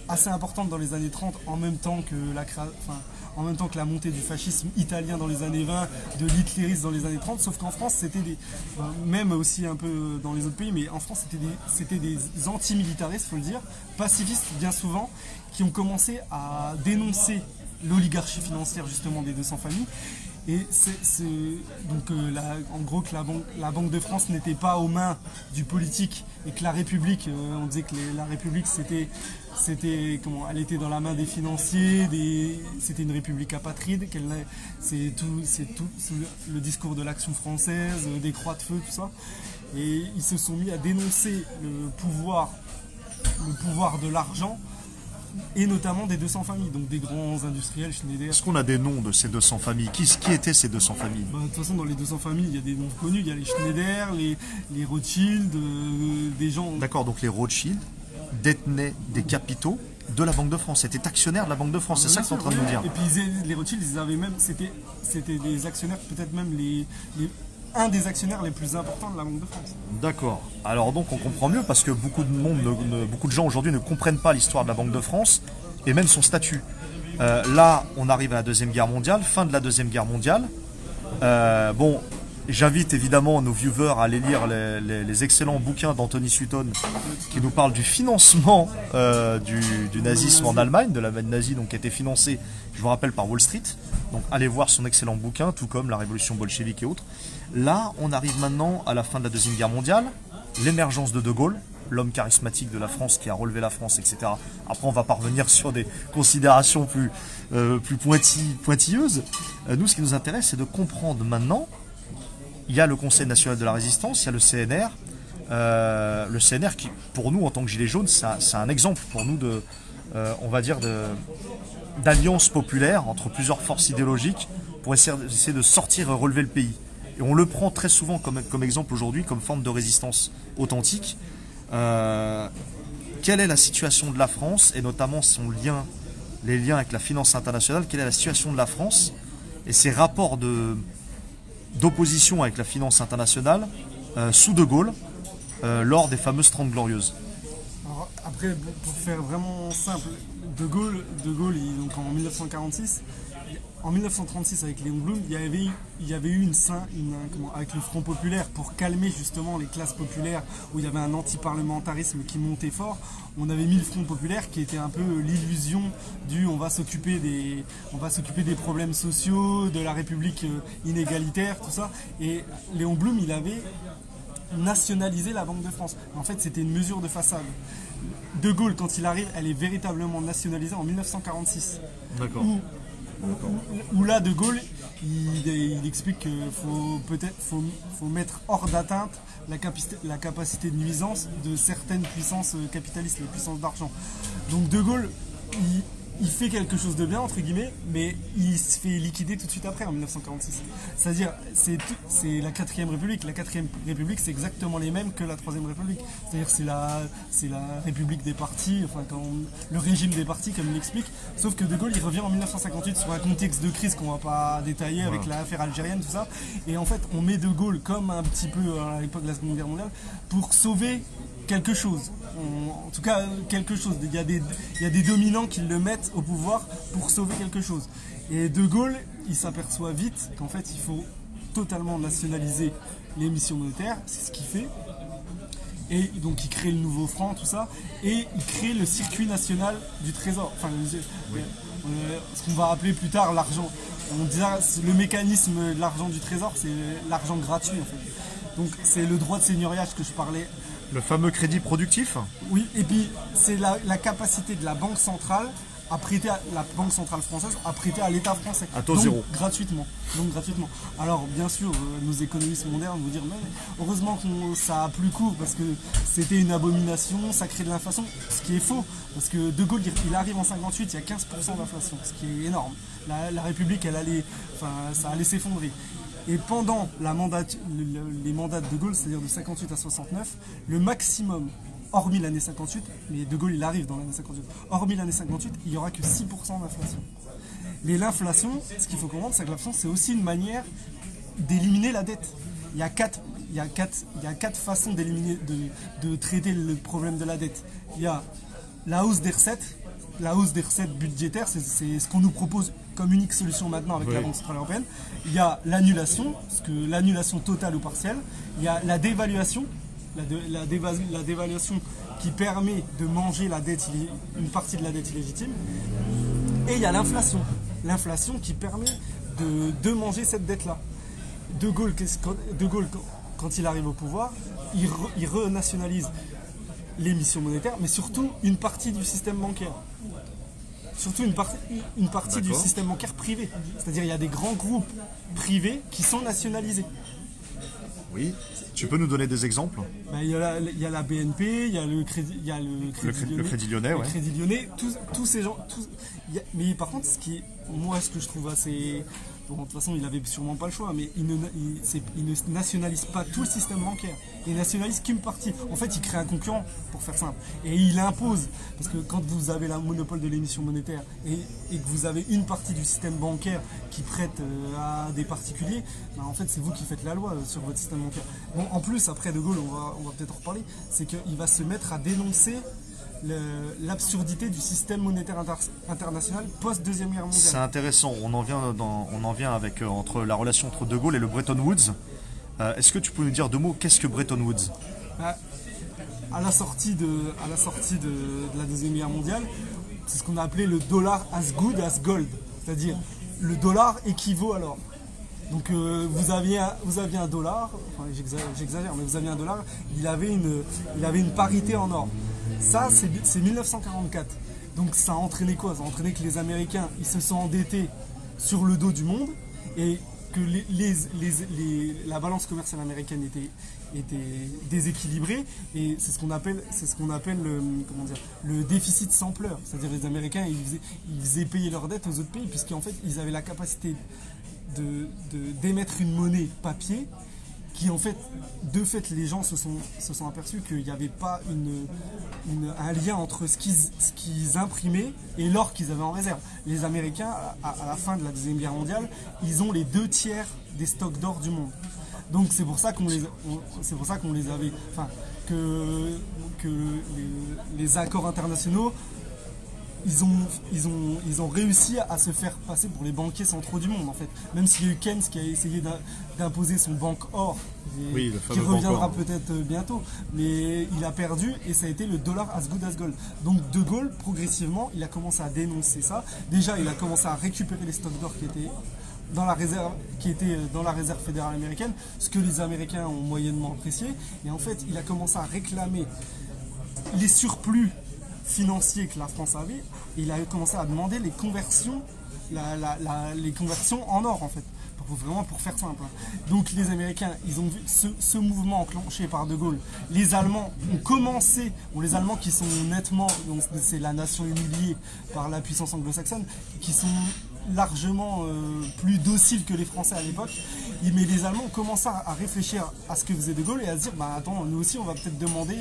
assez importante dans les années 30, en même temps que la montée du fascisme italien dans les années 20, de l'hitlérisme dans les années 30, sauf qu'en France, c'était même aussi un peu dans les autres pays, mais en France, c'était des antimilitaristes, il faut le dire, pacifistes bien souvent, qui ont commencé à dénoncer l'oligarchie financière justement des 200 familles. Et en gros que la Banque de France n'était pas aux mains du politique et que la République, on disait que la République elle était dans la main des financiers, c'était une république apatride, c'est tout le discours de l'Action française, des croix de feu, tout ça. Et ils se sont mis à dénoncer le pouvoir de l'argent et notamment des 200 familles, donc des grands industriels, Schneider. Est-ce qu'on a des noms de ces 200 familles? Qui étaient ces 200 familles? De toute façon, dans les 200 familles, il y a des noms connus, il y a les Schneider, les Rothschild, des gens... D'accord, donc les Rothschild détenaient des capitaux de la Banque de France, étaient actionnaires de la Banque de France, c'est ça que tu es en train de nous dire? Et puis les Rothschild, ils avaient même, c'était des actionnaires, peut-être même un des actionnaires les plus importants de la Banque de France. D'accord. Alors donc on comprend mieux parce que beaucoup de gens aujourd'hui ne comprennent pas l'histoire de la Banque de France et même son statut. Là, on arrive à la Deuxième Guerre mondiale, fin de la Deuxième Guerre mondiale. Bon, j'invite évidemment nos viewers à aller lire les excellents bouquins d'Anthony Sutton qui nous parlent du financement du nazisme en Allemagne, de l'Allemagne nazie, donc qui a été financée, je vous rappelle, par Wall Street. Donc allez voir son excellent bouquin, tout comme la révolution bolchevique et autres. Là, on arrive maintenant à la fin de la Deuxième Guerre mondiale, l'émergence de Gaulle, l'homme charismatique de la France qui a relevé la France, etc. Après, on va parvenir sur des considérations plus pointilleuses. Nous, ce qui nous intéresse, c'est de comprendre maintenant. Il y a le Conseil national de la résistance, il y a le CNR. Le CNR qui, pour nous, en tant que Gilets jaunes, c'est un exemple pour nous de, on va dire, d'alliance populaire entre plusieurs forces idéologiques pour essayer de sortir et relever le pays. Et on le prend très souvent comme exemple aujourd'hui, comme forme de résistance authentique. Quelle est la situation de la France et notamment les liens avec la finance internationale? Quelle est la situation de la France et ses rapports d'opposition avec la finance internationale sous De Gaulle lors des fameuses 30 Glorieuses? Alors, après, pour faire vraiment simple, De Gaulle donc en 1946, en 1936 avec Léon Blum, il y avait eu avec le Front populaire pour calmer justement les classes populaires où il y avait un anti-parlementarisme qui montait fort. On avait mis le Front populaire qui était un peu l'illusion du on va s'occuper des problèmes sociaux, de la République inégalitaire, tout ça. Et Léon Blum, il avait nationalisé la Banque de France. En fait, c'était une mesure de façade. De Gaulle, quand il arrive, elle est véritablement nationalisée en 1946. D'accord. Où là, De Gaulle, il explique qu'il faut mettre hors d'atteinte la capacité de nuisance de certaines puissances capitalistes, les puissances d'argent. Donc De Gaulle, il fait quelque chose de bien, entre guillemets, mais il se fait liquider tout de suite après, en 1946. C'est-à-dire, c'est la 4ème République. La 4ème République, c'est exactement les mêmes que la 3ème République. C'est-à-dire, c'est la République des partis, enfin, le régime des partis, comme il l'explique. Sauf que De Gaulle, il revient en 1958 sur un contexte de crise qu'on ne va pas détailler avec l'affaire algérienne, tout ça. Et en fait, on met De Gaulle comme un petit peu à l'époque de la Seconde Guerre mondiale pour sauver quelque chose. En tout cas, quelque chose. Il y a des dominants qui le mettent au pouvoir pour sauver quelque chose. Et De Gaulle, il s'aperçoit vite qu'en fait, il faut totalement nationaliser l'émission monétaire. C'est ce qu'il fait. Et donc, il crée le nouveau franc, tout ça. Et il crée le circuit national du trésor. Enfin, ce qu'on va appeler plus tard l'argent. On dira le mécanisme de l'argent du trésor, c'est l'argent gratuit, en fait. Donc, c'est le droit de seigneuriage que je parlais. Le fameux crédit productif? Oui, et puis c'est la capacité de la Banque centrale à prêter, la Banque centrale française à prêter à l'État français. À taux zéro. Gratuitement. Donc gratuitement. Alors bien sûr, nos économistes modernes vont dire, mais heureusement que ça a plus court parce que c'était une abomination, ça crée de l'inflation, ce qui est faux. Parce que De Gaulle, il arrive en 58, il y a 15% d'inflation, ce qui est énorme. La République, ça allait s'effondrer. Et pendant les mandats de De Gaulle, c'est-à-dire de 58 à 69, le maximum, hormis l'année 58, mais De Gaulle il arrive dans l'année 58, hormis l'année 58, il n'y aura que 6% d'inflation. Mais l'inflation, ce qu'il faut comprendre, c'est que l'inflation, c'est aussi une manière d'éliminer la dette. Il y a quatre façons d'éliminer, de traiter le problème de la dette. Il y a la hausse des recettes. La hausse des recettes budgétaires, c'est ce qu'on nous propose comme unique solution maintenant avec la Banque Centrale Européenne. Il y a l'annulation, l'annulation totale ou partielle. Il y a la dévaluation, la dévaluation qui permet de manger une partie de la dette illégitime. Et il y a l'inflation qui permet de manger cette dette-là. De Gaulle, quand il arrive au pouvoir, il renationalise l'émission monétaire, mais surtout une partie du système bancaire. Surtout une partie du système bancaire privé. C'est-à-dire il y a des grands groupes privés qui sont nationalisés. Oui. Tu peux nous donner des exemples? Il y a la BNP, il y a le Crédit Lyonnais. Ouais. Le Crédit Lyonnais, tous ces gens. Mais par contre, ce que je trouve assez. Bon, de toute façon, il avait sûrement pas le choix, mais il ne nationalise pas tout le système bancaire. Il nationalise qu'une partie. En fait, il crée un concurrent, pour faire simple. Et il impose. Parce que quand vous avez le monopole de l'émission monétaire et que vous avez une partie du système bancaire qui prête à des particuliers, en fait, c'est vous qui faites la loi sur votre système bancaire. Bon, en plus, après De Gaulle, on va peut-être en reparler, c'est qu'il va se mettre à dénoncer l'absurdité du système monétaire international post-Deuxième Guerre mondiale. C'est intéressant, on en vient avec, entre la relation entre De Gaulle et le Bretton Woods. Est-ce que tu peux nous dire deux mots, qu'est-ce que Bretton Woods? À la sortie de la Deuxième Guerre mondiale, c'est ce qu'on a appelé le dollar as good as gold, c'est-à-dire le dollar équivaut à l'or. Donc vous aviez un dollar, enfin j'exagère, mais vous aviez un dollar, il avait une parité en or. Ça, c'est 1944. Donc ça a entraîné quoi? Ça a entraîné que les Américains, ils se sont endettés sur le dos du monde et que la balance commerciale américaine était déséquilibrée, et c'est ce qu'on appelle le déficit sans pleurs. C'est-à-dire les Américains, ils faisaient payer leurs dettes aux autres pays, puisqu'en fait, ils avaient la capacité d'émettre une monnaie papier qui, en fait, de fait, les gens se sont aperçus qu'il n'y avait pas un lien entre ce qu'ils imprimaient et l'or qu'ils avaient en réserve. Les Américains, à la fin de la Deuxième Guerre mondiale, ils ont les 2/3 des stocks d'or du monde. Donc c'est pour ça qu'on les avait, enfin, que les accords internationaux, ils ont réussi à se faire passer pour les banquiers centraux du monde, en fait. Même s'il y a eu Keynes qui a essayé d'imposer son banque or, qui reviendra peut-être bientôt, mais il a perdu, et ça a été le dollar as good as gold. Donc De Gaulle, progressivement, il a commencé à dénoncer ça. Déjà, il a commencé à récupérer les stocks d'or qui étaient dans la réserve fédérale américaine, ce que les Américains ont moyennement apprécié. Et en fait, il a commencé à réclamer les surplus financiers que la France avait, et il a commencé à demander les conversions, les conversions en or, en fait, vraiment pour faire simple. Donc les Américains, ils ont vu ce mouvement enclenché par De Gaulle. Les Allemands ont commencé, les Allemands qui sont nettement, c'est la nation humiliée par la puissance anglo-saxonne, qui sont largement plus dociles que les Français à l'époque, mais les Allemands ont commencé à réfléchir à ce que faisait De Gaulle et à se dire, attends, nous aussi on va peut-être demander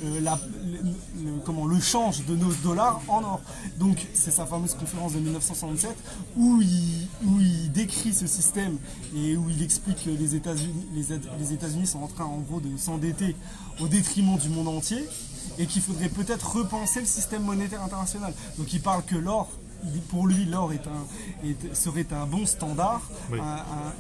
le change de nos dollars en or. Donc c'est sa fameuse conférence de 1967 où il décrit ce système et où il explique que les États-Unis sont en train, en gros, de s'endetter au détriment du monde entier, et qu'il faudrait peut-être repenser le système monétaire international. Donc il parle que l'or, pour lui, l'or serait un bon standard, oui,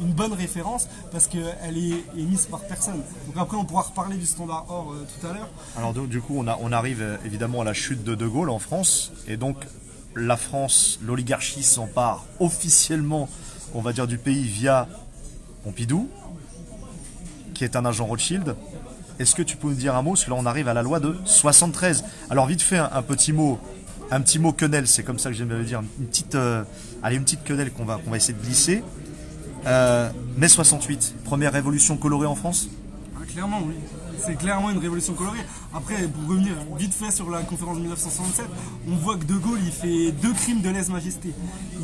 une bonne référence, parce qu'elle est émise par personne. Donc après, on pourra reparler du standard or tout à l'heure. Alors du coup, on arrive évidemment à la chute de De Gaulle en France, et donc la France, l'oligarchie s'empare officiellement, on va dire, du pays via Pompidou, qui est un agent Rothschild. Est-ce que tu peux nous dire un mot? Parce que là, on arrive à la loi de 73. Alors vite fait, un petit mot quenelle, c'est comme ça que j'aime le dire, une petite quenelle qu'on va essayer de glisser. Mai 68, première révolution colorée en France? Clairement, oui. C'est clairement une révolution colorée. Après, pour revenir vite fait sur la conférence de 1967, on voit que De Gaulle, il fait 2 crimes de lèse-majesté.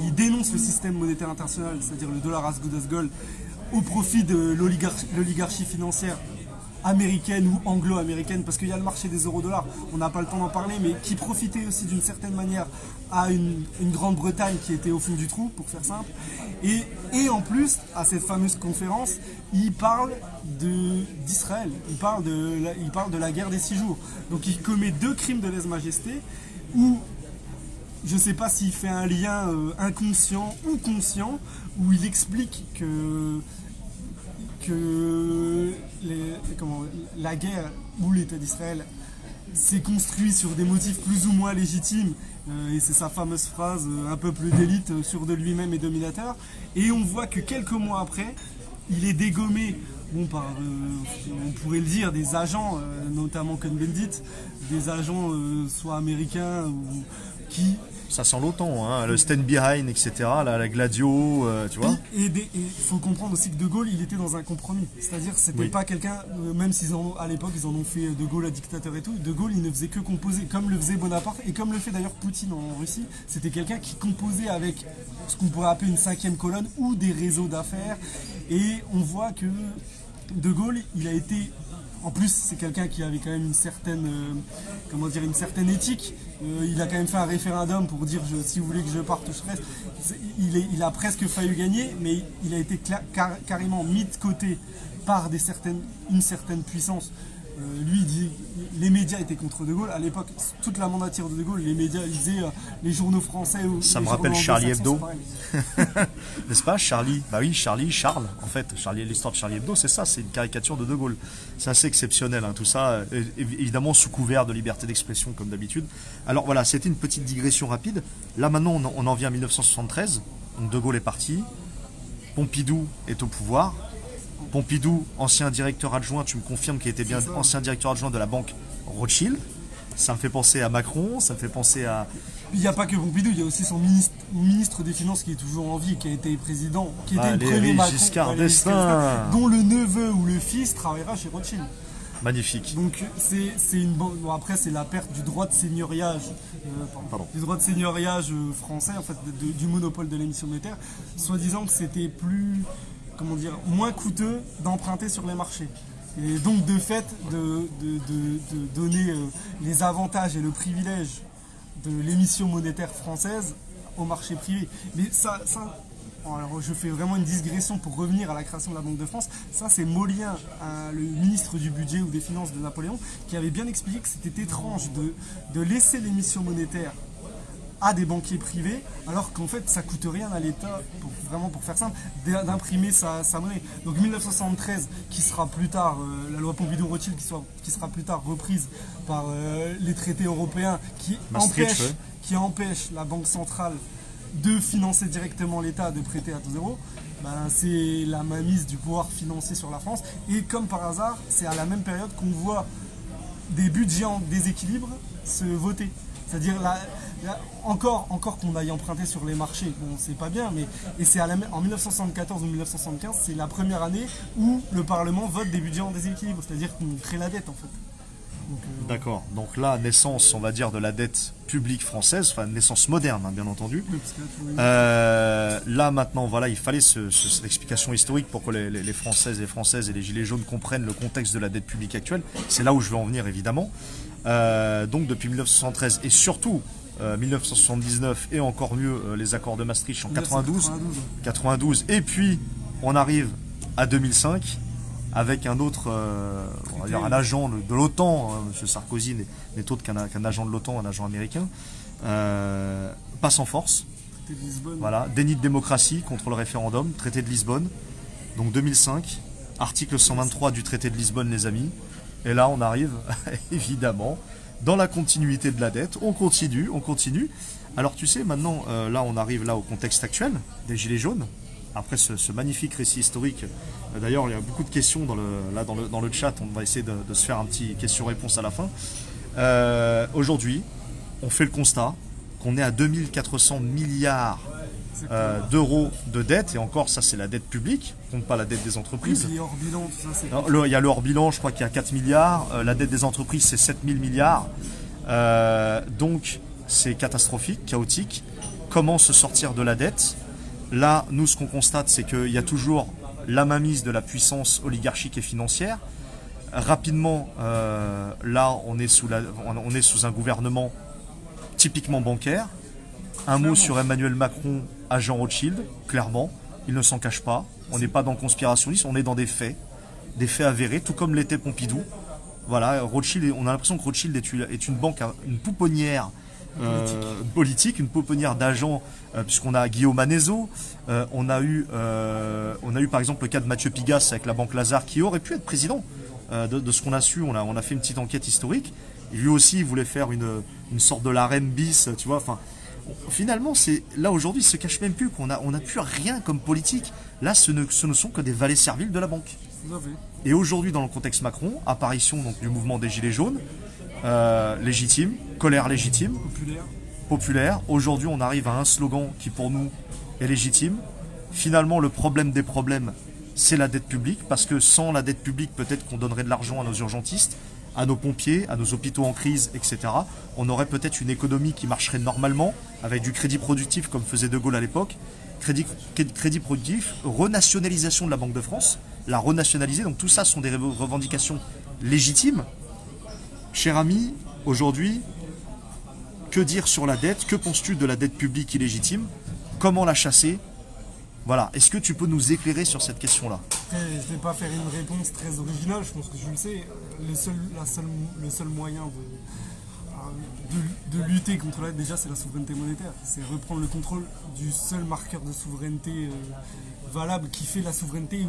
Il dénonce le système monétaire international, c'est-à-dire le dollar as good as gold, au profit de l'oligarchie financière américaine ou anglo-américaine, parce qu'il y a le marché des euro-dollars, on n'a pas le temps d'en parler, mais qui profitait aussi d'une certaine manière à une Grande-Bretagne qui était au fond du trou, pour faire simple. Et en plus, à cette fameuse conférence, il parle d'Israël, il parle de la guerre des 6 jours. Donc il commet 2 crimes de lèse-majesté, où je ne sais pas s'il fait un lien inconscient ou conscient, où il explique que la guerre ou l'État d'Israël s'est construit sur des motifs plus ou moins légitimes, et c'est sa fameuse phrase un peuple d'élite sûr de lui-même et dominateur. Et on voit que quelques mois après, il est dégommé par, on pourrait le dire, des agents, notamment Cohn-Bendit, des agents soit américains ou Ça sent l'OTAN, hein, le stand behind, etc., la Gladio, tu vois. Et il faut comprendre aussi que De Gaulle, il était dans un compromis. C'est-à-dire que c'était pas quelqu'un, même s'ils à l'époque, ils en ont fait De Gaulle à dictateur et tout, De Gaulle, il ne faisait que composer, comme le faisait Bonaparte, et comme le fait d'ailleurs Poutine en Russie. C'était quelqu'un qui composait avec ce qu'on pourrait appeler une cinquième colonne ou des réseaux d'affaires. Et on voit que De Gaulle, il a été... En plus, c'est quelqu'un qui avait quand même une certaine, une certaine éthique. Il a quand même fait un référendum pour dire si vous voulez que je parte, je reste. Il a presque failli gagner, mais il a été carrément mis de côté par une certaine puissance. Lui, il dit, les médias étaient contre De Gaulle. À l'époque, toute la mandature de De Gaulle, les médias, ils disaient les journaux français. Ça me rappelle Charlie Hebdo. N'est-ce pas, Charlie? Bah oui, Charles, en fait. L'histoire de Charlie Hebdo, c'est ça, c'est une caricature de De Gaulle. C'est assez exceptionnel, hein, tout ça, évidemment sous couvert de liberté d'expression, comme d'habitude. Alors voilà, c'était une petite digression rapide. Là, maintenant, on en vient à 1973. Donc De Gaulle est parti. Pompidou est au pouvoir. Pompidou, ancien directeur adjoint, tu me confirmes qu'il était bien ancien directeur adjoint de la banque Rothschild. Ça me fait penser à Macron, ça me fait penser à... Il n'y a pas que Pompidou, il y a aussi son ministre des Finances qui est toujours en vie, qui a été président, qui était le premier Giscard d'Estaing, dont le neveu ou le fils travaillera chez Rothschild. Magnifique. Donc c'est une bon, après c'est la perte du droit de seigneuriage, du droit de seigneuriage français en fait, du monopole de l'émission monétaire, soi-disant que c'était plus... moins coûteux d'emprunter sur les marchés. Et donc de fait de donner les avantages et le privilège de l'émission monétaire française au marché privé. Mais ça alors je fais vraiment une digression pour revenir à la création de la Banque de France. Ça c'est Molien, le ministre du budget ou des finances de Napoléon, qui avait bien expliqué que c'était étrange de laisser l'émission monétaire à des banquiers privés, alors qu'en fait ça coûte rien à l'État, pour faire simple, d'imprimer sa monnaie. Donc 1973, qui sera plus tard, la loi Pompidou-Rothschild, qui sera plus tard reprise par les traités européens, qui empêchent la Banque centrale de financer directement l'État, de prêter à taux zéro, c'est la mainmise du pouvoir financier sur la France. Et comme par hasard, c'est à la même période qu'on voit des budgets en déséquilibre se voter. C'est-à-dire, encore qu'on aille emprunter sur les marchés, bon, c'est pas bien, mais c'est en 1974 ou 1975, c'est la première année où le Parlement vote des budgets en déséquilibre, c'est-à-dire qu'on crée la dette en fait. D'accord, donc là, naissance, on va dire, de la dette publique française, enfin naissance moderne, hein, bien entendu. Là maintenant, voilà, il fallait cette explication historique pour que les Françaises et les Françaises et les Gilets jaunes comprennent le contexte de la dette publique actuelle. C'est là où je veux en venir, évidemment. Donc depuis 1973 et surtout 1979 et encore mieux les accords de Maastricht en 92, et puis on arrive à 2005 avec un autre, on va dire un agent de l'OTAN, hein, M. Sarkozy n'est autre qu'un agent de l'OTAN, un agent américain, passe en force. Voilà, déni de démocratie contre le référendum, traité de Lisbonne, donc 2005, article 123 du traité de Lisbonne, les amis. Et là, on arrive, évidemment, dans la continuité de la dette. On continue. Alors, tu sais, maintenant, là, on arrive là au contexte actuel des Gilets jaunes. Après ce magnifique récit historique. D'ailleurs, il y a beaucoup de questions dans le chat. On va essayer de se faire un petit question-réponse à la fin. Aujourd'hui, on fait le constat qu'on est à 2400 milliards d'euros de dette, et encore ça c'est la dette publique, on compte pas la dette des entreprises. Oui, hors bilan, tout ça, il y a le hors bilan, je crois qu'il y a 4 milliards, la dette des entreprises c'est 7000 milliards, donc c'est catastrophique, chaotique. Comment se sortir de la dette? Là, nous ce qu'on constate c'est qu'il y a toujours la mainmise de la puissance oligarchique et financière. Rapidement, là on est sous un gouvernement typiquement bancaire. Un mot sur Emmanuel Macron, agent Rothschild, clairement, il ne s'en cache pas. On n'est pas dans le conspirationnisme, on est dans des faits avérés, tout comme l'était Pompidou. Voilà, Rothschild, on a l'impression que Rothschild est une banque, une pouponnière politique, une pouponnière d'agents, puisqu'on a Guillaume Anezo, on a eu par exemple le cas de Mathieu Pigasse avec la banque Lazare, qui aurait pu être président. De ce qu'on a su, on a fait une petite enquête historique. Et lui aussi, il voulait faire une sorte de la reine bis, tu vois. Enfin, finalement, là aujourd'hui, il se cache même plus qu'on n'a plus rien comme politique. Là, ce ne sont que des valets serviles de la banque. Et aujourd'hui, dans le contexte Macron, apparition donc du mouvement des Gilets jaunes, légitime, colère légitime, populaire. Aujourd'hui, on arrive à un slogan qui, pour nous, est légitime. Finalement, le problème des problèmes, c'est la dette publique, parce que sans la dette publique, peut-être qu'on donnerait de l'argent à nos urgentistes, à nos pompiers, à nos hôpitaux en crise, etc. On aurait peut-être une économie qui marcherait normalement, avec du crédit productif, comme faisait De Gaulle à l'époque. Crédit productif, renationalisation de la Banque de France, la renationaliser. Donc tout ça sont des revendications légitimes. Cher ami, aujourd'hui, que dire sur la dette? Que penses-tu de la dette publique illégitime? Comment la chasser? Voilà. Est-ce que tu peux nous éclairer sur cette question-là? Je ne vais pas faire une réponse très originale, je pense que je le sais. Le seul moyen de lutter contre la dette, déjà, c'est la souveraineté monétaire. C'est reprendre le contrôle du seul marqueur de souveraineté valable qui fait la souveraineté,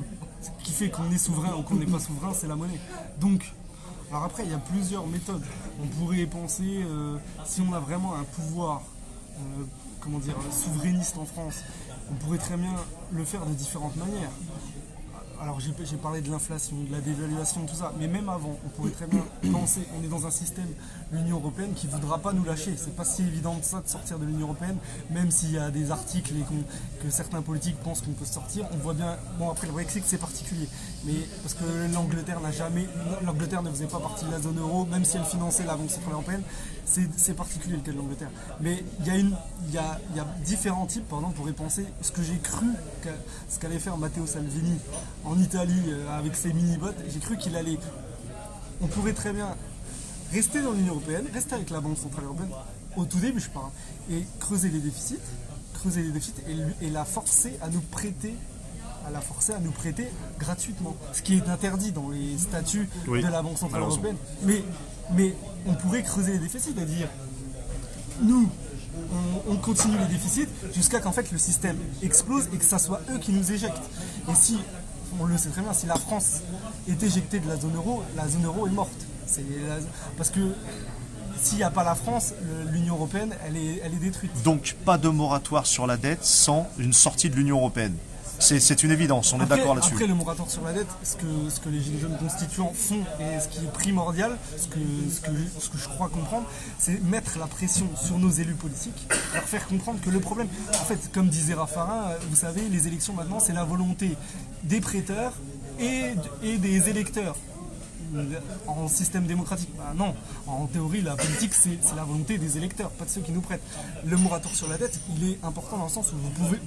qui fait qu'on est souverain ou qu'on n'est pas souverain, c'est la monnaie. Donc, alors après, il y a plusieurs méthodes. On pourrait penser, si on a vraiment un pouvoir souverainiste en France, on pourrait très bien le faire de différentes manières. Alors j'ai parlé de l'inflation, de la dévaluation, tout ça, mais même avant, on pourrait très bien penser, on est dans un système, l'Union Européenne, qui ne voudra pas nous lâcher. C'est pas si évident que ça de sortir de l'Union Européenne, même s'il y a des articles que certains politiques pensent qu'on peut sortir. On voit bien, bon après le Brexit c'est particulier, mais parce que l'Angleterre ne faisait pas partie de la zone euro, même si elle finançait la Banque Centrale Européenne, c'est particulier le cas de l'Angleterre. Mais il y a différents types, par exemple, on pourrait penser ce que j'ai cru, ce qu'allait faire Matteo Salvini en Italie avec ses mini-bots, j'ai cru qu'il allait... On pourrait très bien rester dans l'Union Européenne, rester avec la Banque Centrale Européenne, au tout début je parle, et creuser les déficits et la forcer à nous prêter gratuitement, ce qui est interdit dans les statuts de la Banque Centrale Européenne. Mais on pourrait creuser les déficits et dire, nous, on continue les déficits jusqu'à qu'en fait le système explose et que ça soit eux qui nous éjectent. Et si, on le sait très bien, si la France est éjectée de la zone euro est morte. Parce que s'il n'y a pas la France, l'Union Européenne, elle est détruite. Donc pas de moratoire sur la dette sans une sortie de l'Union Européenne. C'est une évidence, on est d'accord là-dessus. Après le moratoire sur la dette, ce que les Gilets jaunes constituants font et ce qui est primordial, ce que je crois comprendre, c'est mettre la pression sur nos élus politiques, leur faire comprendre que le problème, en fait, comme disait Raffarin, vous savez, les élections maintenant, c'est la volonté des prêteurs et des électeurs. En système démocratique, non, en théorie la politique c'est la volonté des électeurs, pas de ceux qui nous prêtent. Le moratoire sur la dette, il est important dans le sens où vous pouvez,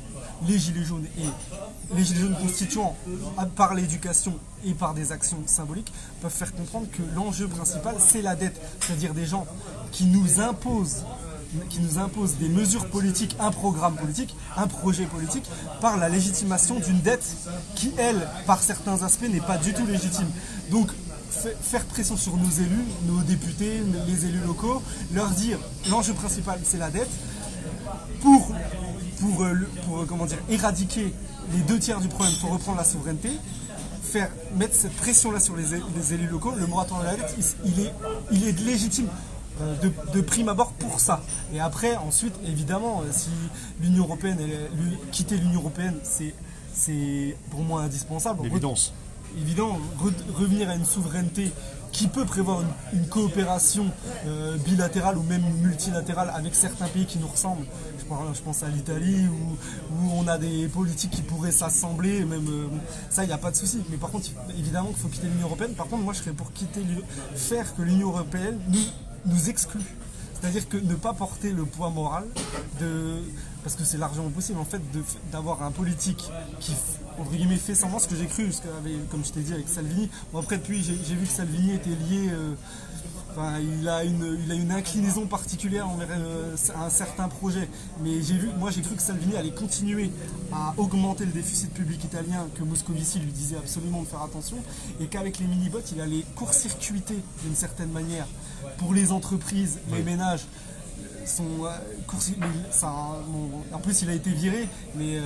les gilets jaunes constituants, par l'éducation et par des actions symboliques, peuvent faire comprendre que l'enjeu principal c'est la dette, c'est-à-dire des gens qui nous imposent des mesures politiques, un programme politique, un projet politique, par la légitimation d'une dette qui, elle, par certains aspects, n'est pas du tout légitime. Donc, faire pression sur nos élus, nos députés, les élus locaux, leur dire l'enjeu principal c'est la dette, pour éradiquer les 2/3 du problème, pour reprendre la souveraineté, mettre cette pression là sur les élus locaux. Le moratoire de la dette, il est légitime de prime abord pour ça. Et après, ensuite, évidemment, si l'Union Européenne, quitter l'Union Européenne, c'est pour moi indispensable. L'évidence. Évidemment, revenir à une souveraineté qui peut prévoir une coopération bilatérale ou même multilatérale avec certains pays qui nous ressemblent. Je pense à l'Italie où on a des politiques qui pourraient s'assembler, même ça il n'y a pas de souci. Mais par contre, évidemment qu'il faut quitter l'Union Européenne. Par contre, moi je serais pour faire que l'Union Européenne nous exclue. C'est-à-dire que ne pas porter le poids moral parce que c'est largement possible en fait d'avoir un politique qui entre guillemets fait semblant, ce que j'ai cru comme je t'ai dit avec Salvini. Bon, après depuis j'ai vu que Salvini était lié, il a une inclinaison particulière envers un certain projet, mais j'ai cru que Salvini allait continuer à augmenter le déficit public italien, que Moscovici lui disait absolument de faire attention, et qu'avec les mini-bots il allait court-circuiter d'une certaine manière pour les entreprises, les ménages. En plus il a été viré, mais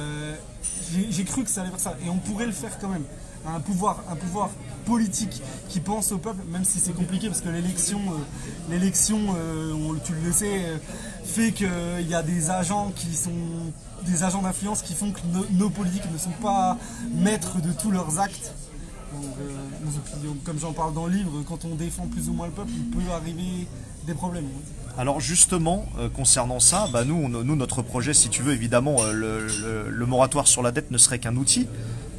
j'ai cru que ça allait faire ça, et on pourrait le faire quand même. Un pouvoir politique qui pense au peuple, même si c'est compliqué parce que l'élection, tu le sais, fait qu'il y a des agents d'influence qui font que nos politiques ne sont pas maîtres de tous leurs actes. Donc, comme j'en parle dans le livre, quand on défend plus ou moins le peuple, il peut arriver des problèmes. Alors justement, concernant ça, bah nous, notre projet, si tu veux, évidemment, le moratoire sur la dette ne serait qu'un outil.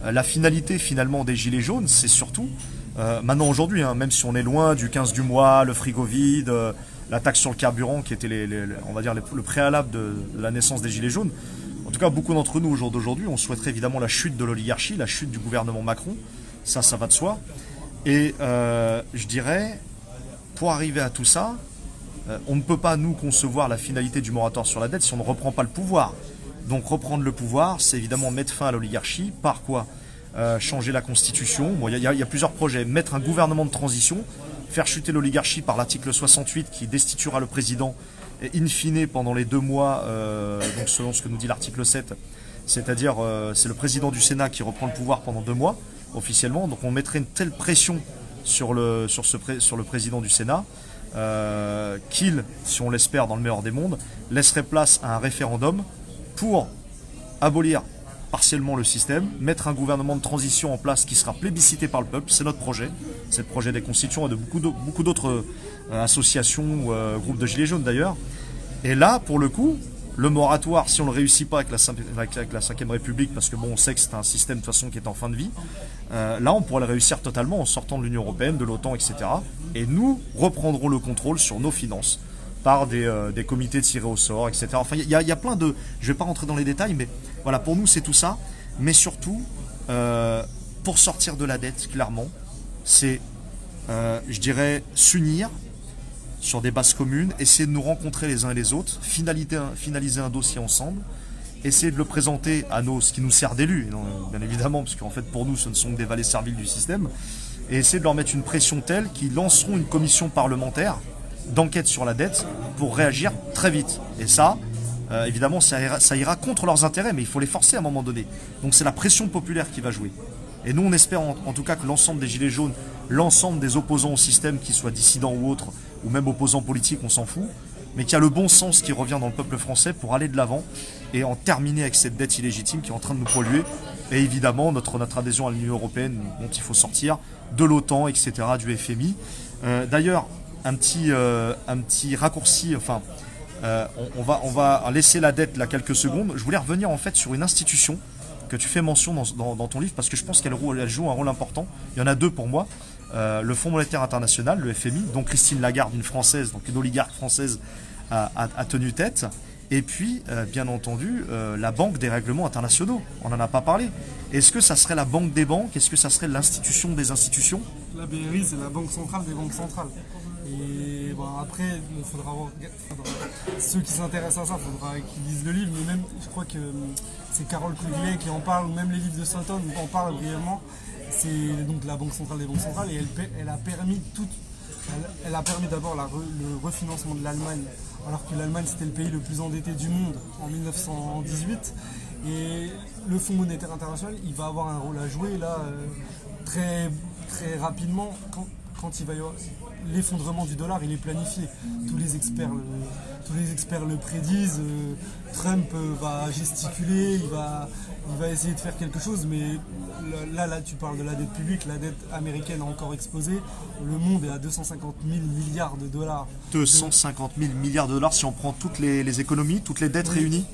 La finalité finalement des Gilets jaunes, c'est surtout, maintenant aujourd'hui, hein, même si on est loin du 15 du mois, le frigo vide, la taxe sur le carburant qui était on va dire le préalable de la naissance des Gilets jaunes, en tout cas beaucoup d'entre nous au jour d'aujourd'hui, on souhaiterait évidemment la chute de l'oligarchie, la chute du gouvernement Macron, ça va de soi. Et je dirais, pour arriver à tout ça, on ne peut pas, nous, concevoir la finalité du moratoire sur la dette si on ne reprend pas le pouvoir. Donc reprendre le pouvoir, c'est évidemment mettre fin à l'oligarchie. Par quoi? Changer la Constitution. Bon, il y a plusieurs projets. Mettre un gouvernement de transition, faire chuter l'oligarchie par l'article 68 qui destituera le président, et in fine, pendant les 2 mois, donc selon ce que nous dit l'article 7, c'est-à-dire c'est le président du Sénat qui reprend le pouvoir pendant 2 mois, officiellement. Donc on mettrait une telle pression sur le président du Sénat qu'il, si on l'espère dans le meilleur des mondes, laisserait place à un référendum pour abolir partiellement le système, mettre un gouvernement de transition en place qui sera plébiscité par le peuple. C'est notre projet, c'est le projet des constituants et de beaucoup d'autres associations ou groupes de Gilets jaunes d'ailleurs. Et là, pour le coup, le moratoire, si on ne le réussit pas avec la 5ème République, parce que bon, on sait que c'est un système de toute façon qui est en fin de vie, là on pourrait le réussir totalement en sortant de l'Union Européenne, de l'OTAN, etc. Et nous reprendrons le contrôle sur nos finances par des comités tirés au sort, etc. Enfin, il y a plein de... Je ne vais pas rentrer dans les détails, mais voilà, pour nous c'est tout ça. Mais surtout, pour sortir de la dette, clairement, c'est, je dirais, s'unir sur des bases communes, essayer de nous rencontrer les uns et les autres, finaliser un dossier ensemble, essayer de le présenter à ce qui nous sert d'élus, bien évidemment, parce qu'en fait pour nous ce ne sont que des valets serviles du système, et essayer de leur mettre une pression telle qu'ils lanceront une commission parlementaire d'enquête sur la dette pour réagir très vite. Et ça, évidemment, ça ira contre leurs intérêts, mais il faut les forcer à un moment donné. Donc c'est la pression populaire qui va jouer. Et nous, on espère en tout cas que l'ensemble des Gilets jaunes, l'ensemble des opposants au système, qu'ils soient dissidents ou autres, ou même opposants politiques, on s'en fout, mais qu'il y a le bon sens qui revient dans le peuple français pour aller de l'avant et en terminer avec cette dette illégitime qui est en train de nous polluer. Et évidemment, notre adhésion à l'Union Européenne, dont il faut sortir, de l'OTAN, etc., du FMI. D'ailleurs, un petit raccourci, enfin, on va laisser la dette là quelques secondes. Je voulais revenir en fait sur une institution que tu fais mention dans ton livre, parce que je pense qu'elle joue un rôle important. Il y en a 2 pour moi. Le Fonds monétaire international, le FMI, dont Christine Lagarde, une Française, donc une oligarque française, a tenu tête. Et puis, bien entendu, la Banque des règlements internationaux. On n'en a pas parlé. Est-ce que ça serait la banque des banques? Est-ce que ça serait l'institution des institutions? La BRI, c'est la banque centrale des banques centrales. Et bon, après, il faudra ceux qui s'intéressent à ça, il faudra qu'ils lisent le livre. Mais même, je crois que c'est Carole Quigley qui en parle, ou même les livres de Sutton en parlent brièvement. C'est donc la banque centrale des banques centrales, et elle a permis elle a permis d'abord le refinancement de l'Allemagne, alors que l'Allemagne c'était le pays le plus endetté du monde en 1918. Et le Fonds monétaire international, il va avoir un rôle à jouer là très, très rapidement quand il va y avoir l'effondrement du dollar. Il est planifié. Tous les experts le prédisent. Trump va gesticuler, il va essayer de faire quelque chose, mais là tu parles de la dette publique, la dette américaine a encore explosé. Le monde est à 250 000 milliards de dollars. 250 000 milliards de dollars si on prend toutes les économies, toutes les dettes réunies?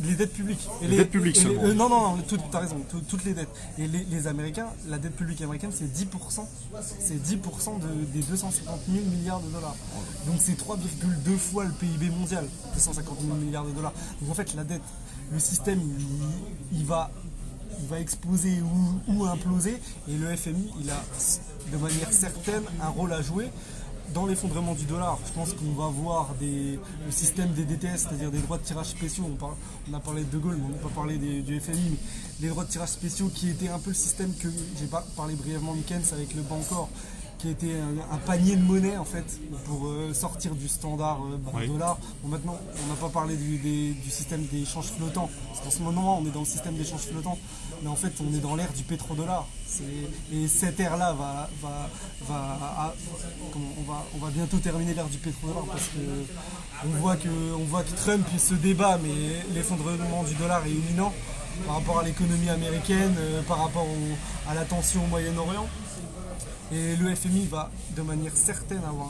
Les dettes publiques. Les dettes publiques seulement. Non, tu as raison, toutes les dettes. Et les Américains, la dette publique américaine, c'est 10%. C'est 10% des 250 000 milliards de dollars. Donc c'est 3,2 fois le PIB mondial, 250 000 milliards de dollars. Donc en fait, la dette, le système, il va exploser ou imploser, et le FMI, il a de manière certaine un rôle à jouer dans l'effondrement du dollar. Je pense qu'on va voir le système des DTS, c'est-à-dire des droits de tirage spéciaux. On a parlé de De Gaulle, mais on n'a pas parlé du FMI, mais les droits de tirage spéciaux qui étaient un peu le système que j'ai parlé brièvement de Keynes avec le Bancor, qui était un panier de monnaie en fait pour sortir du standard dollar. Bon, maintenant, on n'a pas parlé du système d'échange flottant, parce qu'en ce moment on est dans le système d'échange flottant, mais en fait on est dans l'ère du pétrodollar. Et cette ère-là on va bientôt terminer l'ère du pétrodollar, parce que on voit que Trump se débat, mais l'effondrement du dollar est imminent par rapport à l'économie américaine, par rapport à la tension au Moyen-Orient. Et le FMI va de manière certaine avoir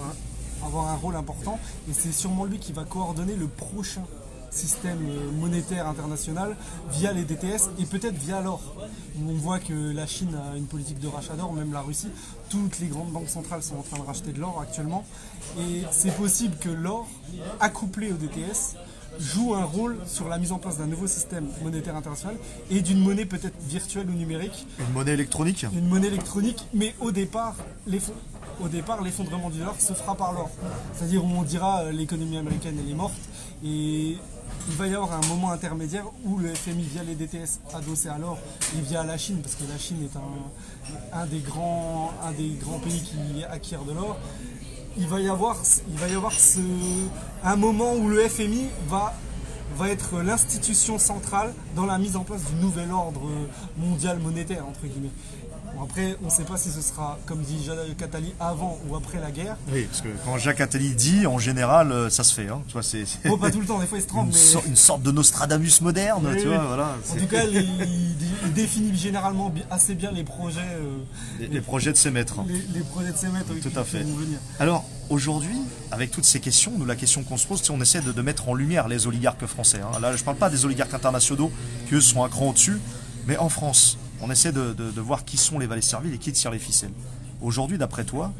avoir un rôle important et c'est sûrement lui qui va coordonner le prochain système monétaire international via les DTS et peut-être via l'or. On voit que la Chine a une politique de rachat d'or, même la Russie. Toutes les grandes banques centrales sont en train de racheter de l'or actuellement. Et c'est possible que l'or, accouplé au DTS, joue un rôle sur la mise en place d'un nouveau système monétaire international et d'une monnaie peut-être virtuelle ou numérique. Une monnaie électronique? Une monnaie électronique, mais au départ, l'effondrement du dollar se fera par l'or. C'est-à-dire où on dira l'économie américaine elle est morte et il va y avoir un moment intermédiaire où le FMI via les DTS adossé à l'or et via la Chine, parce que la Chine est un des grands pays qui acquiert de l'or. Il va y avoir un moment où le FMI va être l'institution centrale dans la mise en place du nouvel ordre mondial monétaire, entre guillemets. Bon, après, on ne sait pas si ce sera, comme dit Jacques Attali, avant ou après la guerre. Oui, parce que quand Jacques Attali dit, en général, ça se fait. Hein. Tu vois, Bon, pas tout le temps, des fois il se trompe. Une sorte de Nostradamus moderne, oui, tu oui. vois, voilà. En tout cas, il définit généralement assez bien les projets. Les projets de ses maîtres. Les projets de ses maîtres, oui, tout à fait. Vont venir. Alors, aujourd'hui, avec toutes ces questions, nous, la question qu'on se pose, c'est on essaie de mettre en lumière les oligarques français. Hein. Là, je ne parle pas des oligarques internationaux, qui eux sont un cran au-dessus, mais en France, on essaie de voir qui sont les valets serviles et qui tirent les ficelles. Aujourd'hui, d'après toi,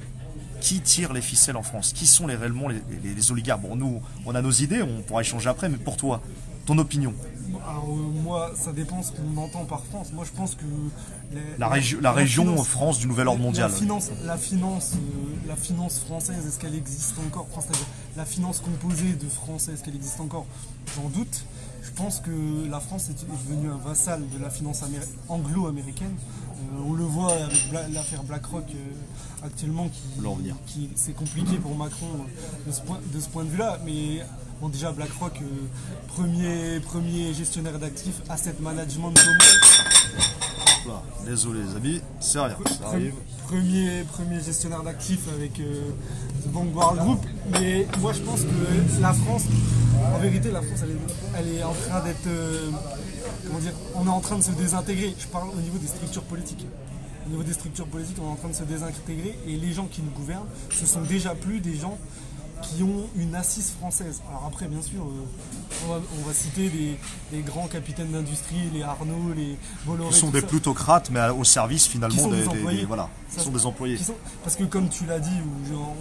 qui tire les ficelles en France? Qui sont réellement les oligarques? Bon, nous, on a nos idées, on pourra échanger après, mais pour toi, ton opinion? Alors, moi, ça dépend ce qu'on entend par France. Moi, je pense que la région France du nouvel ordre mondial. La finance française, est-ce qu'elle existe encore? La finance composée de Français, est-ce qu'elle existe encore? J'en doute. Je pense que la France est devenue un vassal de la finance anglo-américaine. On le voit avec l'affaire BlackRock actuellement, qui c'est compliqué pour Macron de ce point de vue-là. Mais bon, déjà BlackRock, premier gestionnaire d'actifs, asset management. Désolé les amis, c'est rien, ça arrive. Premier gestionnaire d'actifs avec Vanguard Group. Mais moi je pense que la France, en vérité, la France elle est en train d'être, comment dire, on est en train de se désintégrer. Je parle au niveau des structures politiques. Au niveau des structures politiques, on est en train de se désintégrer et les gens qui nous gouvernent, ce sont déjà plus des gens qui ont une assise française. Alors après, bien sûr, on va citer des grands capitaines d'industrie, les Arnaud, les Bolloré. Qui sont des plutocrates, mais au service finalement des employés. Voilà, ce sont des employés. Parce que comme tu l'as dit,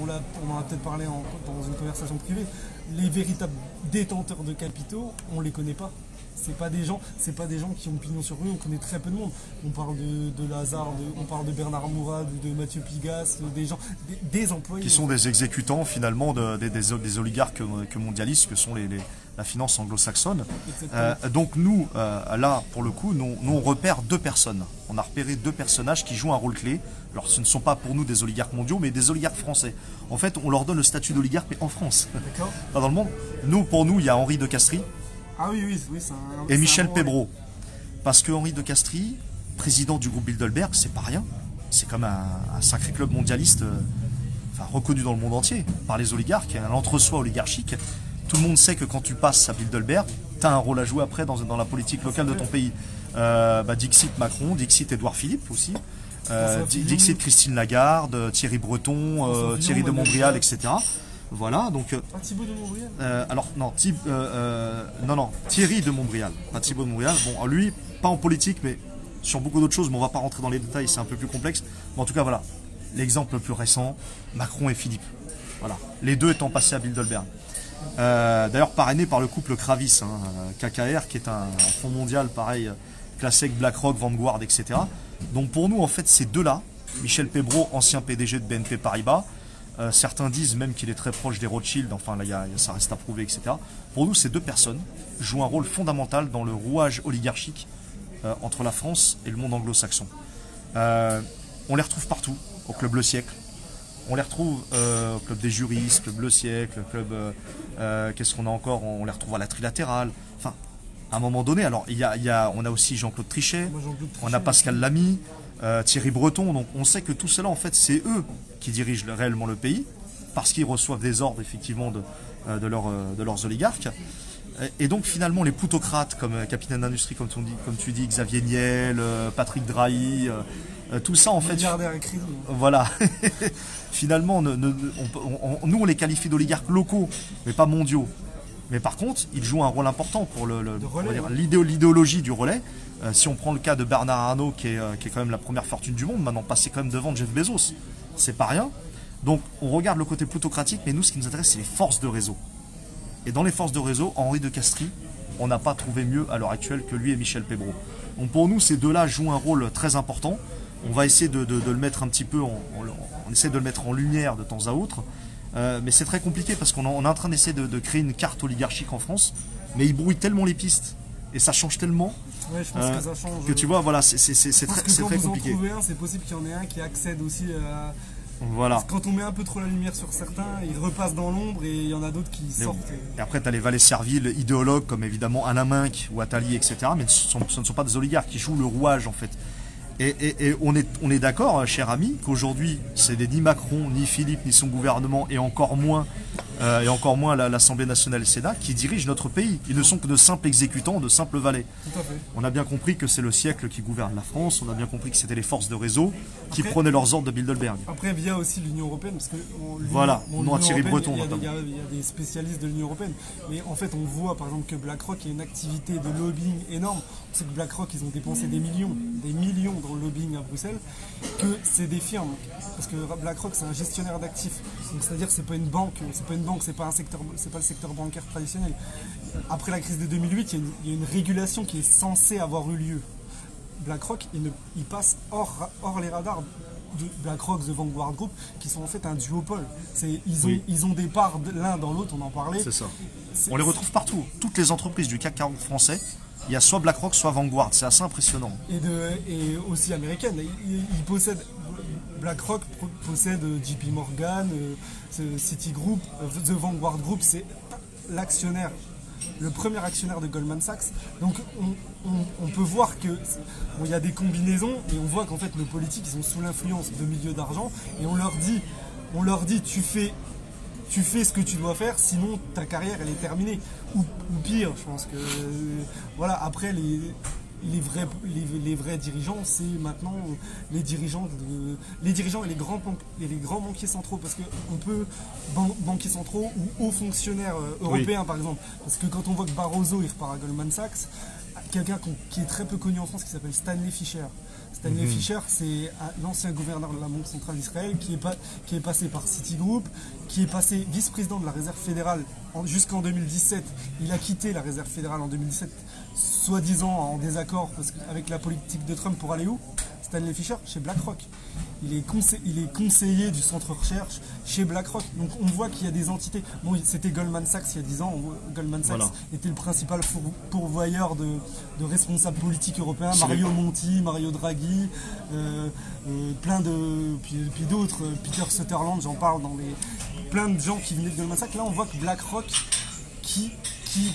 on en a peut-être parlé dans une conversation privée, les véritables détenteurs de capitaux, on ne les connaît pas. C'est pas des gens qui ont pignon sur rue, on connaît très peu de monde. On parle de Lazare, on parle de Bernard Mourad, de Mathieu Pigasse, des employés. Qui sont des exécutants finalement des oligarques mondialistes que sont la finance anglo-saxonne. Donc nous, là, pour le coup, nous on repère deux personnes. On a repéré deux personnages qui jouent un rôle clé. Alors ce ne sont pas pour nous des oligarques mondiaux, mais des oligarques français. En fait, on leur donne le statut d'oligarque, mais en France. D'accord. Pas dans le monde. Pour nous, il y a Henri de Castries. Ah oui, et Michel Pébreau. Parce que Henri de Castries, président du groupe Bilderberg, c'est pas rien. C'est comme un sacré club mondialiste, reconnu dans le monde entier par les oligarques, un entre-soi oligarchique. Tout le monde sait que quand tu passes à Bilderberg, tu as un rôle à jouer après dans la politique locale de ton pays. Dixit Macron, Dixit Édouard Philippe aussi, Dixit Christine Lagarde, Thierry Breton, Thierry de Montbrial, etc. Voilà, donc. Thibaut de Montbrial alors, non, Thierry de Montbrial. Pas Thibaut de Montbrial. Bon, lui, pas en politique, mais sur beaucoup d'autres choses, mais on va pas rentrer dans les détails, c'est un peu plus complexe. Mais en tout cas, voilà. L'exemple le plus récent, Macron et Philippe. Voilà. Les deux étant passés à Bilderberg. D'ailleurs, parrainé par le couple Kravis, KKR, qui est un fonds mondial, pareil, classé avec BlackRock, Vanguard, etc. Donc pour nous, en fait, ces deux-là, Michel Pébreau, ancien PDG de BNP Paribas, certains disent même qu'il est très proche des Rothschild, enfin là ça reste à prouver, etc. Pour nous, ces deux personnes jouent un rôle fondamental dans le rouage oligarchique entre la France et le monde anglo-saxon. On les retrouve partout, au Club Le Siècle, on les retrouve au Club des juristes, Club Le Siècle, Club... qu'est-ce qu'on a encore? On les retrouve à la Trilatérale. Enfin, à un moment donné, alors on a aussi Jean-Claude Trichet, on a Pascal Lamy, Thierry Breton, donc on sait que tout cela, en fait, c'est eux qui dirigent réellement le pays, parce qu'ils reçoivent des ordres, effectivement, de leurs oligarques. Et donc, finalement, les plutocrates, comme capitaine d'industrie, comme tu dis, Xavier Niel, Patrick Drahi, Tout ça, en fait, Milliardaire et crédit. voilà. Finalement, nous, on les qualifie d'oligarques locaux, mais pas mondiaux. Mais par contre, ils jouent un rôle important pour l'idéologie du relais. Si on prend le cas de Bernard Arnault, qui est quand même la première fortune du monde, maintenant passé quand même devant Jeff Bezos, c'est pas rien. Donc, on regarde le côté plutocratique, mais nous, ce qui nous intéresse, c'est les forces de réseau. Et dans les forces de réseau, Henri de Castries, on n'a pas trouvé mieux à l'heure actuelle que lui et Michel Pébreau. Donc pour nous, ces deux-là jouent un rôle très important. On va essayer de le mettre un petit peu, on essaie de le mettre en lumière de temps à autre. Mais c'est très compliqué parce qu'on est en train d'essayer de créer une carte oligarchique en France. Mais il brouille tellement les pistes et ça change tellement Ouais, je pense que ça change. que tu vois, voilà, c'est Parce que quand très vous en compliqué. trouvez un, c'est possible qu'il y en ait un qui accède aussi à... Voilà. Parce que quand on met un peu trop la lumière sur certains, ils repassent dans l'ombre et il y en a d'autres qui sortent. Et après, tu as les valets serviles idéologues comme évidemment Alain Minc ou Attali, etc. Mais ce ne sont pas des oligarques qui jouent le rouage en fait. Et on est d'accord, cher ami, qu'aujourd'hui, c'est ni Macron, ni Philippe, ni son gouvernement, et encore moins l'Assemblée nationale et le Sénat, qui dirigent notre pays. Ils ne sont que de simples exécutants, de simples valets. Tout à fait. On a bien compris que c'est le siècle qui gouverne la France, on a bien compris que c'était les forces de réseau qui Après- prenaient leurs ordres de Bilderberg. Après, via aussi l'Union Européenne, parce que Voilà, l'Union non à Thierry européenne, Breton, il y a des spécialistes de l'Union Européenne, mais en fait, on voit par exemple que BlackRock a une activité de lobbying énorme. On sait que BlackRock, ils ont dépensé des millions dans le lobbying à Bruxelles, que c'est des firmes, parce que BlackRock c'est un gestionnaire d'actifs, donc c'est-à-dire que c'est pas une banque, c'est pas le secteur bancaire traditionnel. Après la crise de 2008, il y a une régulation qui est censée avoir eu lieu. BlackRock, il passe hors les radars de BlackRock, The Vanguard Group, qui sont en fait un duopole. Ils ont des parts l'un dans l'autre, on en parlait. C'est ça. On les retrouve partout. Toutes les entreprises du CAC 40 français, il y a soit BlackRock, soit Vanguard. C'est assez impressionnant. Et aussi américaine. BlackRock possède JP Morgan, Citigroup, The Vanguard Group, c'est l'actionnaire, le premier actionnaire de Goldman Sachs. Donc on peut voir que il y a des combinaisons et on voit qu'en fait nos politiques ils sont sous l'influence de milieux d'argent et on leur dit tu fais ce que tu dois faire, sinon ta carrière elle est terminée. Ou pire, je pense que voilà, après les vrais dirigeants, c'est maintenant les dirigeants et les grands banquiers centraux, parce que on peut banquiers centraux ou hauts fonctionnaires européens par exemple, parce que quand on voit que Barroso il repart à Goldman Sachs, quelqu'un qui est très peu connu en France qui s'appelle Stanley Fischer. Stanley Fischer, c'est l'ancien gouverneur de la Banque centrale d'Israël qui est passé par Citigroup, qui est passé vice-président de la Réserve fédérale jusqu'en 2017. Il a quitté la Réserve fédérale en 2017, soi-disant en désaccord avec la politique de Trump pour aller où? Stanley Fischer, chez BlackRock. Il est conseiller du centre recherche chez BlackRock. Donc on voit qu'il y a des entités. Bon, c'était Goldman Sachs il y a 10 ans. Goldman Sachs était le principal pourvoyeur de responsables politiques européens. Mario Monti, Mario Draghi, puis d'autres. Peter Sutherland, j'en parle plein de gens qui venaient de Goldman Sachs. Là, on voit que BlackRock qui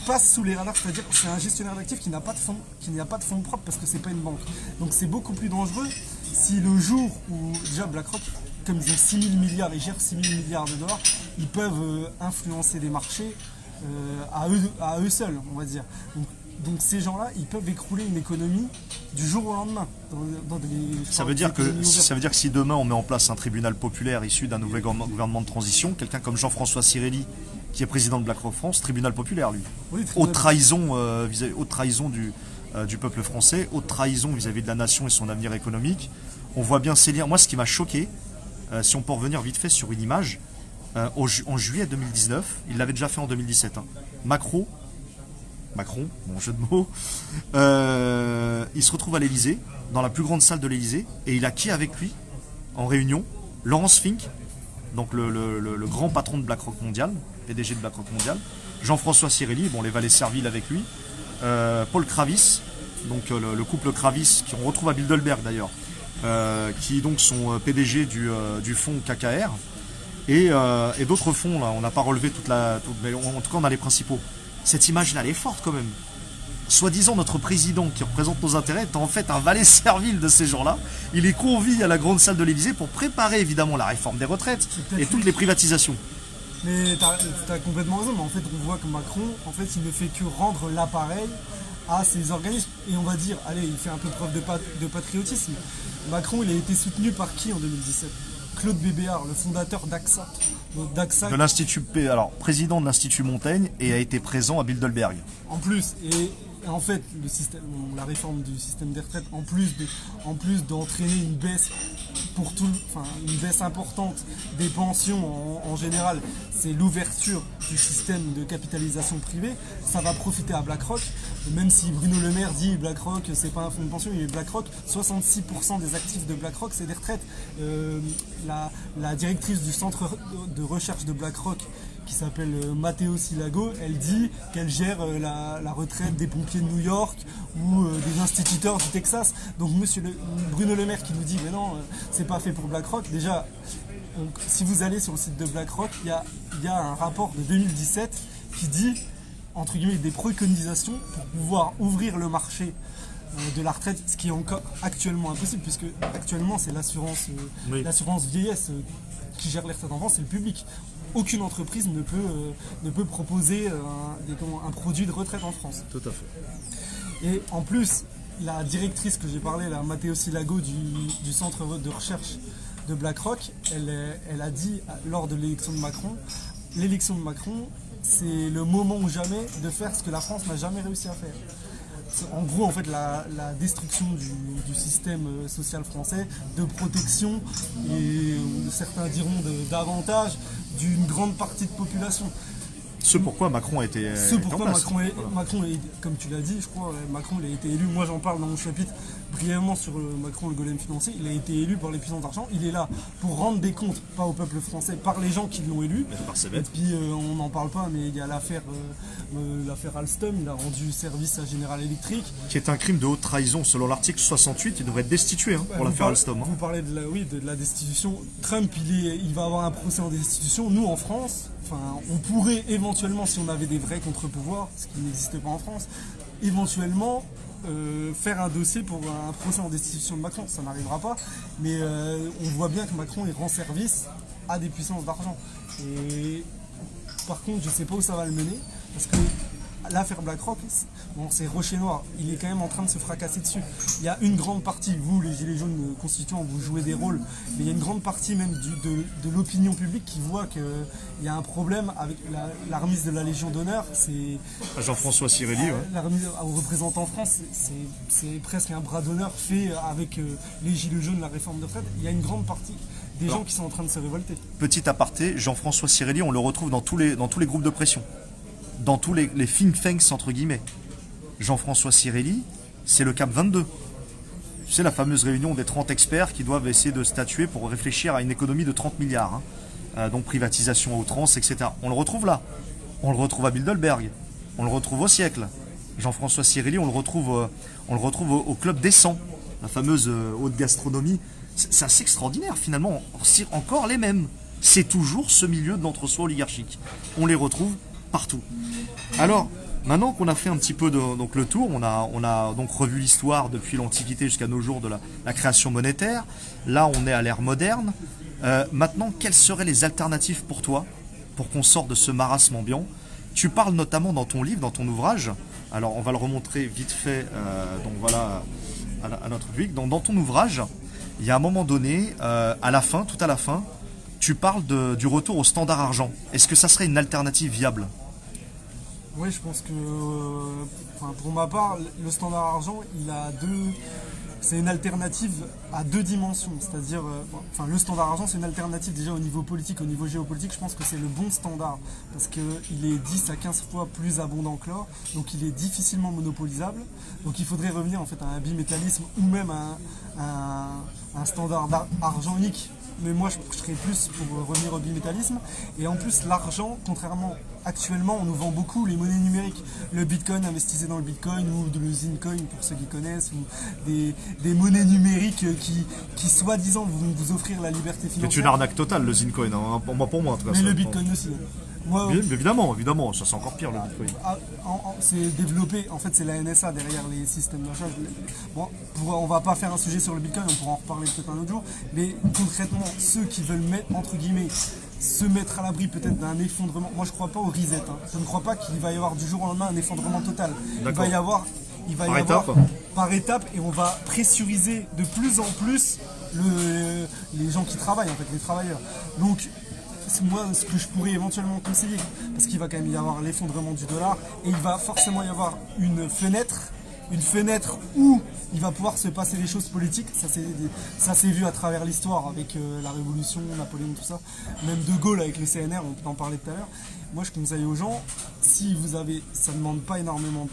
passe sous les radars, c'est-à-dire que c'est un gestionnaire d'actifs qui n'a pas de fonds propres parce que c'est pas une banque. Donc c'est beaucoup plus dangereux si le jour où déjà BlackRock, comme ils ont 6 000 milliards et gèrent 6 000 milliards de dollars, ils peuvent influencer des marchés à eux seuls, on va dire. Donc ces gens-là, ils peuvent écrouler une économie du jour au lendemain. Ça veut dire que si demain on met en place un tribunal populaire issu d'un nouvel gouvernement de transition, quelqu'un comme Jean-François Cirelli, qui est président de BlackRock France, tribunal populaire lui. Oui, haute trahison, haute trahison du peuple français, haute trahison vis-à-vis de la nation et son avenir économique. On voit bien ces liens. Moi, ce qui m'a choqué, si on peut revenir vite fait sur une image, en juillet 2019, il l'avait déjà fait en 2017. Macron, bon jeu de mots, il se retrouve à l'Elysée, dans la plus grande salle de l'Elysée, et il a qui avec lui, en réunion? Laurence Fink, donc le grand patron de BlackRock mondial, PDG de BlackRock mondial, Jean-François Cirelli, bon les valets serviles avec lui, Paul Kravis, donc le couple Kravis, qu'on retrouve à Bilderberg d'ailleurs, qui donc sont PDG du fonds KKR, et d'autres fonds, là, on n'a pas relevé mais en tout cas on a les principaux. Cette image-là, elle est forte quand même. Soi-disant, notre président qui représente nos intérêts est en fait un valet servile de ces gens-là. Il est convié à la grande salle de l'Élysée pour préparer évidemment la réforme des retraites et toutes les privatisations. Mais tu as complètement raison, mais en fait on voit que Macron, en fait, il ne fait que rendre l'appareil à ces organismes. Et on va dire, allez, il fait un peu preuve de patriotisme. Macron, il a été soutenu par qui en 2017? Claude Bébéar, le fondateur d'AXA. Donc d'AXA, De l'Institut, alors président de l'Institut Montaigne et a été présent à Bilderberg. en plus, et en fait, le système, la réforme du système des retraites, en plus d'entraîner une baisse une baisse importante des pensions en général, c'est l'ouverture du système de capitalisation privée. Ça va profiter à BlackRock, même si Bruno Le Maire dit BlackRock, c'est pas un fonds de pension, il est BlackRock. 66% des actifs de BlackRock, c'est des retraites. La directrice du centre de recherche de BlackRock, qui s'appelle Matteo Silago, elle dit qu'elle gère la retraite des pompiers de New York ou des instituteurs du Texas. Donc Bruno Le Maire qui nous dit mais non, c'est pas fait pour BlackRock. Déjà, si vous allez sur le site de BlackRock, il y a un rapport de 2017 qui dit, entre guillemets, des préconisations pour pouvoir ouvrir le marché de la retraite, ce qui est encore actuellement impossible, puisque actuellement c'est l'assurance vieillesse qui gère les retraites en France, c'est le public. Aucune entreprise ne peut proposer un produit de retraite en France. Tout à fait. Et en plus, la directrice que j'ai parlé, la Matteo Silago du centre de recherche de BlackRock, elle a dit lors de l'élection de Macron, c'est le moment ou jamais de faire ce que la France n'a jamais réussi à faire. En gros, en fait, la destruction du système social français, de protection et certains diront d'avantage d'une grande partie de population. Ce pourquoi Macron a été Macron est, comme tu l'as dit, je crois, Macron il a été élu, moi j'en parle dans mon chapitre brièvement sur Macron le golem financier, il a été élu par les puissants d'argent, il est là pour rendre des comptes, pas au peuple français, par les gens qui l'ont élu. Et puis on n'en parle pas, mais il y a l'affaire Alstom, il a rendu service à General Electric. Qui est un crime de haute trahison, selon l'article 68, il devrait être destitué pour l'affaire Alstom. Vous parlez de la destitution, Trump il va avoir un procès en destitution, nous en France, on pourrait éventuellement, si on avait des vrais contre-pouvoirs, ce qui n'existe pas en France, éventuellement faire un dossier pour un procès en destitution de Macron. Ça n'arrivera pas, mais on voit bien que Macron il rend service à des puissances d'argent. Et par contre, je ne sais pas où ça va le mener, parce que l'affaire BlackRock, c'est Rocher Noir, il est quand même en train de se fracasser dessus. Il y a une grande partie, vous les Gilets jaunes constituants, vous jouez des rôles, mais il y a une grande partie même de l'opinion publique qui voit qu'il y a un problème avec la remise de la Légion d'honneur. C'est Jean-François Cirelli, la remise aux représentants France, c'est presque un bras d'honneur fait avec les Gilets jaunes, la réforme de retraite. Il y a une grande partie des gens qui sont en train de se révolter. Petit aparté, Jean-François Cirelli, on le retrouve dans tous les groupes de pression. Dans tous les think tanks, entre guillemets. Jean-François Cirelli, c'est le CAP 22. C'est la fameuse réunion des 30 experts qui doivent essayer de statuer pour réfléchir à une économie de 30 milliards. Donc privatisation à outrance, etc. On le retrouve là. On le retrouve à Bilderberg. On le retrouve au siècle. Jean-François Cirelli, on le retrouve au Club des 100, la fameuse haute gastronomie. C'est assez extraordinaire finalement. Encore les mêmes. C'est toujours ce milieu de l'entre-soi oligarchique. On les retrouve partout. Alors, maintenant qu'on a fait un petit peu donc le tour, on a donc revu l'histoire depuis l'Antiquité jusqu'à nos jours de la création monétaire. Là, on est à l'ère moderne. Maintenant, quelles seraient les alternatives pour toi, pour qu'on sorte de ce marasme ambiant? Tu parles notamment dans ton livre, dans ton ouvrage. Alors, on va le remontrer vite fait. Donc voilà, à notre public. Donc, dans ton ouvrage, il y a un moment donné, à la fin, tout à la fin, tu parles du retour au standard argent. Est-ce que ça serait une alternative viable? Oui, je pense que, pour ma part, le standard argent, c'est une alternative à deux dimensions. C'est-à-dire, le standard argent, c'est une alternative déjà au niveau politique, au niveau géopolitique. Je pense que c'est le bon standard parce qu'il est 10 à 15 fois plus abondant que l'or, donc il est difficilement monopolisable. Donc il faudrait revenir en fait à un bimétallisme ou même à un standard argent unique. Mais moi, je serais plus pour revenir au bimétallisme. Et en plus, l'argent, contrairement actuellement, on nous vend beaucoup les monnaies numériques. Le bitcoin, investissez dans le bitcoin ou le zincoin pour ceux qui connaissent, ou des monnaies numériques qui soi-disant vont vous offrir la liberté financière. C'est une arnaque totale le zincoin, hein, pour moi en tout cas. Mais le bitcoin aussi. Moi, évidemment, ça c'est encore pire le bitcoin. C'est développé, en fait c'est la NSA derrière les systèmes d'achat. Bon, on va pas faire un sujet sur le bitcoin, on pourra en reparler peut-être un autre jour, mais concrètement, ceux qui veulent mettre, entre guillemets, se mettre à l'abri peut-être d'un effondrement, moi je crois pas au reset, hein. Je ne crois pas qu'il va y avoir du jour au lendemain un effondrement total. Il il va Par y avoir étape. par étape, et on va pressuriser de plus en plus les gens qui travaillent, en fait, les travailleurs. Donc, moi, ce que je pourrais éventuellement conseiller, parce qu'il va quand même y avoir l'effondrement du dollar, et il va forcément y avoir une fenêtre où il va pouvoir se passer des choses politiques. Ça s'est vu à travers l'histoire avec la Révolution, Napoléon, tout ça. Même De Gaulle avec le CNR, on peut en parler tout à l'heure. Moi, je conseille aux gens, si vous avez, ça ne demande pas énormément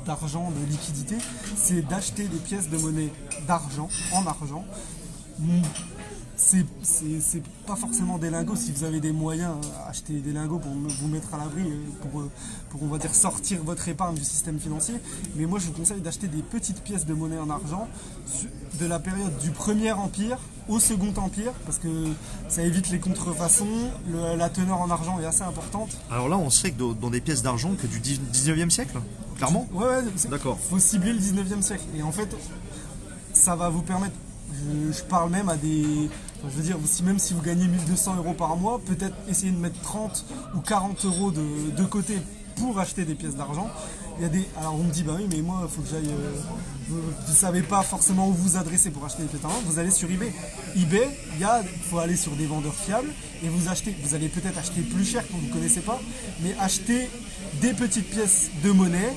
d'argent, de liquidité, c'est d'acheter des pièces de monnaie d'argent, en argent. C'est pas forcément des lingots. Si vous avez des moyens, acheter des lingots pour vous mettre à l'abri, pour on va dire sortir votre épargne du système financier. Mais moi je vous conseille d'acheter des petites pièces de monnaie en argent de la période du Premier Empire au Second Empire, parce que ça évite les contrefaçons, la teneur en argent est assez importante. Alors là, on serait que dans des pièces d'argent que du 19e siècle, clairement. Ouais, D'accord. Faut cibler le 19e siècle. Et en fait, ça va vous permettre, je parle même à des... Je veux dire, même si vous gagnez 1200 € par mois, peut-être essayer de mettre 30 ou 40 € de côté pour acheter des pièces d'argent. Alors on me dit, bah oui, mais moi, il faut que j'aille... vous ne savez pas forcément où vous adresser pour acheter des pièces d'argent, vous allez sur eBay. eBay, il faut aller sur des vendeurs fiables et vous allez peut-être acheter plus cher quand vous ne connaissez pas, mais acheter des petites pièces de monnaie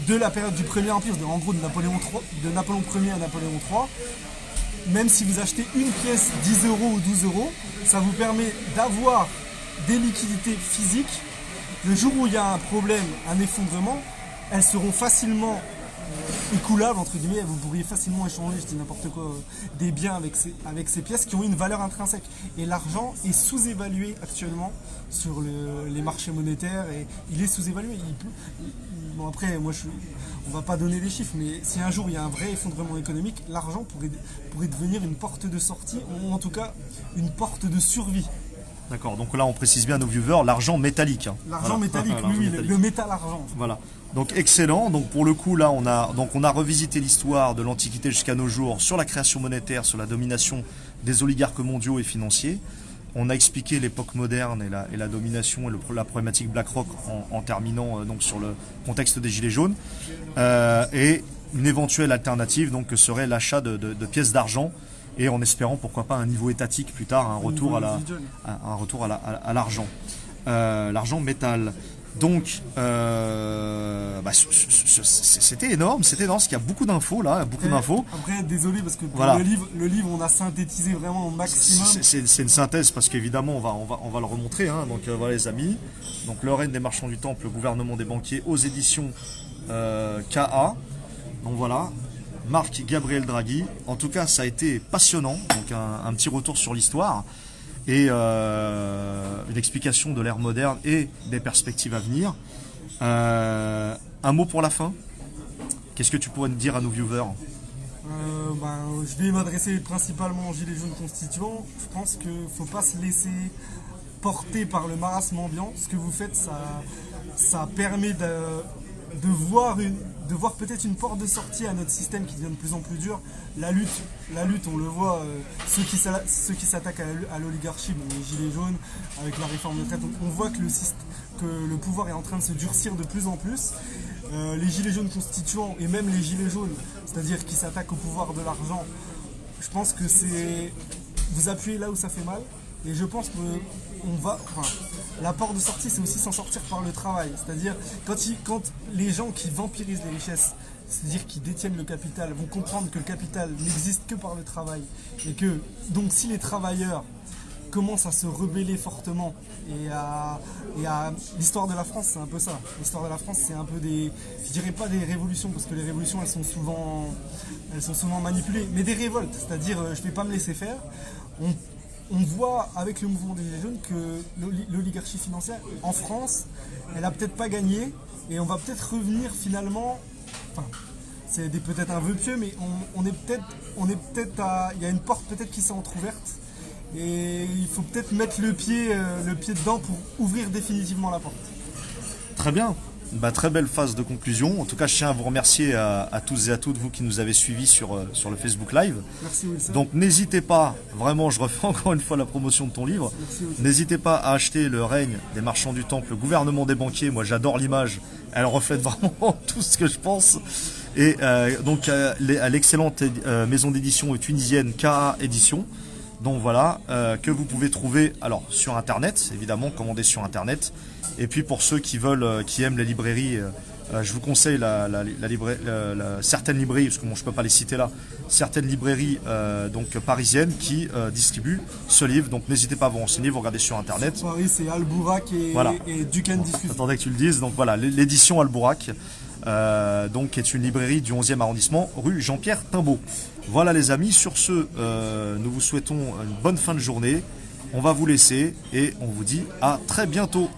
de la période du Premier Empire, en gros de Napoléon Ier à Napoléon III. Même si vous achetez une pièce 10 € ou 12 €, ça vous permet d'avoir des liquidités physiques. Le jour où il y a un problème, un effondrement, elles seront facilement écoulables, entre guillemets. Vous pourriez facilement échanger, je dis n'importe quoi, des biens avec ces pièces qui ont une valeur intrinsèque. Et l'argent est sous-évalué actuellement sur les marchés monétaires, et il est sous-évalué. Bon, après, on va pas donner des chiffres, mais si un jour il y a un vrai effondrement économique, l'argent pourrait devenir une porte de sortie, ou en tout cas une porte de survie. D'accord, donc là on précise bien à nos viewers, l'argent métallique. Hein. L'argent métallique, oui, le métal argent. Voilà, donc excellent. Donc pour le coup là on a revisité l'histoire de l'Antiquité jusqu'à nos jours sur la création monétaire, sur la domination des oligarques mondiaux et financiers. On a expliqué l'époque moderne et la domination et la problématique BlackRock en terminant donc sur le contexte des Gilets jaunes. Et une éventuelle alternative donc serait l'achat de pièces d'argent, et en espérant pourquoi pas un niveau étatique plus tard, un retour à l'argent, l'argent métal. Donc c'était énorme, parce qu'il y a beaucoup d'infos là, d'infos. Après, désolé parce que pour voilà. le livre on a synthétisé vraiment au maximum. C'est une synthèse, parce qu'évidemment on va le remontrer. Hein. Donc voilà les amis, donc le règne des marchands du temple, le gouvernement des banquiers, aux éditions KA. Donc voilà, Marc Gabriel Draghi. En tout cas ça a été passionnant, donc un petit retour sur l'histoire et une explication de l'ère moderne et des perspectives à venir. Un mot pour la fin. Qu'est-ce que tu pourrais nous dire à nos viewers? Je vais m'adresser principalement aux Gilets jaunes constituants. Je pense qu'il ne faut pas se laisser porter par le marasme ambiant. Ce que vous faites, ça permet de voir peut-être une porte de sortie à notre système qui devient de plus en plus dur. La lutte, on le voit, ceux qui s'attaquent à l'oligarchie, les Gilets jaunes, avec la réforme de retraite, on voit que le pouvoir est en train de se durcir de plus en plus. Les Gilets jaunes constituants, et même les Gilets jaunes, c'est-à-dire qui s'attaquent au pouvoir de l'argent, je pense que c'est... Vous appuyez là où ça fait mal. Et je pense que la porte de sortie, c'est aussi s'en sortir par le travail. C'est-à-dire, quand les gens qui vampirisent les richesses, c'est-à-dire qui détiennent le capital, vont comprendre que le capital n'existe que par le travail. Et que, donc, si les travailleurs commencent à se rebeller fortement, l'histoire de la France, c'est un peu ça. L'histoire de la France, c'est un peu je dirais pas des révolutions, parce que les révolutions, elles sont souvent manipulées, mais des révoltes. C'est-à-dire, je vais pas me laisser faire. On voit avec le mouvement des Gilets jaunes que l'oligarchie financière en France, elle a peut-être pas gagné, et on va peut-être revenir finalement. Enfin, c'est peut-être un vœu pieux, mais il y a une porte peut-être qui s'est entrouverte, et il faut peut-être mettre le pied dedans pour ouvrir définitivement la porte. Très bien. Bah, très belle phase de conclusion. En tout cas, je tiens à vous remercier à tous et à toutes, vous qui nous avez suivis sur le Facebook Live. Merci Wilson. Donc n'hésitez pas, vraiment, je refais encore une fois la promotion de ton livre. Merci Wilson. N'hésitez pas à acheter Le règne des marchands du temple, le gouvernement des banquiers. Moi, j'adore l'image. Elle reflète vraiment tout ce que je pense. Et donc, à l'excellente maison d'édition tunisienne KA Édition. Donc voilà, que vous pouvez trouver alors sur internet, évidemment, commander sur internet. Et puis pour ceux qui veulent, qui aiment les librairies, je vous conseille certaines librairies, parce que bon, je ne peux pas les citer là, certaines librairies donc parisiennes qui distribuent ce livre. Donc n'hésitez pas à vous renseigner, vous regardez sur internet. Sur Paris, c'est Albourak et, Voilà. et Duquesne Diffusion. Attendez que tu le dises. Donc voilà, l'édition Albourak, donc qui est une librairie du 11e arrondissement, rue Jean-Pierre Timbaud. Voilà les amis, sur ce, nous vous souhaitons une bonne fin de journée. On va vous laisser et on vous dit à très bientôt.